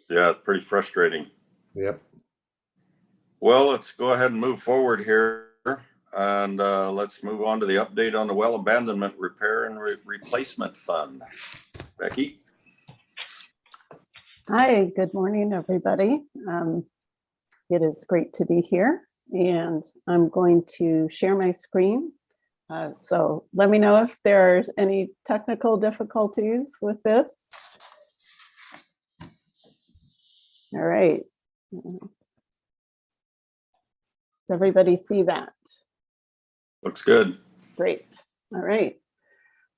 it's pretty frustrating. Yep. Well, let's go ahead and move forward here. And let's move on to the update on the well abandonment repair and replacement fund. Becky? Hi, good morning, everybody. It is great to be here, and I'm going to share my screen. So let me know if there's any technical difficulties with this. All right. Does everybody see that? Looks good. Great. All right.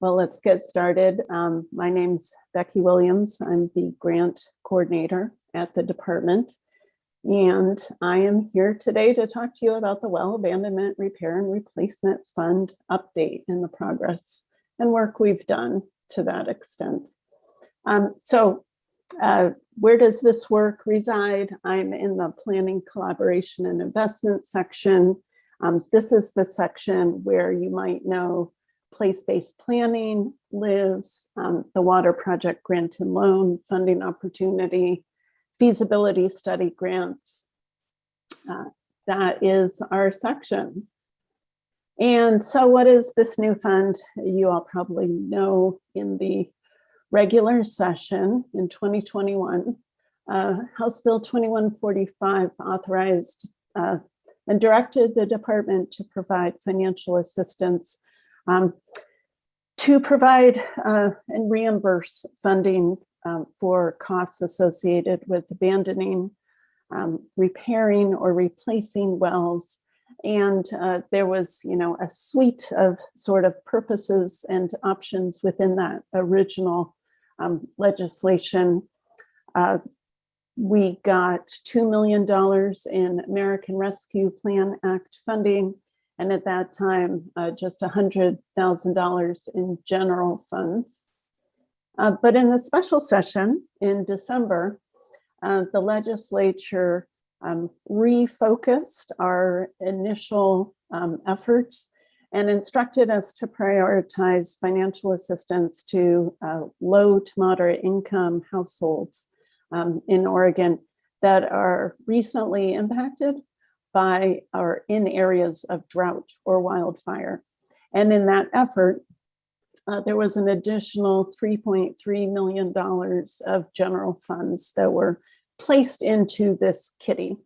Well, let's get started. My name's Becky Williams. I'm the grant coordinator at the department. And I am here today to talk to you about the Well Abandonment Repair and Replacement Fund update and the progress and work we've done to that extent. Where does this work reside? I'm in the Planning, Collaboration, and Investment section. This is the section where you might know place-based planning lives, the water project grant and loan funding opportunity, feasibility study grants. That is our section. And so what is this new fund? You all probably know in the regular session in 2021, House Bill 2145 authorized and directed the department to provide financial assistance to provide and reimburse funding for costs associated with abandoning, repairing, or replacing wells. And there was, a suite of sort of purposes and options within that original legislation. We got $2 million in American Rescue Plan Act funding, and at that time, just $100,000 in general funds. But in the special session in December, the legislature refocused our initial efforts and instructed us to prioritize financial assistance to low to moderate income households in Oregon that are recently impacted by or in areas of drought or wildfire. And in that effort, there was an additional $3.3 million of general funds that were placed into this kitty.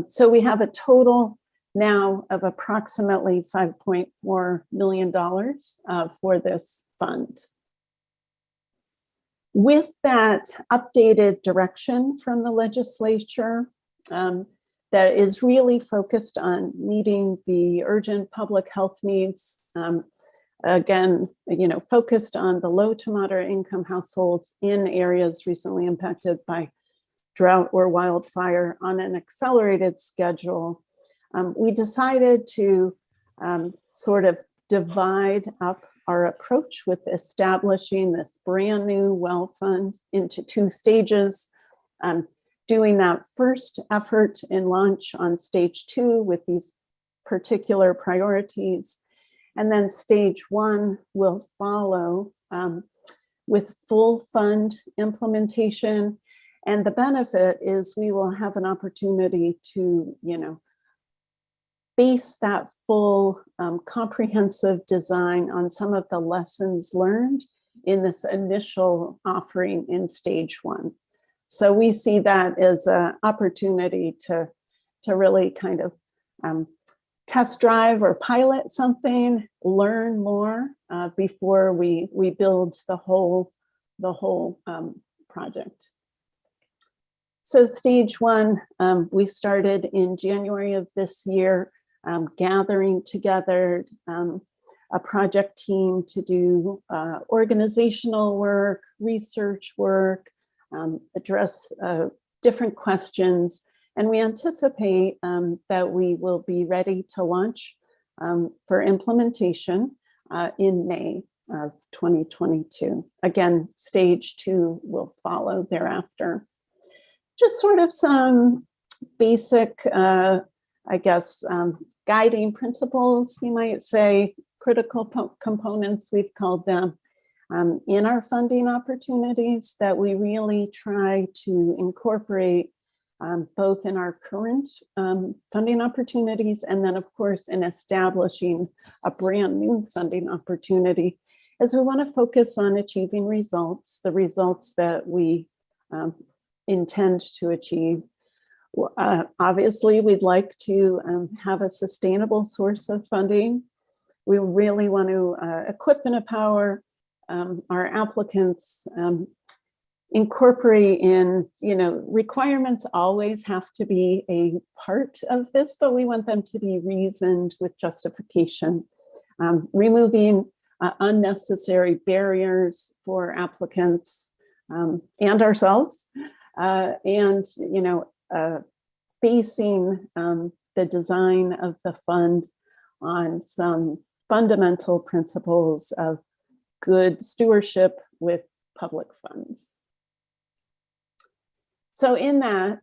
So we have a total now of approximately $5.4 million for this fund. With that updated direction from the legislature that is really focused on meeting the urgent public health needs, again, focused on the low to moderate income households in areas recently impacted by drought or wildfire on an accelerated schedule. we decided to sort of divide up our approach with establishing this brand new well fund into 2 stages. Doing that first effort and launch on stage 2 with these particular priorities. And then stage 1 will follow with full fund implementation. And the benefit is we will have an opportunity to, base that full comprehensive design on some of the lessons learned in this initial offering in stage 1. So we see that as an opportunity to really kind of test drive or pilot something, learn more before we build the whole project. So stage 1, we started in January of this year, gathering together a project team to do organizational work, research work, address different questions. And we anticipate that we will be ready to launch for implementation in May of 2022. Again, stage 2 will follow thereafter. Just sort of some basic, guiding principles, you might say, critical components, we've called them, in our funding opportunities that we really try to incorporate both in our current funding opportunities and then, of course, in establishing a brand new funding opportunity, as we want to focus on achieving results, the results that we intend to achieve. Obviously, we'd like to have a sustainable source of funding. We really want to equip and empower our applicants, incorporate in, requirements always have to be a part of this, but we want them to be reasoned with justification, removing unnecessary barriers for applicants and ourselves, and, basing the design of the fund on some fundamental principles of good stewardship with public funds. So in that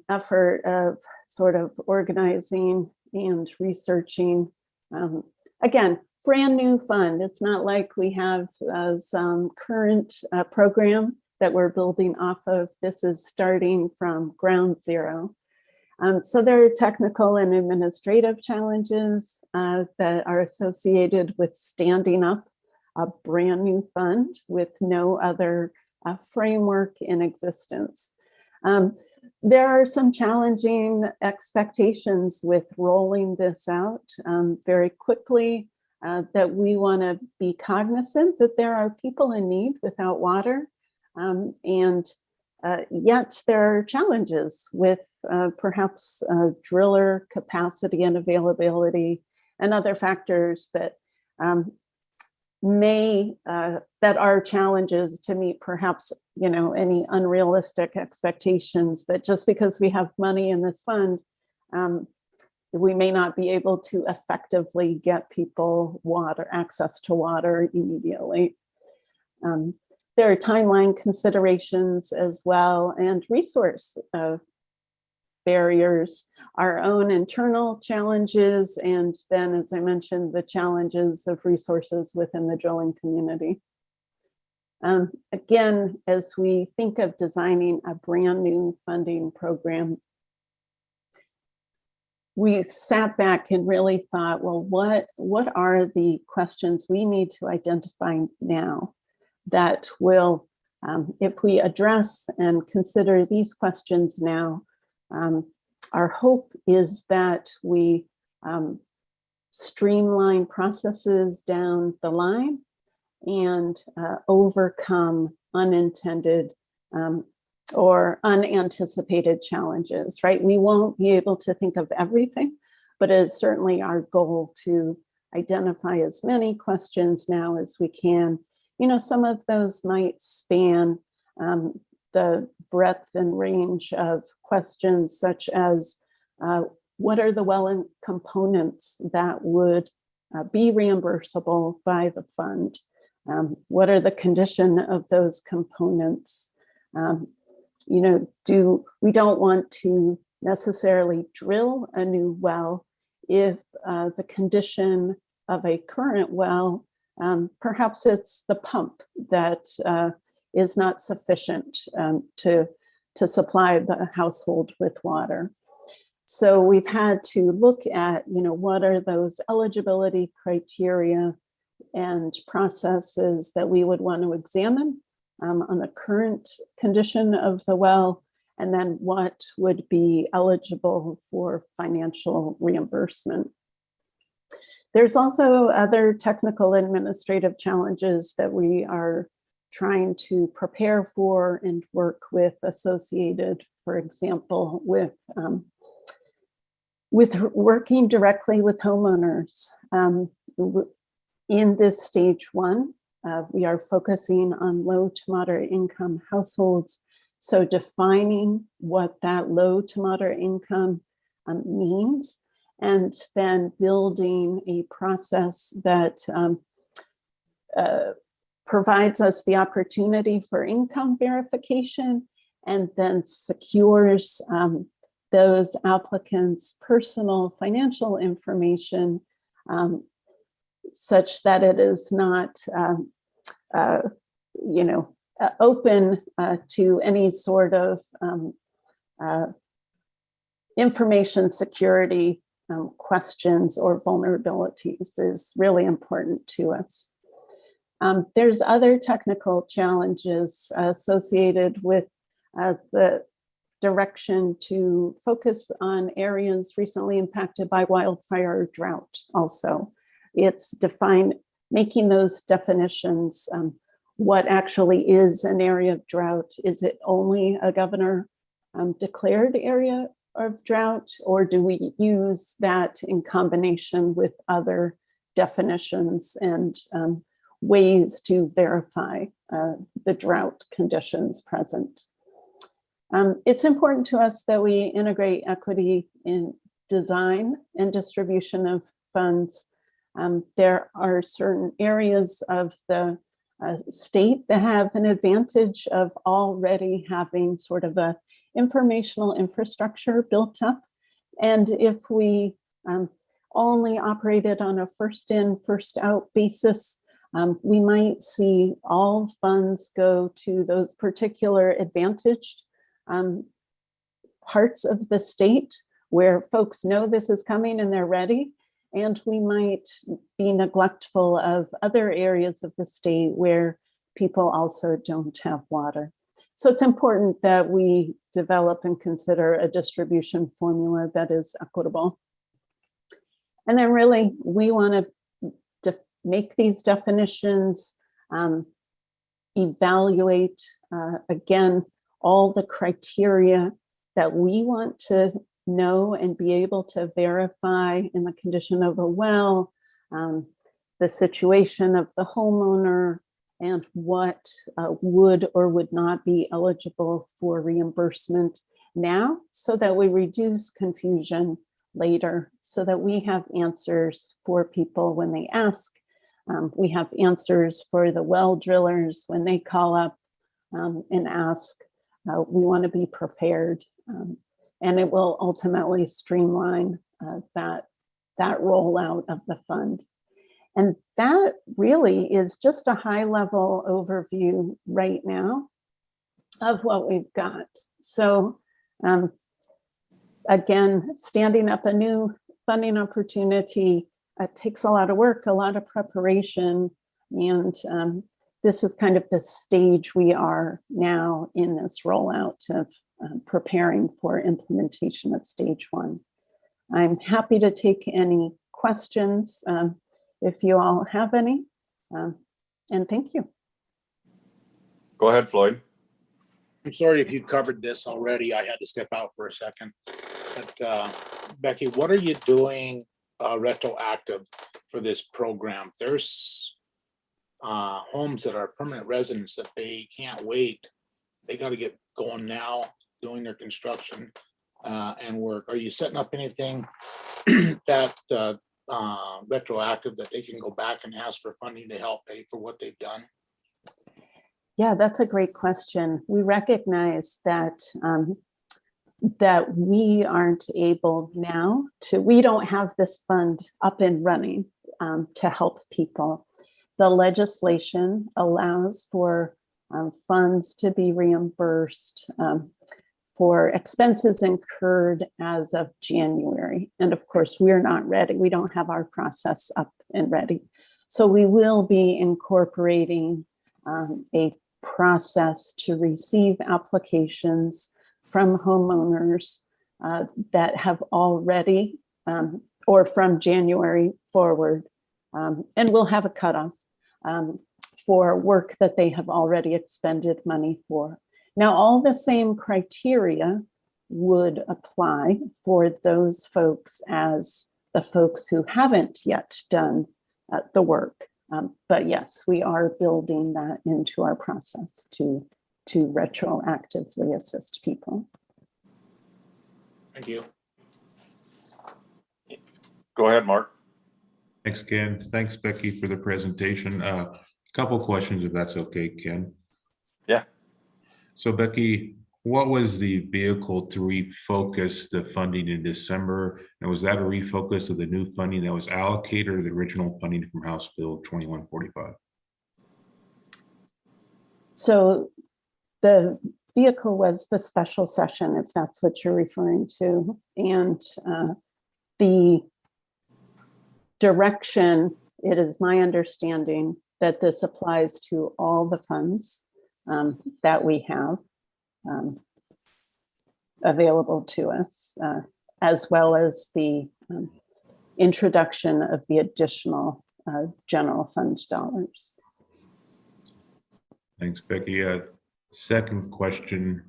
effort of sort of organizing and researching, again, brand new fund. It's not like we have some current program that we're building off of. This is starting from ground zero. So there are technical and administrative challenges that are associated with standing up a brand new fund with no other framework in existence. There are some challenging expectations with rolling this out very quickly, that we want to be cognizant that there are people in need without water, and yet there are challenges with perhaps driller capacity and availability and other factors that that are challenges to meet perhaps any unrealistic expectations that just because we have money in this fund, we may not be able to effectively get people access to water immediately. There are timeline considerations as well, and resource barriers, our own internal challenges, and then, as I mentioned, the challenges of resources within the drilling community. Again, as we think of designing a brand new funding program, we sat back and really thought, well, what are the questions we need to identify now that will, if we address and consider these questions now, our hope is that we streamline processes down the line and overcome unintended or unanticipated challenges, right? We won't be able to think of everything, but it is certainly our goal to identify as many questions now as we can. Some of those might span the breadth and range of questions, such as what are the components that would be reimbursable by the fund? What are the condition of those components? We don't want to necessarily drill a new well if the condition of a current well, perhaps it's the pump that is not sufficient to supply the household with water. So we've had to look at, what are those eligibility criteria and processes that we would want to examine on the current condition of the well, and then what would be eligible for financial reimbursement. There's also other technical administrative challenges that we are trying to prepare for and work with associated, for example, with working directly with homeowners. In this stage one, we are focusing on low to moderate income households. So defining what that low to moderate income means, and then building a process that provides us the opportunity for income verification and then secures those applicants' personal financial information such that it is not, open to any sort of information security questions or vulnerabilities is really important to us. There's other technical challenges associated with the direction to focus on areas recently impacted by wildfire or drought also. It's making those definitions. What actually is an area of drought? Is it only a governor declared area of drought, or do we use that in combination with other definitions and ways to verify the drought conditions present? It's important to us that we integrate equity in design and distribution of funds. There are certain areas of the state that have an advantage of already having sort of a informational infrastructure built up. And if we only operated on a first in, first out basis, we might see all funds go to those particular advantaged parts of the state where folks know this is coming and they're ready. And we might be neglectful of other areas of the state where people also don't have water. So it's important that we develop and consider a distribution formula that is equitable. And then really, we want to make these definitions, evaluate, again, all the criteria that we want to know and be able to verify in the condition of a well, the situation of the homeowner, and what would or would not be eligible for reimbursement now, so that we reduce confusion later, so that we have answers for people when they ask. We have answers for the well drillers when they call up and ask. We want to be prepared. And it will ultimately streamline that rollout of the fund. And that really is just a high level overview right now of what we've got. So again, standing up a new funding opportunity takes a lot of work, a lot of preparation. And this is kind of the stage we are now in this rollout of preparing for implementation of stage one. I'm happy to take any questions if you all have any, and thank you. Go ahead, Floyd. I'm sorry if you covered this already. I had to step out for a second. But Becky, what are you doing retroactive for this program? There's homes that are permanent residents that they can't wait. They got to get going now, doing their construction. and work. Are you setting up anything that retroactive that they can go back and ask for funding to help pay for what they've done? Yeah, that's a great question. We recognize that that we aren't able now we don't have this fund up and running to help people. The legislation allows for funds to be reimbursed for expenses incurred as of January. And of course, we're not ready. We don't have our process up and ready. So we will be incorporating a process to receive applications from homeowners that have already, or from January forward, and we'll have a cutoff for work that they have already expended money for. Now, all the same criteria would apply for those folks as the folks who haven't yet done the work. But yes, we are building that into our process to retroactively assist people. Thank you. Go ahead, Mark. Thanks, Ken. Thanks, Becky, for the presentation. Couple questions, if that's okay, Ken. Yeah. So Becky, what was the vehicle to refocus the funding in December? And was that a refocus of the new funding that was allocated or the original funding from House Bill 2145? So the vehicle was the special session, if that's what you're referring to. And the direction, it is my understanding that this applies to all the funds that we have available to us, as well as the introduction of the additional general fund dollars. Thanks, Becky. Second question,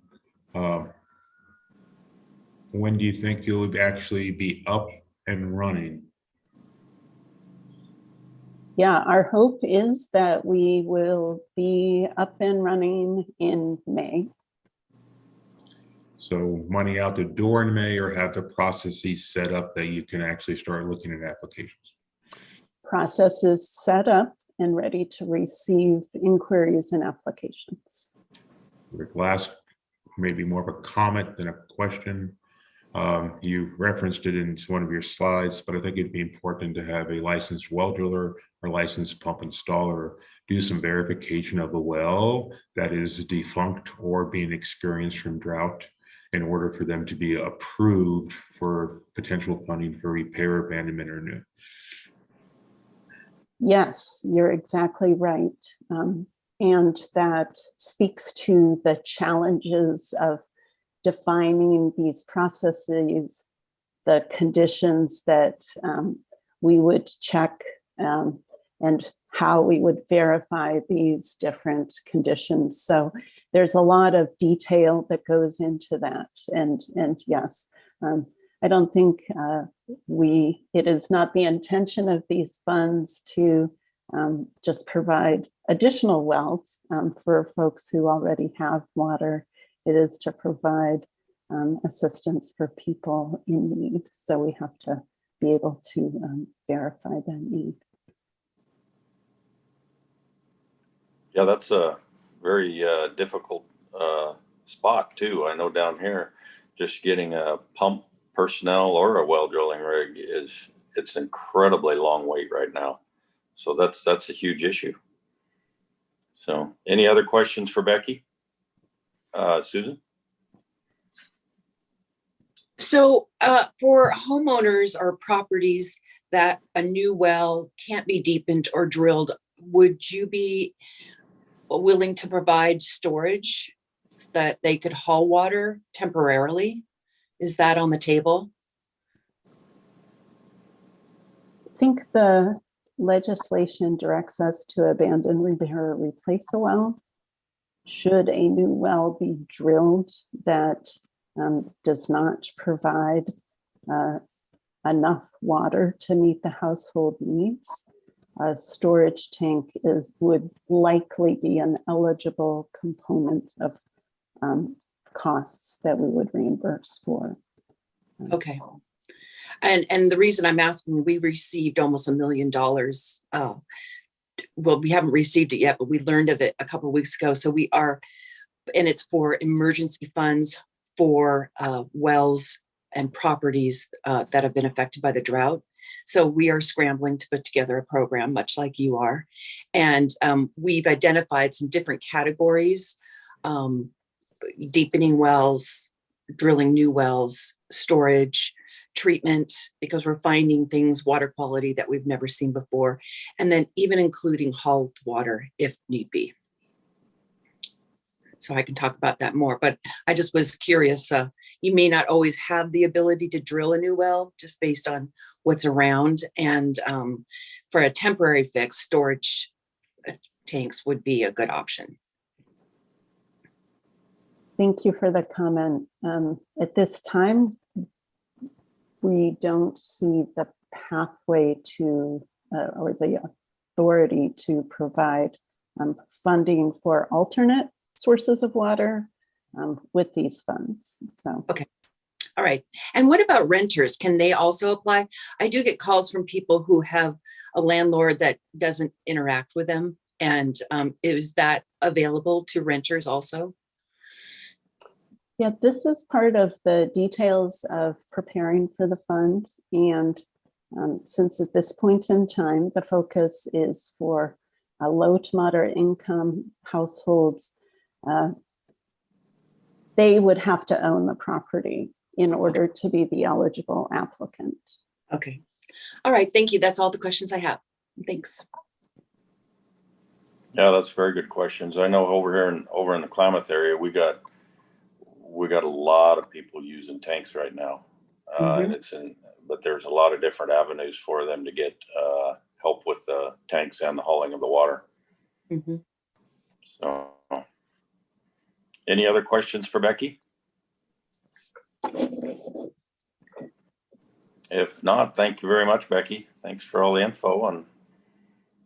when do you think you'll actually be up and running? Yeah, our hope is that we will be up and running in May. So money out the door in May, or have the processes set up that you can actually start looking at applications? Process is set up and ready to receive inquiries and applications. Last, maybe more of a comment than a question. You referenced it in one of your slides, but I think it'd be important to have a licensed well driller or licensed pump installer do some verification of the well that is defunct or being experienced from drought in order for them to be approved for potential funding for repair, abandonment, or new. Yes, you're exactly right. And that speaks to the challenges of defining these processes, the conditions that we would check, and how we would verify these different conditions. So there's a lot of detail that goes into that. And yes, I don't think it is not the intention of these funds to just provide additional wells for folks who already have water. It is to provide assistance for people in need. So we have to be able to verify that need. Yeah, that's a very difficult spot too. I know down here, just getting a pump personnel or a well drilling rig it's incredibly long wait right now. So that's a huge issue. So any other questions for Becky? Susan? So for homeowners or properties that a new well can't be deepened or drilled, would you be willing to provide storage that they could haul water temporarily? Is that on the table? I think the legislation directs us to abandon, repair, or replace a well. Should a new well be drilled that does not provide enough water to meet the household needs, a storage tank would likely be an eligible component of costs that we would reimburse for. Okay. And the reason I'm asking, we received almost $1 million. Well, we haven't received it yet, but we learned of it a couple of weeks ago. So we are, and it's for emergency funds for wells and properties that have been affected by the drought. So we are scrambling to put together a program, much like you are. And we've identified some different categories, deepening wells, drilling new wells, storage, treatment, because we're finding things, water quality that we've never seen before, and then even including hauled water if need be. So I can talk about that more, but I just was curious. You may not always have the ability to drill a new well just based on what's around. And for a temporary fix, storage tanks would be a good option. Thank you for the comment. At this time, we don't see the pathway to or the authority to provide funding for alternate sources of water with these funds. So, okay. All right. And what about renters? Can they also apply? I do get calls from people who have a landlord that doesn't interact with them. And is that available to renters also? Yeah, this is part of the details of preparing for the fund. And since at this point in time, the focus is for low to moderate income households, they would have to own the property in order to be the eligible applicant. Okay. All right. Thank you. That's all the questions I have. Thanks. Yeah, that's very good questions. I know over in the Klamath area, we got a lot of people using tanks right now, and but there's a lot of different avenues for them to get help with the tanks and the hauling of the water. So, any other questions for Becky? If not, thank you very much, Becky. Thanks for all the info, and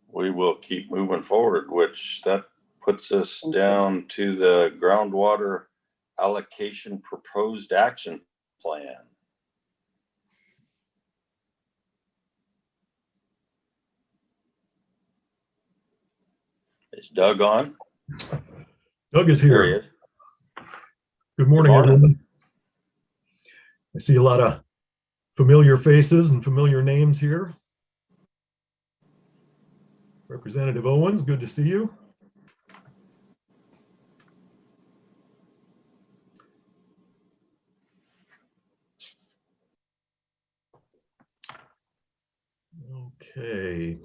we will keep moving forward, which that puts us down to the groundwater allocation proposed action plan. Is Doug on? Doug is There he here. is. Good morning, everyone. I see a lot of familiar faces and familiar names here. Representative Owens, good to see you. Okay.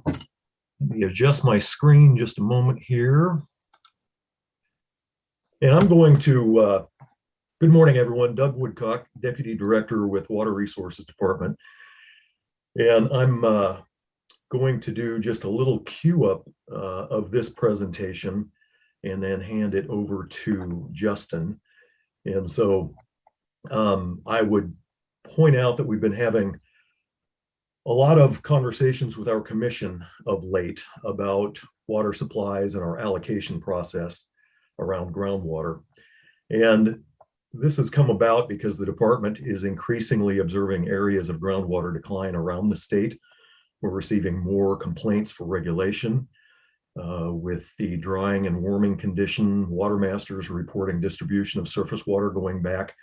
Let me adjust my screen just a moment here. And I'm going to, good morning, everyone. Doug Woodcock, Deputy Director with Water Resources Department. And I'm going to do just a little cue up of this presentation and then hand it over to Justin. And so I would point out that we've been having a lot of conversations with our commission of late about water supplies and our allocation process around groundwater. And this has come about because the department is increasingly observing areas of groundwater decline around the state. We're receiving more complaints for regulation. With the drying and warming condition, water masters are reporting distribution of surface water going back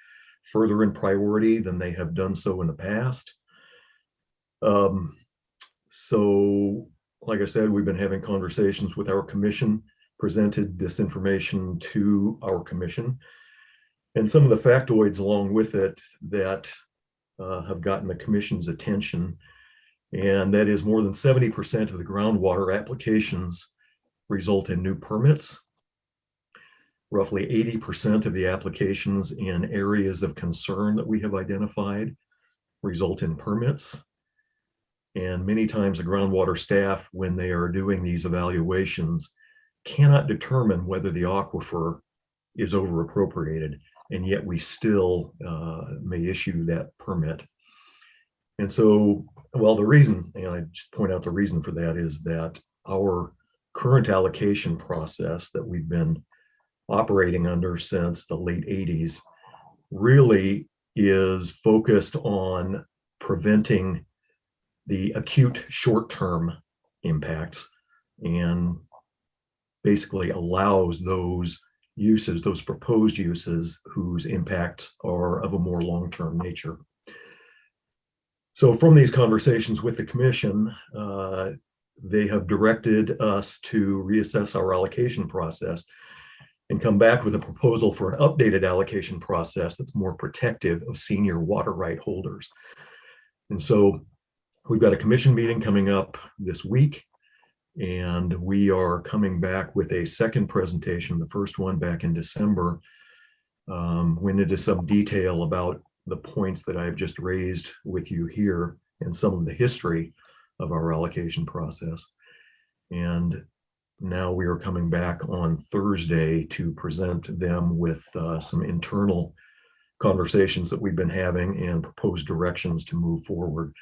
further in priority than they have done so in the past. So, like I said, we've been having conversations with our commission, presented this information to our commission, and some of the factoids along with it that have gotten the commission's attention. And that is more than 70% of the groundwater applications result in new permits. Roughly 80% of the applications in areas of concern that we have identified result in permits. And many times the groundwater staff, when they are doing these evaluations, cannot determine whether the aquifer is over appropriated, and yet we still may issue that permit. And so, well, the reason, and I just point out the reason for that is that our current allocation process that we've been operating under since the late 80s really is focused on preventing the acute short-term impacts and basically allows those uses, those proposed uses whose impacts are of a more long-term nature. So from these conversations with the commission, they have directed us to reassess our allocation process and come back with a proposal for an updated allocation process that's more protective of senior water right holders. And so we've got a commission meeting coming up this week, and we are coming back with a second presentation, the first one back in December, went into some detail about the points that I've just raised with you here and some of the history of our allocation process. And now we are coming back on Thursday to present them with some internal conversations that we've been having and proposed directions to move forward.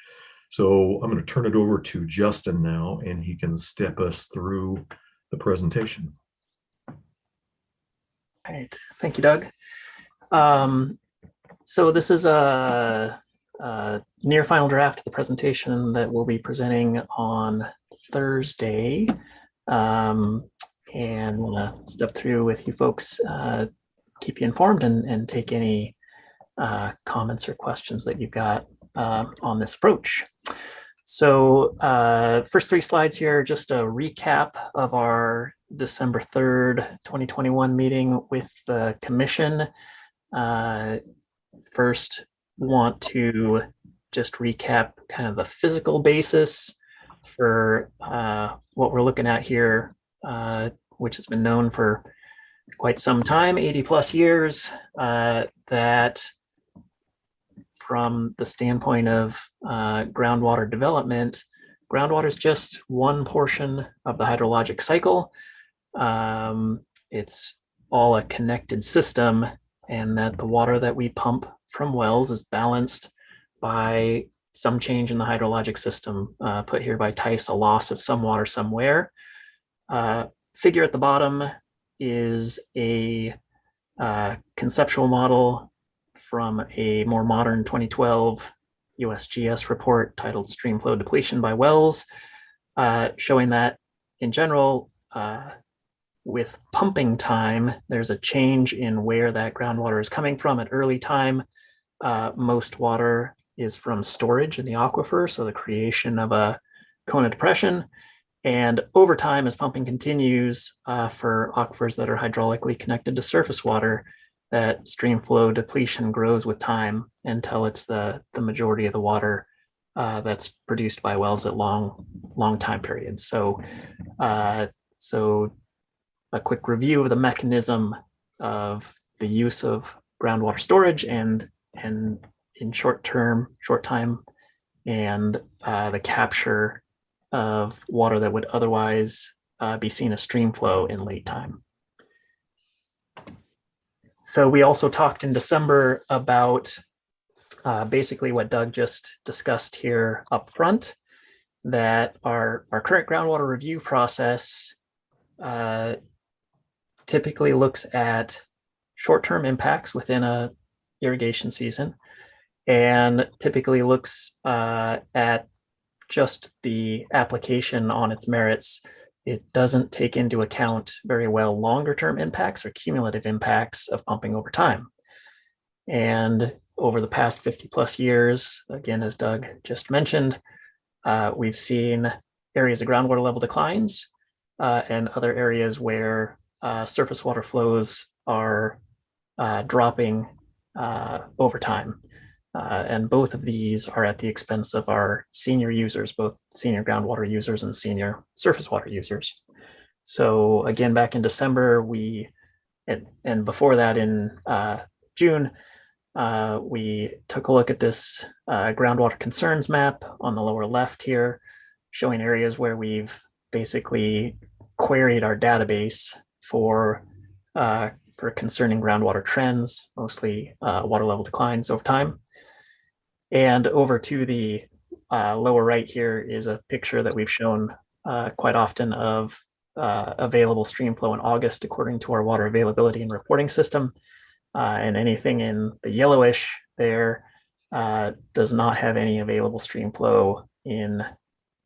So I'm going to turn it over to Justin now, and he can step us through the presentation. All right, thank you, Doug. So this is a near final draft of the presentation that we'll be presenting on Thursday. And we'll step through with you folks, keep you informed and take any comments or questions that you've got on this approach. So first 3 slides here, just a recap of our December 3rd, 2021 meeting with the commission. First, want to just recap kind of the physical basis for what we're looking at here, which has been known for quite some time, 80 plus years, that from the standpoint of groundwater development, groundwater is just one portion of the hydrologic cycle. It's all a connected system, and that the water that we pump from wells is balanced by some change in the hydrologic system, put here by Tice, a loss of some water somewhere. Figure at the bottom is a conceptual model from a more modern 2012 USGS report titled Stream Flow Depletion by Wells, showing that in general, with pumping time, there's a change in where that groundwater is coming from. At early time, most water is from storage in the aquifer, so the creation of a cone of depression. And over time, as pumping continues for aquifers that are hydraulically connected to surface water, that stream flow depletion grows with time until it's the majority of the water that's produced by wells at long time periods. So a quick review of the mechanism of the use of groundwater storage and in short time, and the capture of water that would otherwise be seen as stream flow in late time. So we also talked in December about basically what Doug just discussed here up front, that our current groundwater review process typically looks at short-term impacts within a irrigation season, and typically looks at just the application on its merits. It doesn't take into account very well longer-term impacts or cumulative impacts of pumping over time. And over the past 50 plus years, again, as Doug just mentioned, we've seen areas of groundwater level declines and other areas where surface water flows are dropping over time. And both of these are at the expense of our senior users, both senior groundwater users and senior surface water users. So again, back in December, and before that in June, we took a look at this groundwater concerns map on the lower left here, showing areas where we've basically queried our database for concerning groundwater trends, mostly water level declines over time. And over to the lower right here is a picture that we've shown quite often of available stream flow in August according to our water availability and reporting system. And anything in the yellowish there does not have any available stream flow in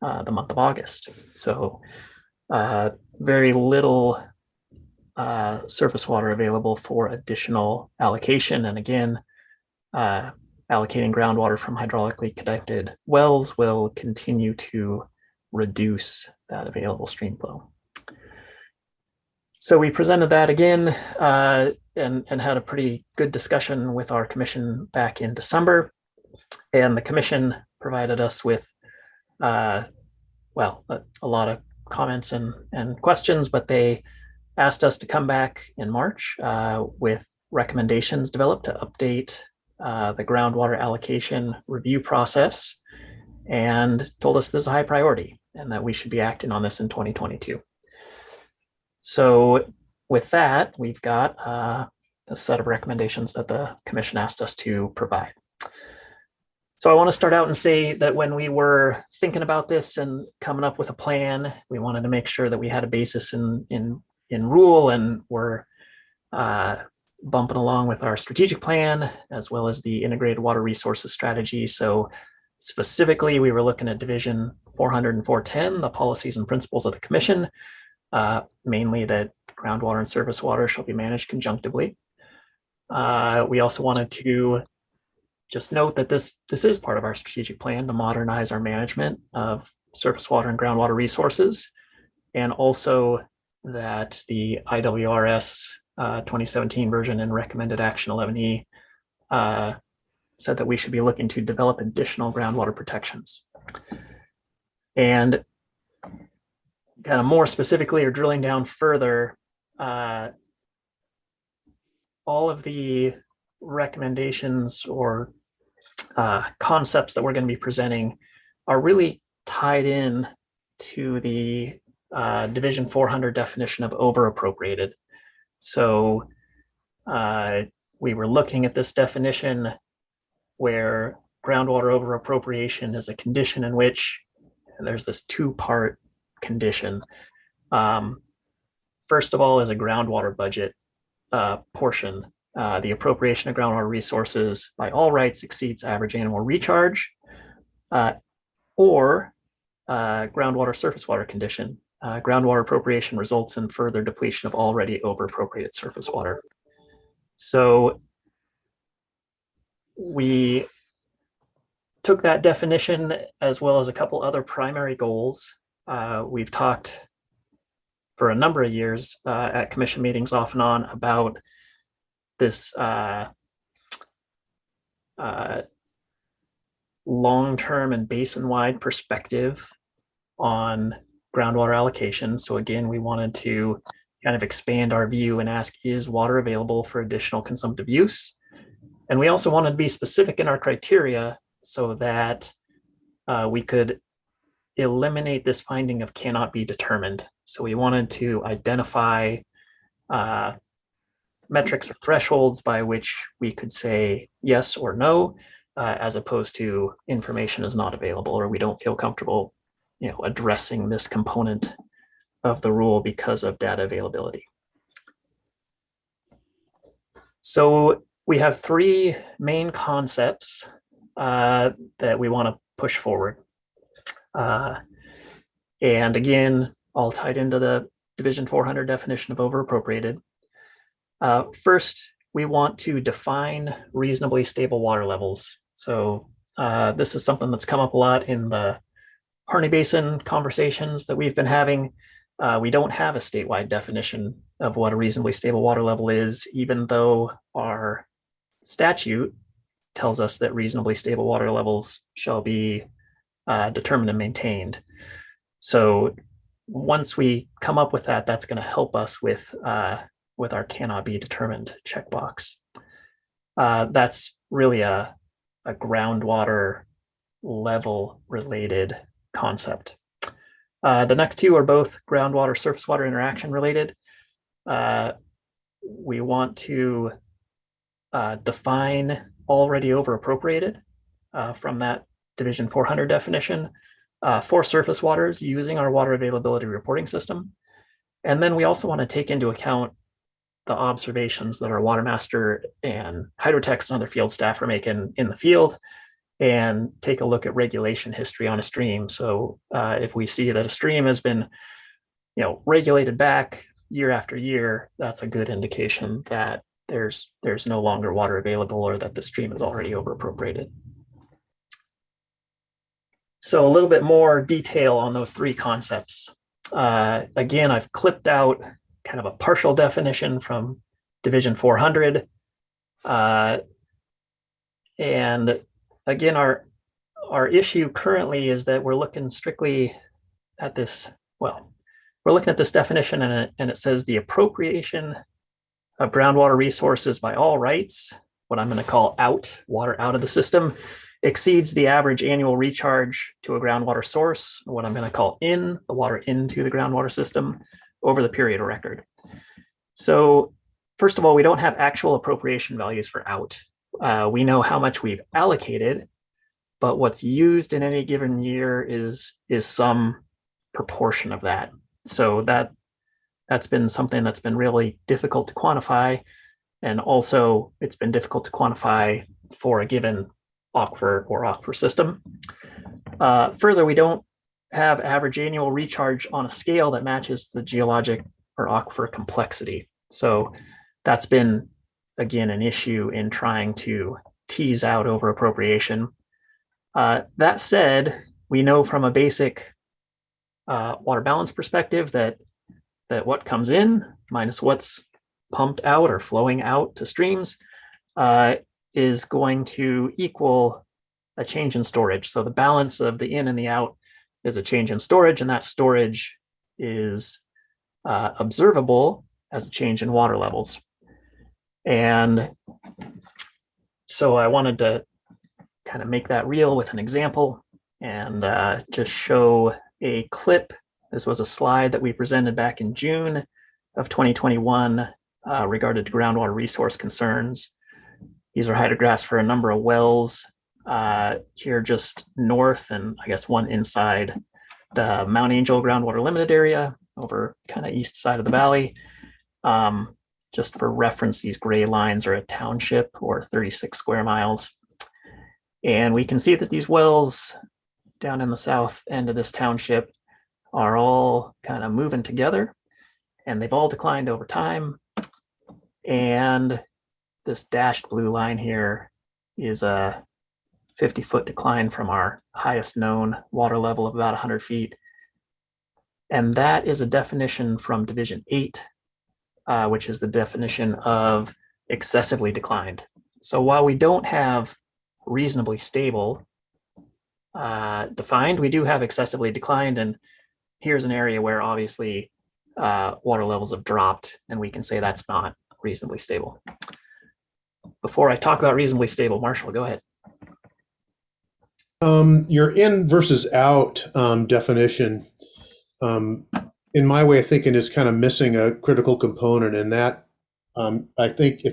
the month of August. So very little surface water available for additional allocation. And again, allocating groundwater from hydraulically connected wells will continue to reduce that available stream flow. So we presented that again and had a pretty good discussion with our commission back in December. And the commission provided us with, well, a lot of comments and questions, but they asked us to come back in March with recommendations developed to update the groundwater allocation review process, and told us this is a high priority and that we should be acting on this in 2022. So with that, we've got a set of recommendations that the commission asked us to provide. So I want to start out and say that when we were thinking about this and coming up with a plan, we wanted to make sure that we had a basis in rule, and we're bumping along with our strategic plan as well as the integrated water resources strategy. So specifically, we were looking at Division 400 and 410, the policies and principles of the commission, mainly that groundwater and surface water shall be managed conjunctively. We also wanted to just note that this is part of our strategic plan to modernize our management of surface water and groundwater resources, and also that the IWRS 2017 version and recommended action 11E said that we should be looking to develop additional groundwater protections. And kind of more specifically, or drilling down further, all of the recommendations or concepts that we're going to be presenting are really tied in to the Division 400 definition of over-appropriated. So we were looking at this definition where groundwater over-appropriation is a condition in which there's this two-part condition. First of all is a groundwater budget portion. The appropriation of groundwater resources by all rights exceeds average annual recharge, or groundwater surface water condition. Groundwater appropriation results in further depletion of already over-appropriated surface water. So we took that definition as well as a couple other primary goals. We've talked for a number of years at commission meetings off and on about this long-term and basin-wide perspective on groundwater allocation. So again, we wanted to kind of expand our view and ask, is water available for additional consumptive use? And we also wanted to be specific in our criteria so that we could eliminate this finding of cannot be determined. So we wanted to identify metrics or thresholds by which we could say yes or no, as opposed to information is not available, or we don't feel comfortable, addressing this component of the rule because of data availability. So we have three main concepts that we want to push forward. And again, all tied into the Division 400 definition of over-appropriated. First, we want to define reasonably stable water levels. So this is something that's come up a lot in the Harney Basin conversations that we've been having. We don't have a statewide definition of what a reasonably stable water level is, even though our statute tells us that reasonably stable water levels shall be determined and maintained. So once we come up with that, that's going to help us with our cannot be determined checkbox. That's really a groundwater level related concept. The next two are both groundwater surface water interaction related. We want to define already over appropriated from that Division 400 definition for surface waters using our water availability reporting system. And then we also want to take into account the observations that our water master and hydrotechs and other field staff are making in the field, and take a look at regulation history on a stream. So if we see that a stream has been, regulated back year after year, that's a good indication that there's no longer water available, or that the stream is already over appropriated. So a little bit more detail on those three concepts. Again, I've clipped out kind of a partial definition from Division 400. And again, our issue currently is that we're looking strictly at this, we're looking at this definition, and it says the appropriation of groundwater resources by all rights, what I'm going to call water out of the system, exceeds the average annual recharge to a groundwater source, what I'm going to call the water into the groundwater system, over the period of record. So first of all, we don't have actual appropriation values for out. We know how much we've allocated, but what's used in any given year is some proportion of that. So that's been something that's been really difficult to quantify. And also it's been difficult to quantify for a given aquifer system. Further, we don't have average annual recharge on a scale that matches the geologic or aquifer complexity. So that's been, again, an issue in trying to tease out over appropriation. That said, we know from a basic water balance perspective that what comes in minus what's pumped out or flowing out to streams is going to equal a change in storage. So the balance of the in and the out is a change in storage, and that storage is observable as a change in water levels. And so I wanted to kind of make that real with an example and just show a clip. This was a slide that we presented back in June of 2021 regarding groundwater resource concerns. These are hydrographs for a number of wells here just north, and I guess one inside the Mount Angel groundwater limited area over kind of east side of the valley. Just for reference, these gray lines are a township or 36 square miles. And we can see that these wells down in the south end of this township are all kind of moving together, and they've all declined over time. And this dashed blue line here is a 50-foot decline from our highest known water level of about 100 feet. And that is a definition from Division 8, which is the definition of excessively declined. So while we don't have reasonably stable defined, we do have excessively declined, and here's an area where obviously water levels have dropped, and we can say that's not reasonably stable. Before I talk about reasonably stable, Marshall, go ahead. Your in versus out definition, in my way of thinking, is kind of missing a critical component, and that I think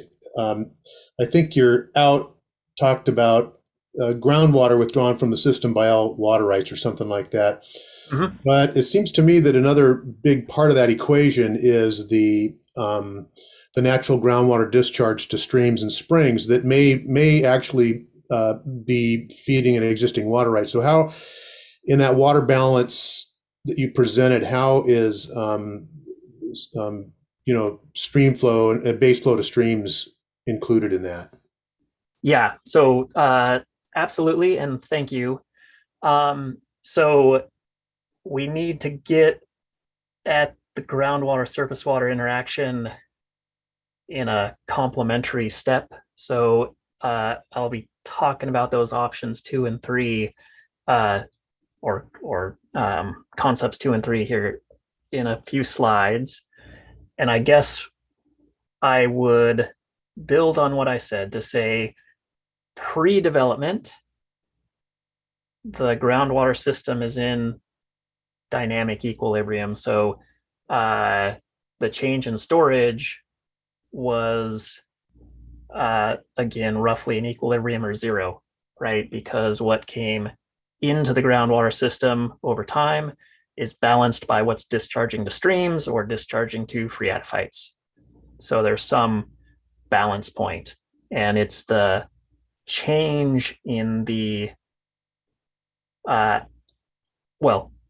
your out talked about groundwater withdrawn from the system by all water rights or something like that. Mm-hmm. But it seems to me that another big part of that equation is the natural groundwater discharge to streams and springs that may actually be feeding an existing water right. So how, in that water balance that you presented, how is stream flow and base flow to streams included in that? Yeah, so absolutely, and thank you. So we need to get at the groundwater surface water interaction in a complementary step. So I'll be talking about those options 2 and 3, or concepts 2 and 3 here in a few slides. And I guess I would build on what I said to say, pre-development, the groundwater system is in dynamic equilibrium. So the change in storage was, again, roughly in equilibrium or zero, right? Because what came into the groundwater system over time is balanced by what's discharging to streams or discharging to phreatophytes. So there's some balance point, and it's the change in the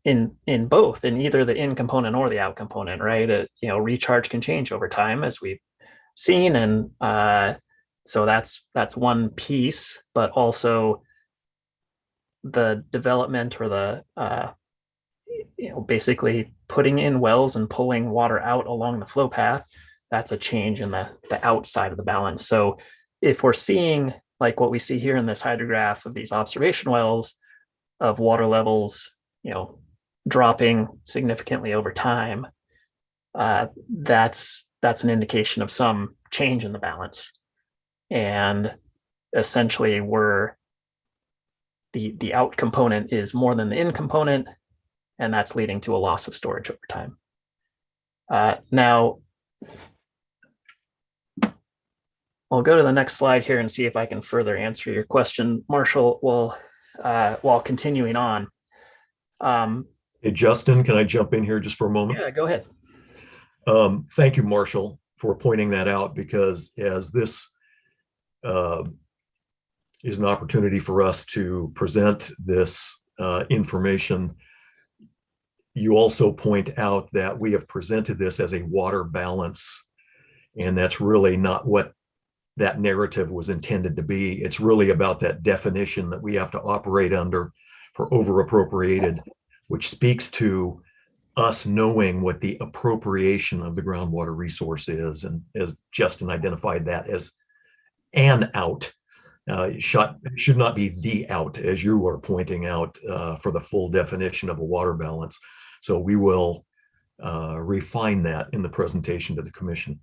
in both, in either the in component or the out component, right? Recharge can change over time, as we've seen, and so that's one piece, but also the development, or the basically putting in wells and pulling water out along the flow path. That's a change in the outside of the balance. So if we're seeing like what we see here in this hydrograph of these observation wells of water levels, dropping significantly over time, that's an indication of some change in the balance. And essentially the out component is more than the in component, and that's leading to a loss of storage over time. Now, I'll go to the next slide here and see if I can further answer your question, Marshall, while continuing on. Hey, Justin, can I jump in here just for a moment? Yeah, go ahead. Thank you, Marshall, for pointing that out, because as this is an opportunity for us to present this information, you also point out that we have presented this as a water balance, and that's really not what that narrative was intended to be. It's really about that definition that we have to operate under for over appropriated, which speaks to us knowing what the appropriation of the groundwater resource is. And as Justin identified that as an out, should not be the out, as you were pointing out, for the full definition of a water balance. So we will refine that in the presentation to the commission.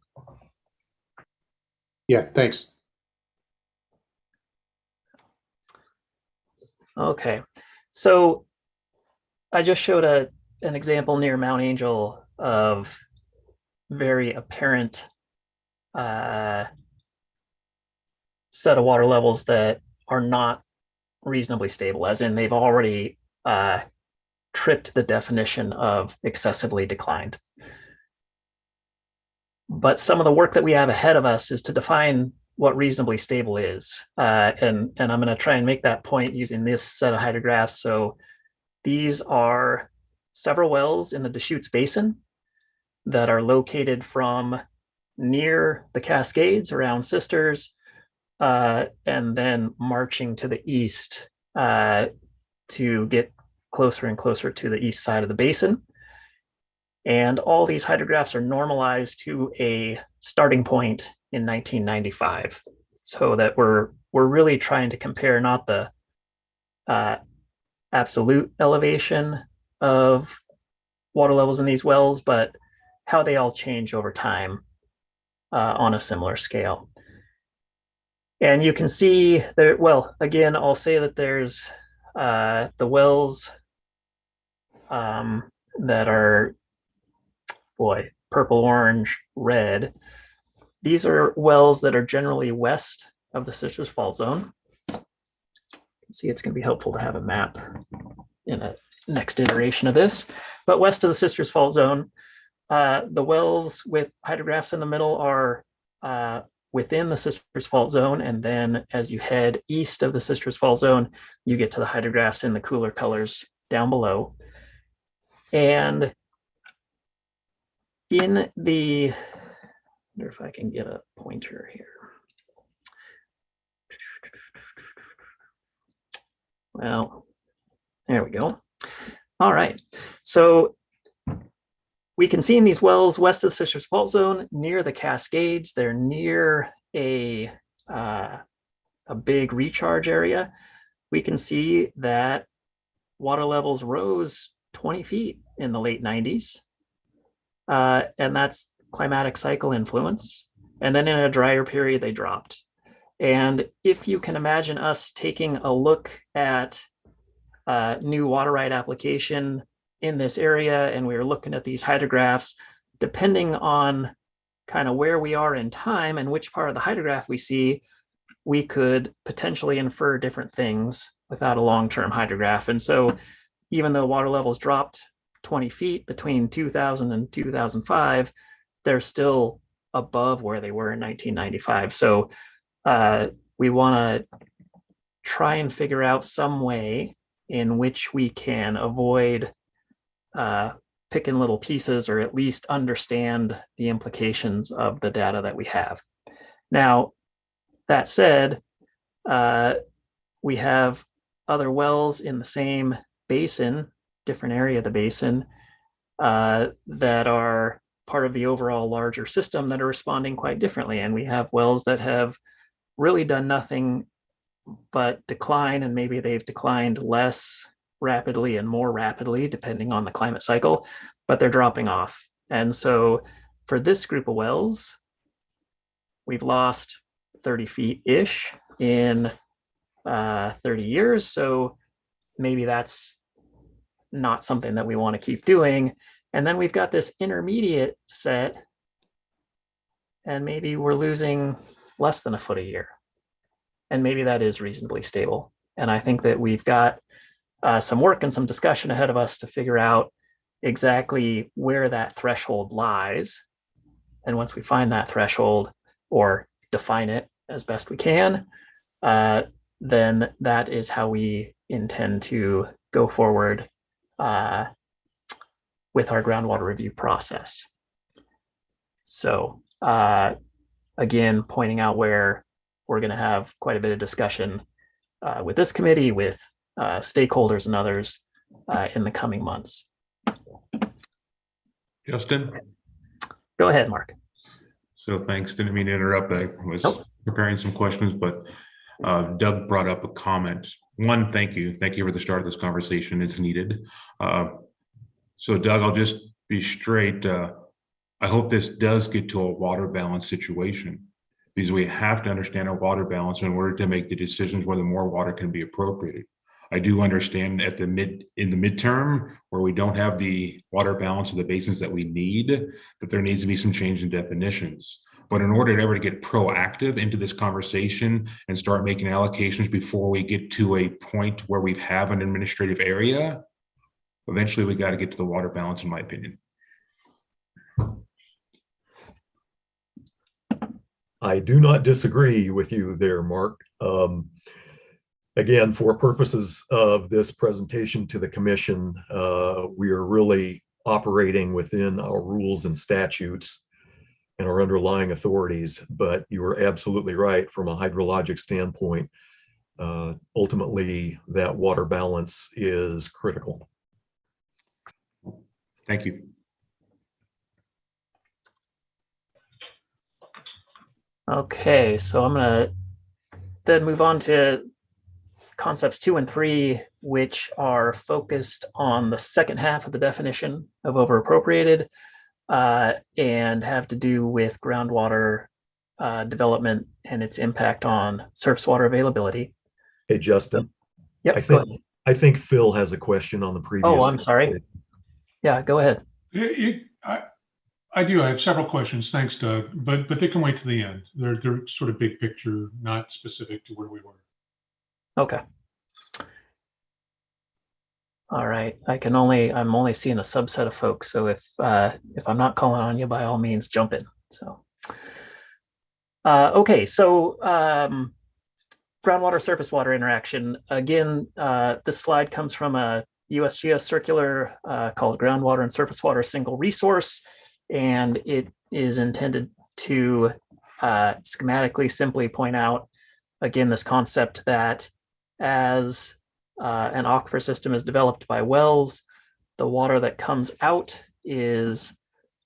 Yeah, thanks. Okay, so I just showed an example near Mount Angel of very apparent set of water levels that are not reasonably stable, as in they've already tripped the definition of excessively declined. But some of the work that we have ahead of us is to define what reasonably stable is. And I'm going to try and make that point using this set of hydrographs. So these are several wells in the Deschutes Basin that are located from near the Cascades around Sisters, and then marching to the east to get closer and closer to the east side of the basin. And all these hydrographs are normalized to a starting point in 1995, so that we're really trying to compare not the absolute elevation of water levels in these wells, but how they all change over time on a similar scale. And you can see there, well, again, I'll say that there's the wells that are, purple, orange, red. These are wells that are generally west of the Sisters Fault Zone. You can see it's going to be helpful to have a map in a next iteration of this. But west of the Sisters Fault Zone, the wells with hydrographs in the middle are within the Sisters Fault Zone. And then as you head east of the Sisters Fault Zone, you get to the hydrographs in the cooler colors down below. And in the, I wonder if I can get a pointer here. Well, there we go. All right. So we can see in these wells west of the Sisters Fault Zone, near the Cascades, they're near a big recharge area. We can see that water levels rose 20 feet in the late 90s. And that's climatic cycle influence. And then in a drier period, they dropped. And if you can imagine us taking a look at new water right application in this area, and we were looking at these hydrographs, depending on kind of where we are in time and which part of the hydrograph we see, we could potentially infer different things without a long-term hydrograph. And so even though water levels dropped 20 feet between 2000 and 2005, they're still above where they were in 1995. So we want to try and figure out some way in which we can avoid picking little pieces, or at least understand the implications of the data that we have. Now, that said, we have other wells in the same basin, different area of the basin, that are part of the overall larger system that are responding quite differently. And we have wells that have really done nothing but decline, and maybe they've declined less rapidly and more rapidly depending on the climate cycle, but they're dropping off. And so for this group of wells, we've lost 30 feet-ish in 30 years. So maybe that's not something that we want to keep doing. And then we've got this intermediate set, and maybe we're losing less than a foot a year. And maybe that is reasonably stable. And I think that we've got some work and some discussion ahead of us to figure out exactly where that threshold lies. And once we find that threshold, or define it as best we can, then that is how we intend to go forward with our groundwater review process. So again, pointing out where we're going to have quite a bit of discussion with this committee, with stakeholders and others in the coming months. Justin? Go ahead, Mark. So thanks. Didn't mean to interrupt. I was preparing some questions, but Doug brought up a comment. One, thank you. Thank you for the start of this conversation. It's needed. So Doug, I'll just be straight. I hope this does get to a water balance situation, because we have to understand our water balance in order to make the decisions whether more water can be appropriated. I do understand in the midterm, where we don't have the water balance of the basins that we need, that there needs to be some change in definitions. But in order to ever get proactive into this conversation and start making allocations before we get to a point where we have an administrative area, eventually we got to get to the water balance, in my opinion. I do not disagree with you there, Mark. Again, for purposes of this presentation to the commission, we are really operating within our rules and statutes and our underlying authorities, but you are absolutely right from a hydrologic standpoint. Ultimately, that water balance is critical. Thank you. Okay, so I'm gonna then move on to concepts 2 and 3, which are focused on the second half of the definition of overappropriated and have to do with groundwater development and its impact on surface water availability. Hey, Justin. Yep. I think Phil has a question on the previous. Oh, I'm sorry. Yeah, go ahead. I do. I have several questions. Thanks, Doug. But they can wait to the end. They're sort of big picture, not specific to where we were. Okay. All right. I'm only seeing a subset of folks. So if I'm not calling on you, by all means, jump in. So, okay. So groundwater surface water interaction. Again, this slide comes from a USGS circular called Groundwater and Surface Water Single Resource, and it is intended to schematically simply point out, again, this concept that as an aquifer system is developed by wells, the water that comes out is,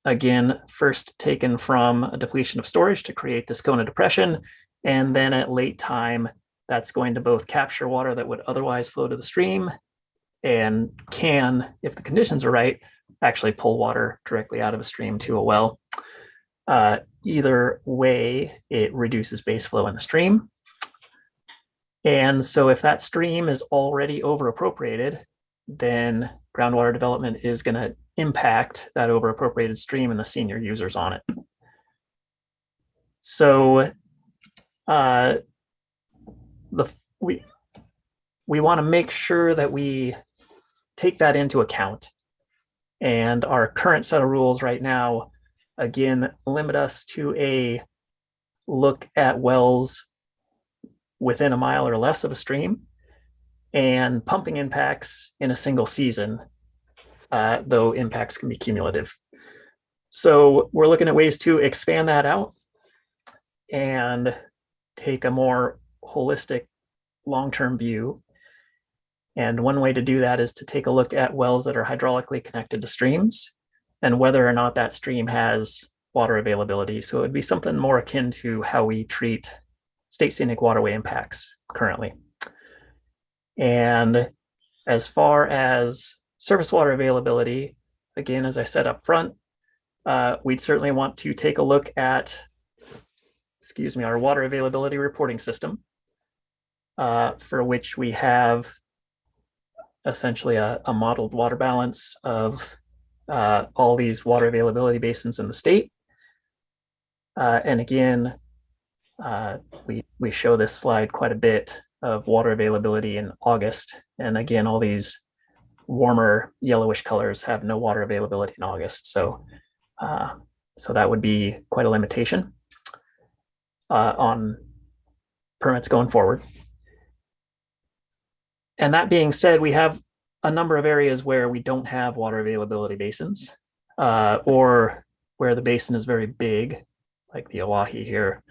again, first taken from a depletion of storage to create this cone of depression, and then at late time, that's going to both capture water that would otherwise flow to the stream and can, if the conditions are right, actually pull water directly out of a stream to a well. Either way, it reduces base flow in the stream. And so if that stream is already overappropriated, then groundwater development is going to impact that overappropriated stream and the senior users on it. So we want to make sure that we take that into account And our current set of rules right now, again, limit us to a look at wells within a mile or less of a stream and pumping impacts in a single season, though impacts can be cumulative. So we're looking at ways to expand that out and take a more holistic long-term view. And one way to do that is to take a look at wells that are hydraulically connected to streams and whether or not that stream has water availability. So it would be something more akin to how we treat state scenic waterway impacts currently. And as far as surface water availability, again, as I said up front, we'd certainly want to take a look at, our water availability reporting system, for which we have essentially a modeled water balance of all these water availability basins in the state. And again, we show this slide quite a bit of water availability in August. And again, all these warmer yellowish colors have no water availability in August. So that would be quite a limitation on permits going forward. And that being said, we have a number of areas where we don't have water availability basins, or where the basin is very big, like the Oahe here.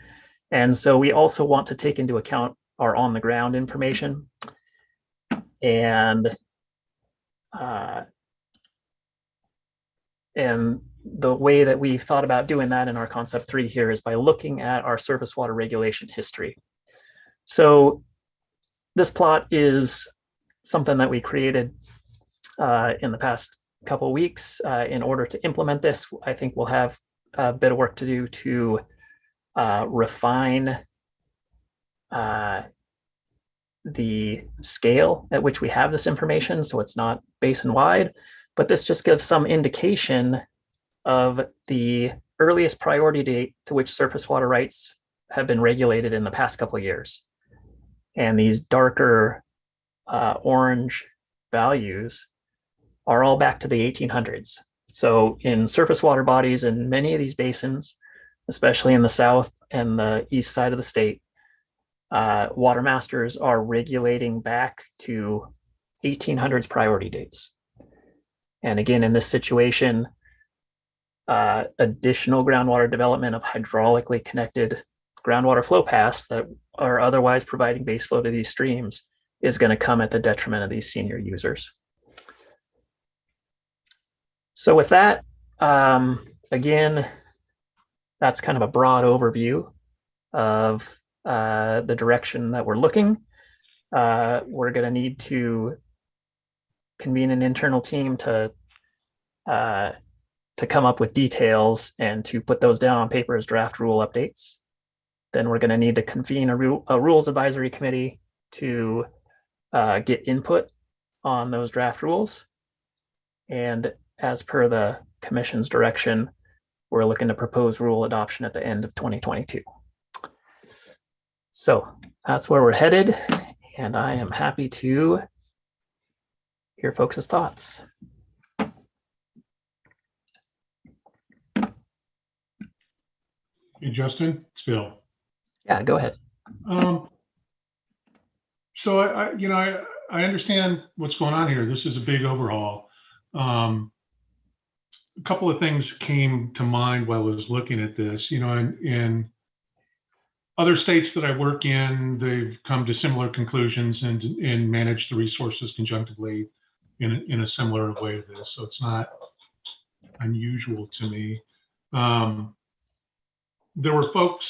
And so we also want to take into account our on the ground information. And the way that we've thought about doing that in our concept 3 here is by looking at our surface water regulation history. So this plot is something that we created in the past couple of weeks. In order to implement this, I think we'll have a bit of work to do to refine the scale at which we have this information, so it's not basin wide, but this just gives some indication of the earliest priority date to which surface water rights have been regulated in the past couple of years. And these darker orange values are all back to the 1800s. So in surface water bodies in many of these basins, especially in the south and the east side of the state, water masters are regulating back to 1800s priority dates. And again, in this situation, additional groundwater development of hydraulically connected groundwater flow paths that are otherwise providing base flow to these streams is going to come at the detriment of these senior users. So with that, again, that's kind of a broad overview of the direction that we're looking. We're going to need to convene an internal team to come up with details and to put those down on paper as draft rule updates. Then we're going to need to convene a rules advisory committee to get input on those draft rules. And as per the commission's direction, we're looking to propose rule adoption at the end of 2022. So that's where we're headed, and I am happy to hear folks' thoughts. Hey, Justin, it's Phil. Yeah, go ahead. So I understand what's going on here. This is a big overhaul. A couple of things came to mind while I was looking at this. In other states that I work in, they've come to similar conclusions and manage the resources conjunctively in a similar way to this. So it's not unusual to me. There were folks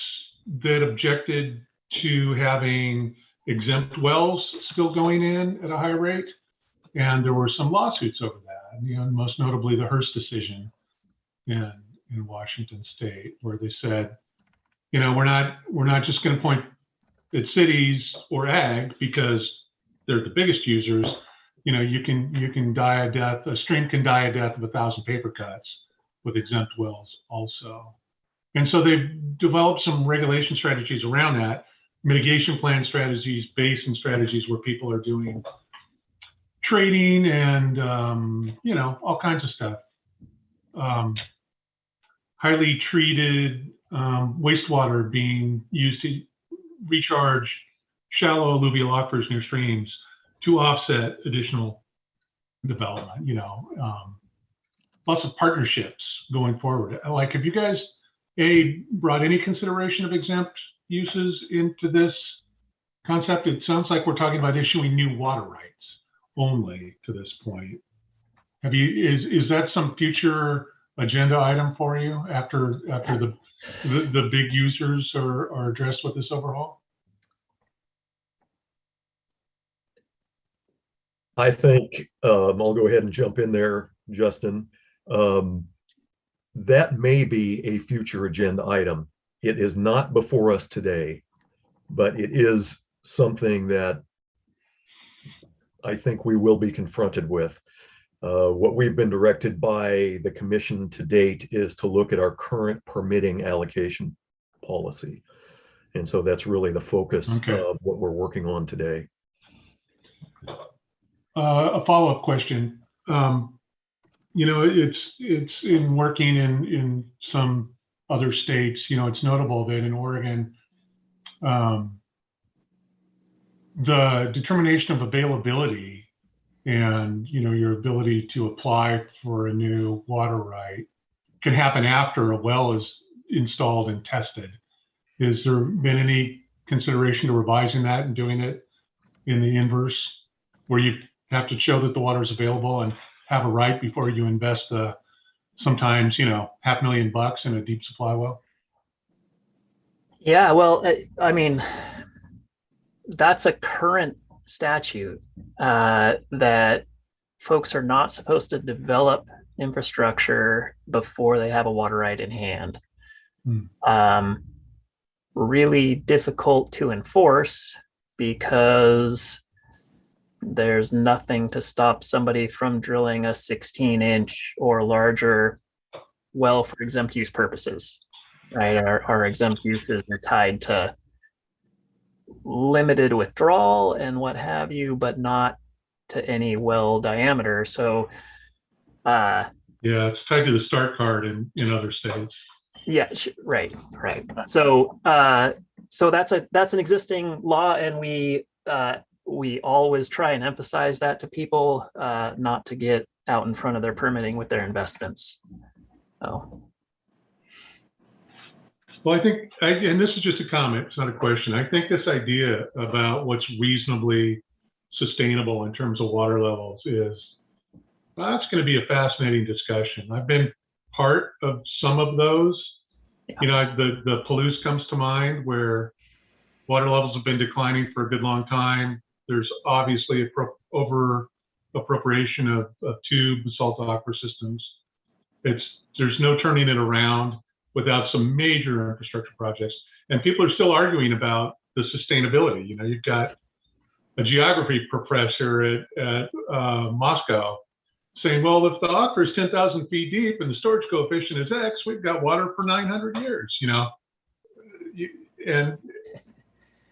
that objected to having exempt wells still going in at a high rate, and there were some lawsuits over that. Most notably the Hearst decision in Washington State, where they said, we're not just going to point at cities or ag because they're the biggest users. You can die a death. A stream can die a death of 1,000 paper cuts with exempt wells also. And so they've developed some regulation strategies around that, mitigation plan strategies, basin strategies where people are doing trading and, all kinds of stuff highly treated wastewater being used to recharge shallow alluvial aquifers near streams to offset additional development, lots of partnerships going forward. Like, have you guys, brought any consideration of exempt uses into this concept? It sounds like we're talking about issuing new water rights only to this point. Is that some future agenda item for you after the big users are addressed with this overhaul? I think I'll go ahead and jump in there, Justin. That may be a future agenda item. It is not before us today, but it is something that I think we will be confronted with. What we've been directed by the commission to date is to look at our current permitting allocation policy. And so that's really the focus of what we're working on today. A follow-up question. It's in working in some other states, it's notable that in Oregon, the determination of availability and, your ability to apply for a new water right can happen after a well is installed and tested. Has there been any consideration to revising that and doing it in the inverse, where you have to show that the water is available and have a right before you invest sometimes, $500,000 in a deep supply well? Yeah, well, I mean, that's a current statute that folks are not supposed to develop infrastructure before they have a water right in hand. Really difficult to enforce because there's nothing to stop somebody from drilling a 16-inch or larger well for exempt use purposes, right? Our exempt uses are tied to limited withdrawal and what have you, but not to any well diameter. So yeah, it's tied to the start card in other states. Yeah, right. So that's an existing law, and we always try and emphasize that to people, not to get out in front of their permitting with their investments. So. Well, I think, and this is just a comment, it's not a question. I think this idea about what's reasonably sustainable in terms of water levels that's going to be a fascinating discussion. I've been part of some of those. Yeah. The Palouse comes to mind, where water levels have been declining for a good long time. There's obviously over appropriation of two basalt aquifer systems. There's no turning it around without some major infrastructure projects. And people are still arguing about the sustainability. You've got a geography professor at Moscow saying, well, if the aquifer is 10,000 feet deep and the storage coefficient is X, we've got water for 900 years, and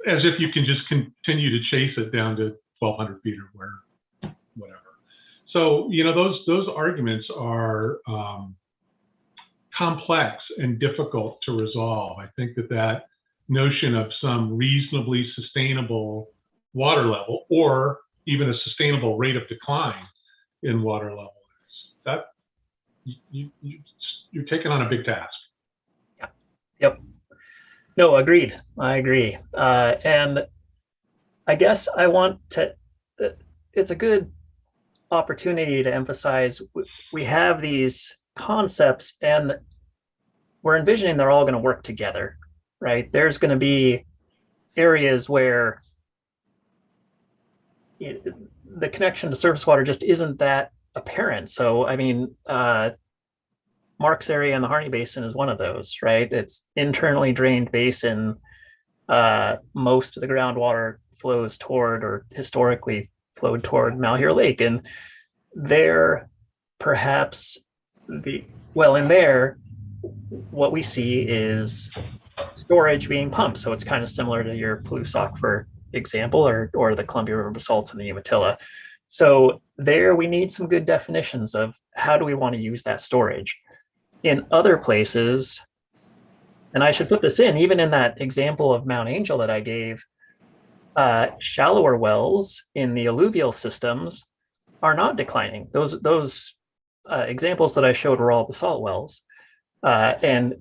as if you can just continue to chase it down to 1,200 feet or whatever. So, those arguments are complex and difficult to resolve. I think that notion of some reasonably sustainable water level, or even a sustainable rate of decline in water level, that you're taking on a big task. Yep. No, agreed. I agree. And I guess I want to, it's a good opportunity to emphasize we have these concepts and we're envisioning they're all going to work together, right? There's going to be areas where the connection to surface water just isn't that apparent. So, I mean, Mark's area in the Harney Basin is one of those, right? It's internally drained basin. Most of the groundwater flows toward, or historically flowed toward, Malheur Lake. And there, perhaps, in there, what we see is storage being pumped. So it's kind of similar to your Palouse aquifer example, or the Columbia River basalts in the Umatilla. So there we need some good definitions of how do we want to use that storage. in other places, and I should put this in, even in that example of Mount Angel that I gave, shallower wells in the alluvial systems are not declining. Those examples that I showed were all basalt wells. And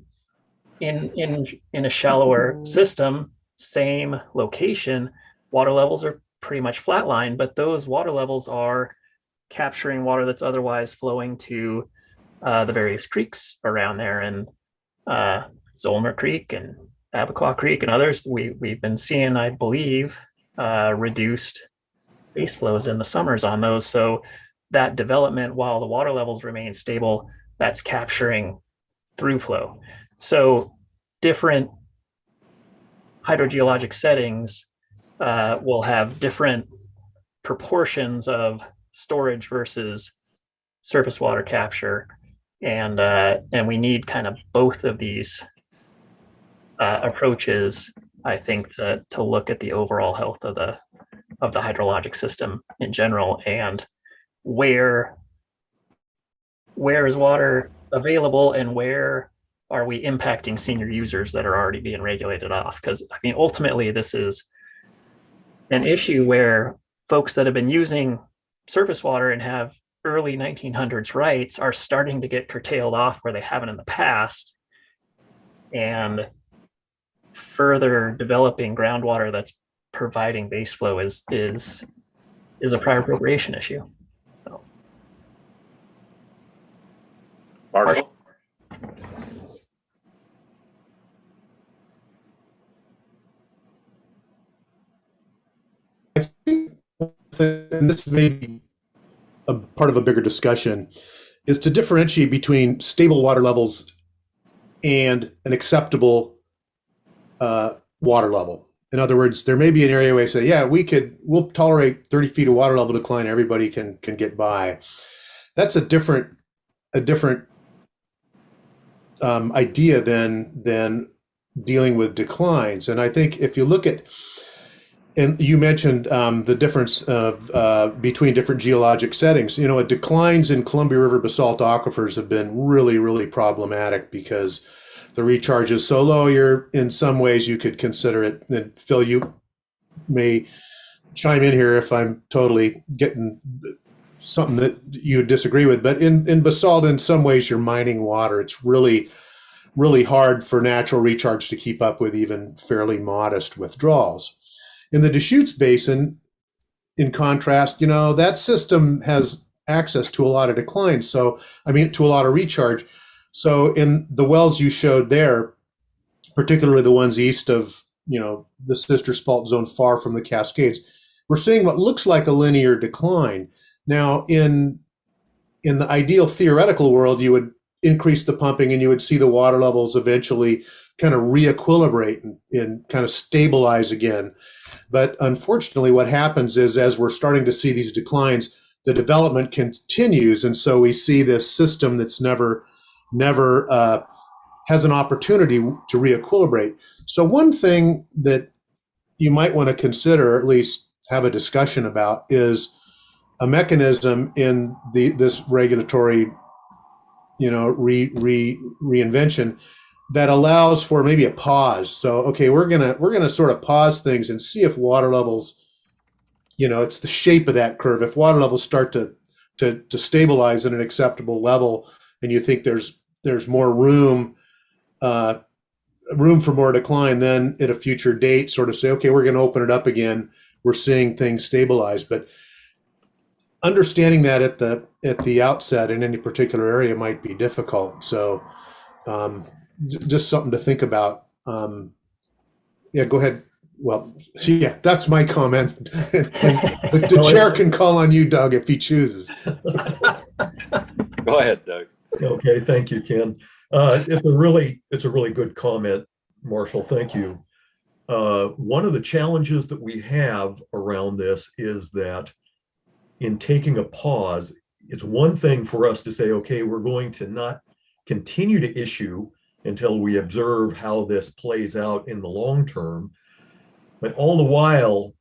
in a shallower system, same location, water levels are pretty much flatline, but those water levels are capturing water that's otherwise flowing to the various creeks around there, and Zollner Creek and Abaquaw Creek and others. We've been seeing, I believe, reduced base flows in the summers on those. So that development, while the water levels remain stable, that's capturing through flow. So different hydrogeologic settings will have different proportions of storage versus surface water capture, and we need kind of both of these approaches, I think, to look at the overall health of the hydrologic system in general, and where is water available and where are we impacting senior users that are already being regulated off? Because I mean, ultimately, this is an issue where folks that have been using surface water and have early 1900s rights are starting to get curtailed off where they haven't in the past, and further developing groundwater that's providing base flow is a prior appropriation issue. So, Marshall? I think, and this may be a part of a bigger discussion, is to differentiate between stable water levels and an acceptable water level. In other words, there may be an area where I say, yeah, we'll tolerate 30 feet of water level decline. Everybody can get by. That's a different idea than dealing with declines. And I think if you look at, and you mentioned the difference of between different geologic settings. You know, declines in Columbia River basalt aquifers have been really, really problematic because the recharge is so low. In some ways, you could consider it. And Phil, you may chime in here if I'm totally getting something that you disagree with. But in basalt, in some ways, you're mining water. It's really, really hard for natural recharge to keep up with even fairly modest withdrawals. In the Deschutes Basin, in contrast, you know, that system has access to a lot of decline. So, I mean, to a lot of recharge. So in the wells you showed there, particularly the ones east of, you know, the Sisters Fault Zone far from the Cascades, we're seeing what looks like a linear decline. Now, in the ideal theoretical world, you would increase the pumping and you would see the water levels eventually kind of re-equilibrate and kind of stabilize again. But unfortunately, what happens is as we're starting to see these declines, the development continues. And so we see this system that's never has an opportunity to re-equilibrate. So one thing that you might want to consider, or at least have a discussion about, is a mechanism in this regulatory, you know, reinvention that allows for maybe a pause. So, okay, we're gonna sort of pause things and see if water levels, you know, it's the shape of that curve. If water levels start to stabilize at an acceptable level, and you think there's more room for more decline, then at a future date, sort of say, okay, we're going to open it up again. We're seeing things stabilize, but understanding that at the outset in any particular area might be difficult. So just something to think about. Yeah, go ahead. Well, yeah, that's my comment. The chair can call on you, Doug, if he chooses. Go ahead, Doug. Okay, thank you, Ken. It's a really good comment, Marshall. Thank you. One of the challenges that we have around this is that in taking a pause, it's one thing for us to say, okay, we're going to not continue to issue until we observe how this plays out in the long term. But all the while,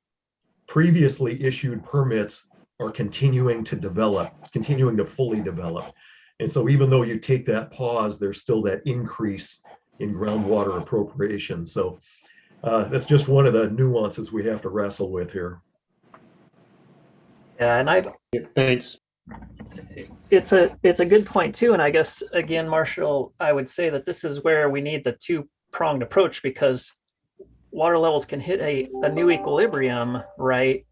previously issued permits are continuing to fully develop. And so even though you take that pause, there's still that increase in groundwater appropriation. So that's just one of the nuances we have to wrestle with here. Yeah, and Yeah, thanks. it's a good point too. And I guess again, Marshall, I would say that this is where we need the two-pronged approach, because water levels can hit a new equilibrium, right?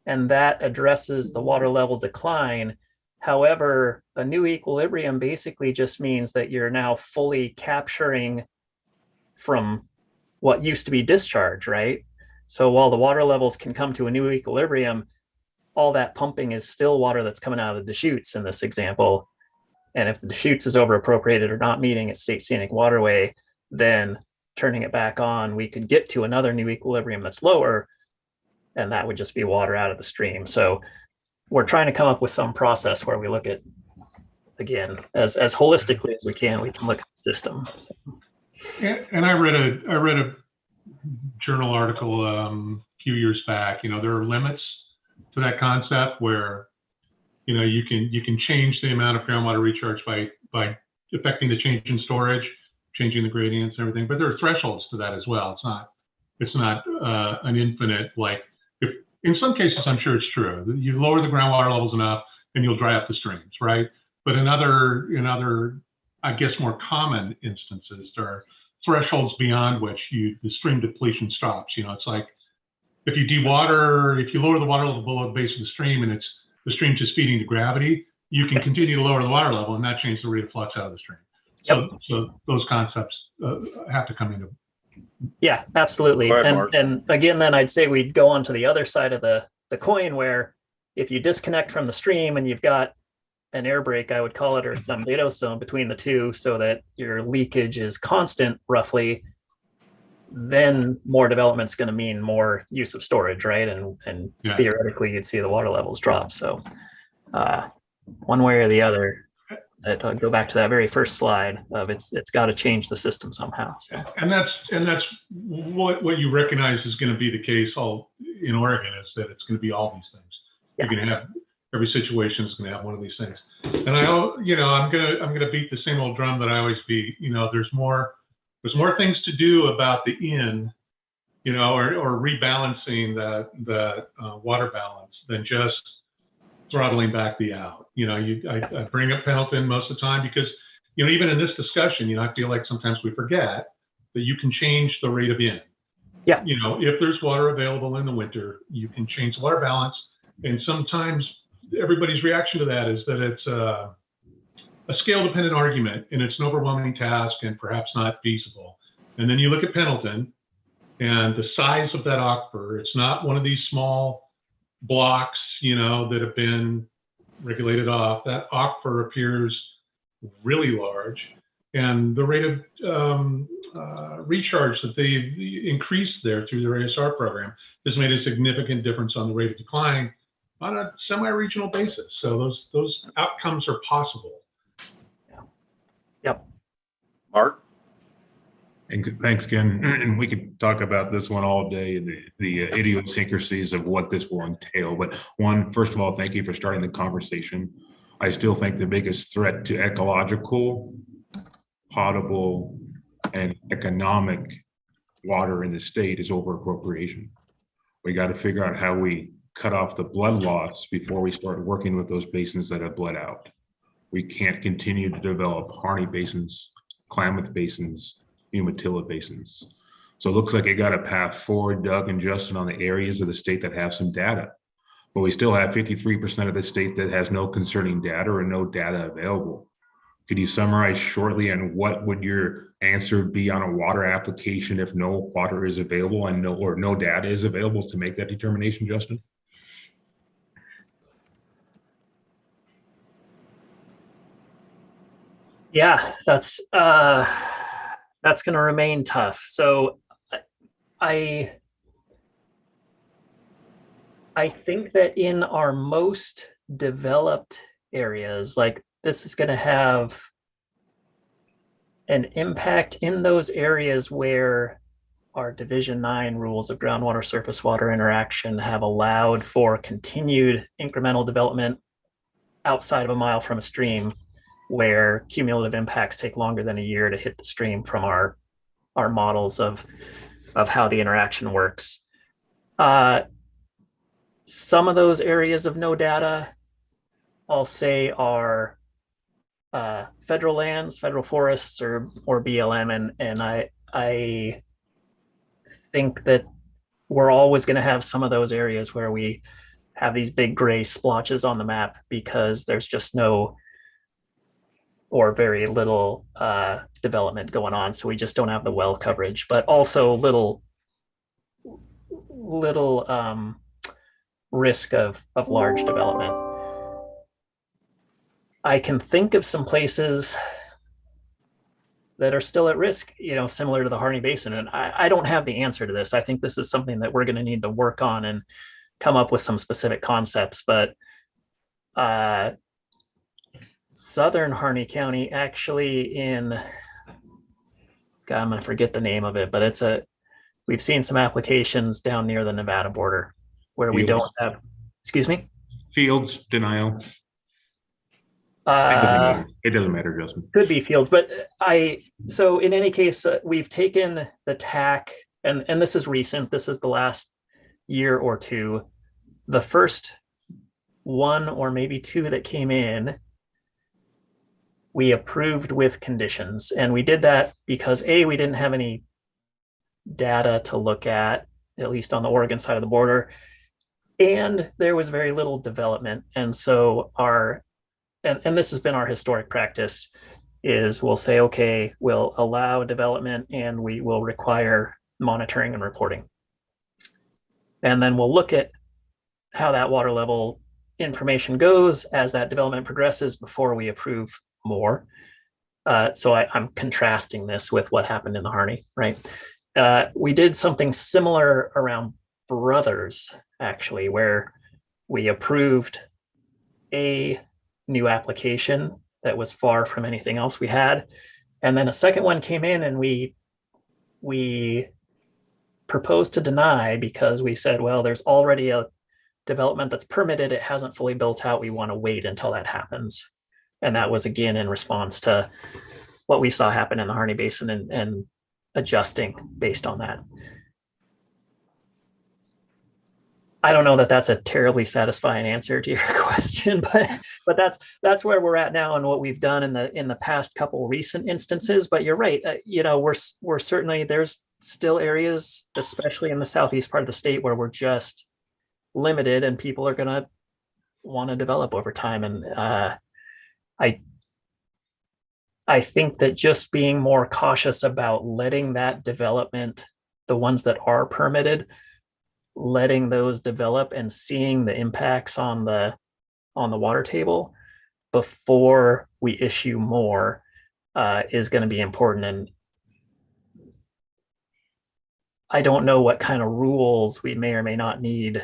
And that addresses the water level decline. However, a new equilibrium basically just means that you're now fully capturing from what used to be discharge, right? So while the water levels can come to a new equilibrium, all that pumping is still water that's coming out of the chutes in this example. And if the chutes is over appropriated or not meeting its state scenic waterway, then turning it back on, we could get to another new equilibrium that's lower, and that would just be water out of the stream. So we're trying to come up with some process where we look at, again, as holistically as we can look at the system. And I read a journal article a few years back. There are limits to that concept where you can change the amount of groundwater recharge by affecting the change in storage, changing the gradients and everything. But there are thresholds to that as well. It's not an infinite, like, if in some cases I'm sure it's true. You lower the groundwater levels enough and you'll dry up the streams, right? But in other I guess more common instances, there are thresholds beyond which the stream depletion stops. It's like if you lower the water level below the base of the stream and the stream's just feeding to gravity, you can continue to lower the water level and that changes the rate of flux out of the stream. Yep. So those concepts have to come into. Yeah, absolutely. And again, then I'd say we'd go on to the other side of the coin, where if you disconnect from the stream and you've got an air break, I would call it, or some Lado zone between the two, so that your leakage is constant roughly, then more development's going to mean more use of storage, right? And yeah, theoretically you'd see the water levels drop. So one way or the other, go back to that very first slide of it's got to change the system somehow. So. And that's what you recognize is going to be the case all in Oregon, is that it's going to be all these things. Yeah. You're going to have every situation is going to have one of these things. And I'm going to beat the same old drum that I always beat. There's more things to do about the in, or rebalancing the water balance than just throttling back the out. I bring up Pendleton most of the time because, even in this discussion, I feel like sometimes we forget that you can change the rate of in. Yeah. If there's water available in the winter, you can change the water balance. And sometimes everybody's reaction to that is that it's a scale-dependent argument and it's an overwhelming task and perhaps not feasible. And then you look at Pendleton and the size of that aquifer. It's not one of these small blocks, that have been regulated off. That aquifer appears really large, and the rate of recharge that they've increased there through their ASR program has made a significant difference on the rate of decline on a semi-regional basis. So those outcomes are possible. Yep. Mark? And thanks, Ken. And we could talk about this one all day, the idiosyncrasies of what this will entail. But first of all, thank you for starting the conversation. I still think the biggest threat to ecological, potable, and economic water in the state is overappropriation. We got to figure out how we cut off the blood loss before we start working with those basins that have bled out. We can't continue to develop Harney basins, Klamath basins, Umatilla basins. So it looks like it got a path forward, Doug and Justin, on the areas of the state that have some data. But we still have 53% of the state that has no concerning data or no data available. Could you summarize shortly on what would your answer be on a water application if no water is available and no data is available to make that determination, Justin? Yeah, that's going to remain tough. So I think that in our most developed areas, like this is going to have an impact in those areas where our Division 9 rules of groundwater surface water interaction have allowed for continued incremental development outside of a mile from a stream. where cumulative impacts take longer than a year to hit the stream from our models of how the interaction works. Some of those areas of no data, I'll say, are federal lands, federal forests, or BLM, and I think that we're always going to have some of those areas where we have these big gray splotches on the map because there's just no or very little development going on. So we just don't have the well coverage, but also little risk of large development. I can think of some places that are still at risk, similar to the Harney Basin. And I don't have the answer to this. I think this is something that we're going to need to work on and come up with some specific concepts. But Southern Harney County, actually I'm going to forget the name of it, but we've seen some applications down near the Nevada border where we don't have, excuse me? Fields denial. It doesn't matter, Justin. Could be fields, but so in any case, we've taken the TAC, and this is recent. This is the last year or two. The first one or maybe two that came in, we approved with conditions. And we did that because we didn't have any data to look at least on the Oregon side of the border. And there was very little development. And so and this has been our historic practice, is we'll say, okay, we'll allow development and we will require monitoring and reporting. And then we'll look at how that water level information goes as that development progresses before we approve more. So I'm contrasting this with what happened in the Harney, right? We did something similar around Brothers, actually, where we approved a new application that was far from anything else we had. And then a second one came in and we proposed to deny because we said, well, there's already a development that's permitted. It hasn't fully built out. We want to wait until that happens. And that was, again, in response to what we saw happen in the Harney Basin and adjusting based on that. I don't know that that's a terribly satisfying answer to your question, but that's where we're at now and what we've done in the past couple recent instances. But you're right, we're certainly, there's still areas, especially in the southeast part of the state, where we're just limited, and people are going to want to develop over time. And I think that just being more cautious about letting that development, the ones that are permitted, letting those develop and seeing the impacts on the water table before we issue more is going to be important. And I don't know what kind of rules we may or may not need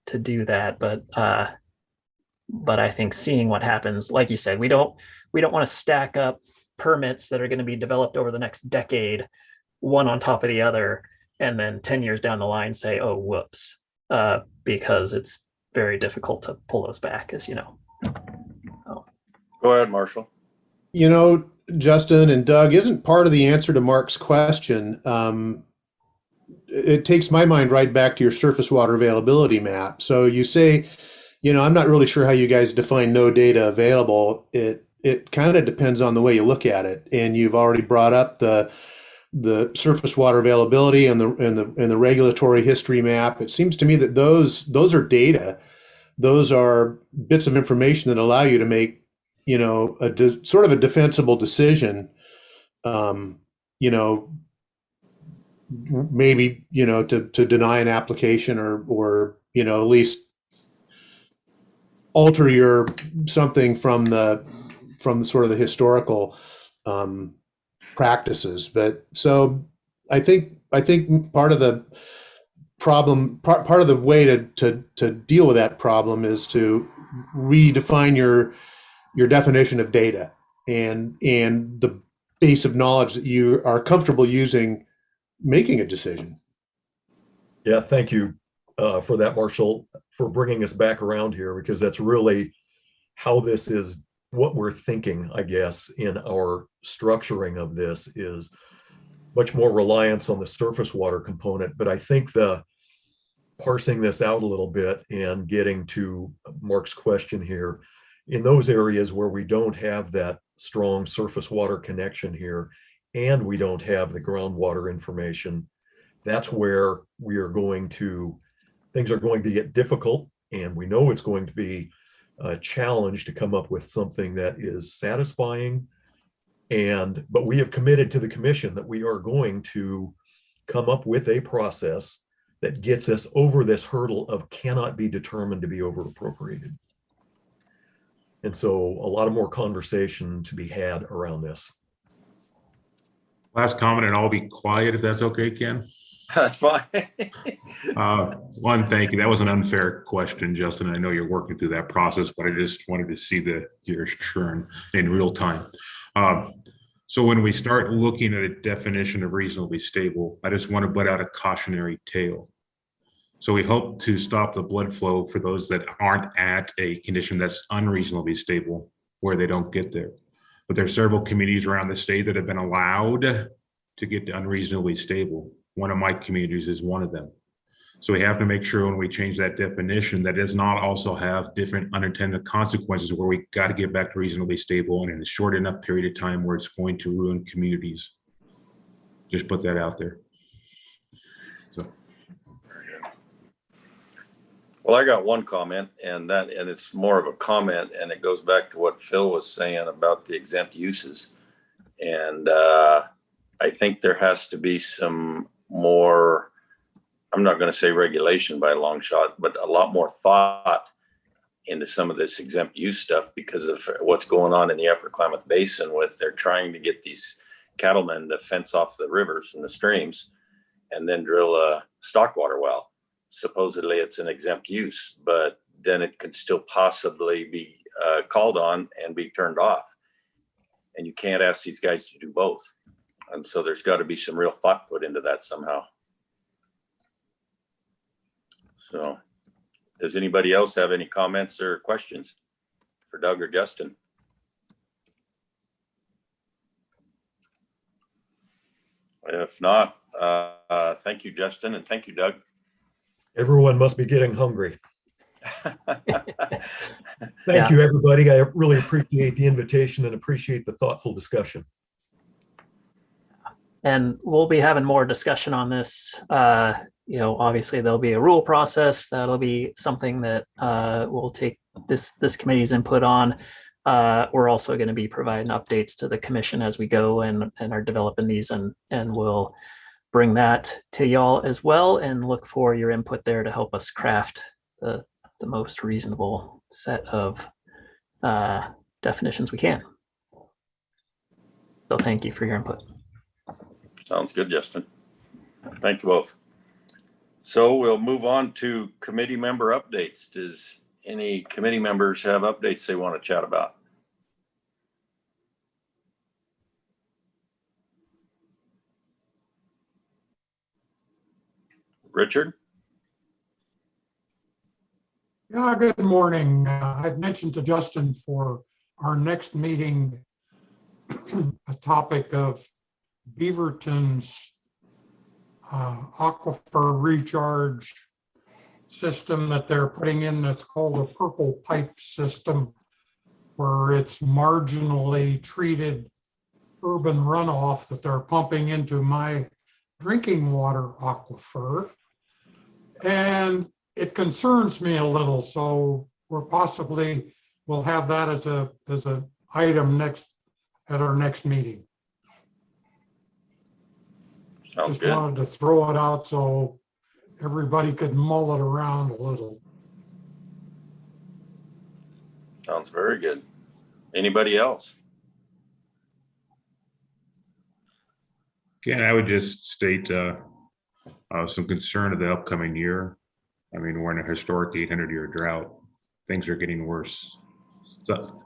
to do that, but I think seeing what happens, like you said, we don't want to stack up permits that are going to be developed over the next decade, one on top of the other, and then 10 years down the line say, oh, whoops, because it's very difficult to pull those back, as you know. Go ahead, Marshall. Justin and Doug, isn't part of the answer to Mark's question, it takes my mind right back to your surface water availability map. So you say, I'm not really sure how you guys define no data available. It kind of depends on the way you look at it. And you've already brought up the surface water availability and the regulatory history map. It seems to me that those are data. Those are bits of information that allow you to make, sort of a defensible decision. Maybe, to deny an application or at least alter your something from the sort of the historical practices. But so I think part of the problem, part of the way to deal with that problem is to redefine your definition of data and the base of knowledge that you are comfortable using making a decision. Yeah, thank you for that, Marshall, for bringing us back around here, because that's really how this is what we're thinking, I guess, in our structuring of this is much more reliance on the surface water component. But I think the parsing this out a little bit and getting to Mark's question here, in those areas where we don't have that strong surface water connection here, and we don't have the groundwater information, that's where things are going to get difficult. And we know it's going to be a challenge to come up with something that is satisfying. But we have committed to the commission that we are going to come up with a process that gets us over this hurdle of cannot be determined to be over appropriated. And so a lot of more conversation to be had around this. Last comment, and I'll be quiet if that's okay, Ken. That's fine. One, thank you. That was an unfair question, Justin. I know you're working through that process, but I just wanted to see the gears churn in real time. So when we start looking at a definition of reasonably stable, I just want to put out a cautionary tale. So we hope to stop the blood flow for those that aren't at a condition that's unreasonably stable, where they don't get there. But there are several communities around the state that have been allowed to get to unreasonably stable. One of my communities is one of them. So we have to make sure when we change that definition, that does not also have different unintended consequences where we got to get back to reasonably stable and in a short enough period of time where it's going to ruin communities. Just put that out there. So. Well, I got one comment, and it's more of a comment, and it goes back to what Phil was saying about the exempt uses. And I think there has to be some more, I'm not going to say regulation by a long shot, but a lot more thought into some of this exempt use stuff because of what's going on in the Upper Klamath Basin with they're trying to get these cattlemen to fence off the rivers and the streams and then drill a stockwater well. Supposedly it's an exempt use, but then it could still possibly be called on and be turned off. And you can't ask these guys to do both. And so there's got to be some real thought put into that somehow. So does anybody else have any comments or questions for Doug or Justin? If not, thank you, Justin, and thank you, Doug. Everyone must be getting hungry. Thank you, everybody. I really appreciate the invitation and appreciate the thoughtful discussion. And we'll be having more discussion on this. Obviously there'll be a rule process. That'll be something that we'll take this committee's input on. We're also going to be providing updates to the commission as we go and are developing these, and we'll bring that to y'all as well and look for your input there to help us craft the most reasonable set of definitions we can. So thank you for your input. Sounds good, Justin. Thank you both. So we'll move on to committee member updates. Does any committee members have updates they want to chat about? Richard? Yeah, good morning. I've mentioned to Justin for our next meeting a topic of Beaverton's aquifer recharge system that they're putting in that's called a purple pipe system, where it's marginally treated urban runoff that they're pumping into my drinking water aquifer. And it concerns me a little, so we'll have that as a item at our next meeting. Sounds Just good. wanted to throw it out so everybody could mull it around a little. Sounds very good. Anybody else? Ken, I would just state some concern of the upcoming year. I mean, we're in a historic 800-year drought. Things are getting worse.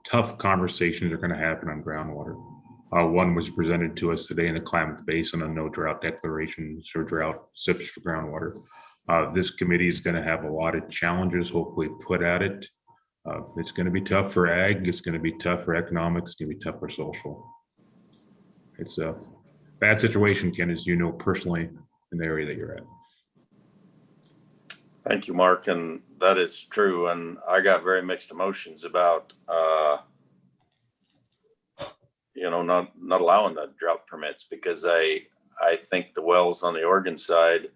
Tough conversations are going to happen on groundwater. One was presented to us today in the Klamath Basin on no drought declarations or drought SIPs for groundwater. This committee is going to have a lot of challenges hopefully put at it It's going to be tough for ag. It's going to be tough for economics. It's going to be tough for social. It's a bad situation, Ken, as you know personally in the area that you're at. Thank you, Mark. And that is true. And I got very mixed emotions about, not allowing the drought permits, because I think the wells on the Oregon side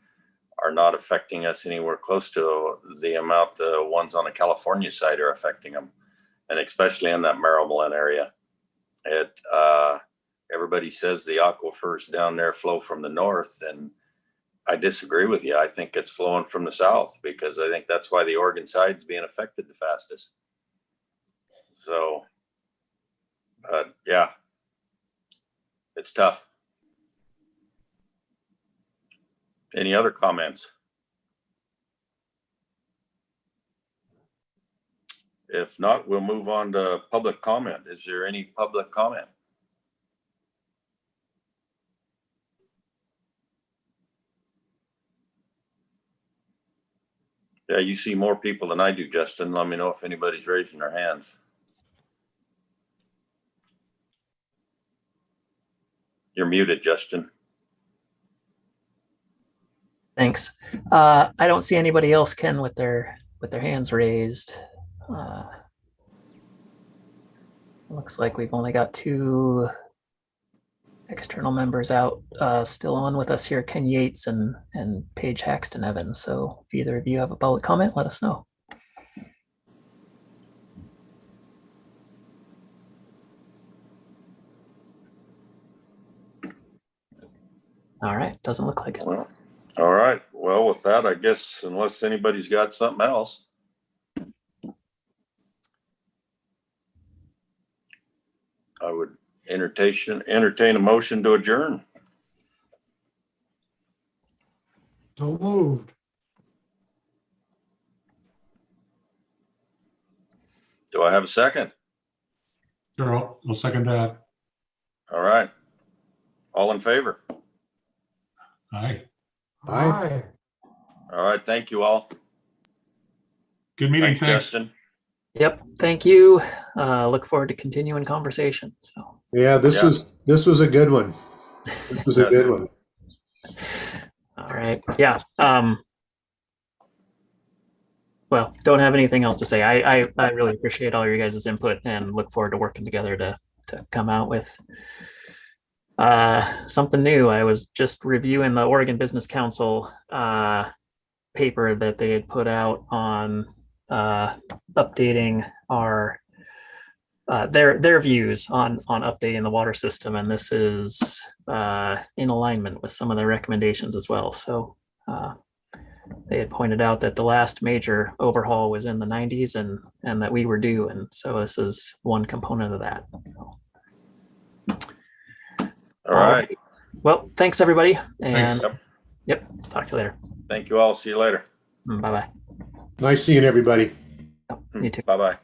are not affecting us anywhere close to the amount the ones on the California side are affecting them. And especially in that Maryland area. Everybody says the aquifers down there flow from the north, and I disagree with you. I think it's flowing from the south, because I think that's why the Oregon side is being affected the fastest. So, yeah, it's tough. Any other comments? If not, we'll move on to public comment. Is there any public comment? Yeah, you see more people than I do, Justin. Let me know if anybody's raising their hands. You're muted, Justin. Thanks. I don't see anybody else, Ken, with their hands raised. Looks like we've only got 2 external members out still on with us here, Ken Yates and Paige Haxton Evans. So if either of you have a public comment, let us know. All right, doesn't look like it. Well, all right. Well, with that, I guess, unless anybody's got something else. I would entertain a motion to adjourn. So moved. Do I have a second? Sure, I'll second that. All right. All in favor? Aye. Aye. All right. Thank you all. Good meeting. Thanks, Thanks. Justin. Yep, thank you. Look forward to continuing conversation. So Yeah, this was a good one. This was a good one. all right. Yeah. Well, don't have anything else to say. I really appreciate all your guys' input and look forward to working together to come out with something new. I was just reviewing the Oregon Business Council paper that they had put out on updating our their views on updating the water system, and this is in alignment with some of their recommendations as well. So they had pointed out that the last major overhaul was in the 90s and that we were due, and so this is one component of that. All right. Well, thanks everybody, and Yep. Talk to you later. Thank you all. See you later. Bye bye. Nice seeing everybody. You too. Bye bye.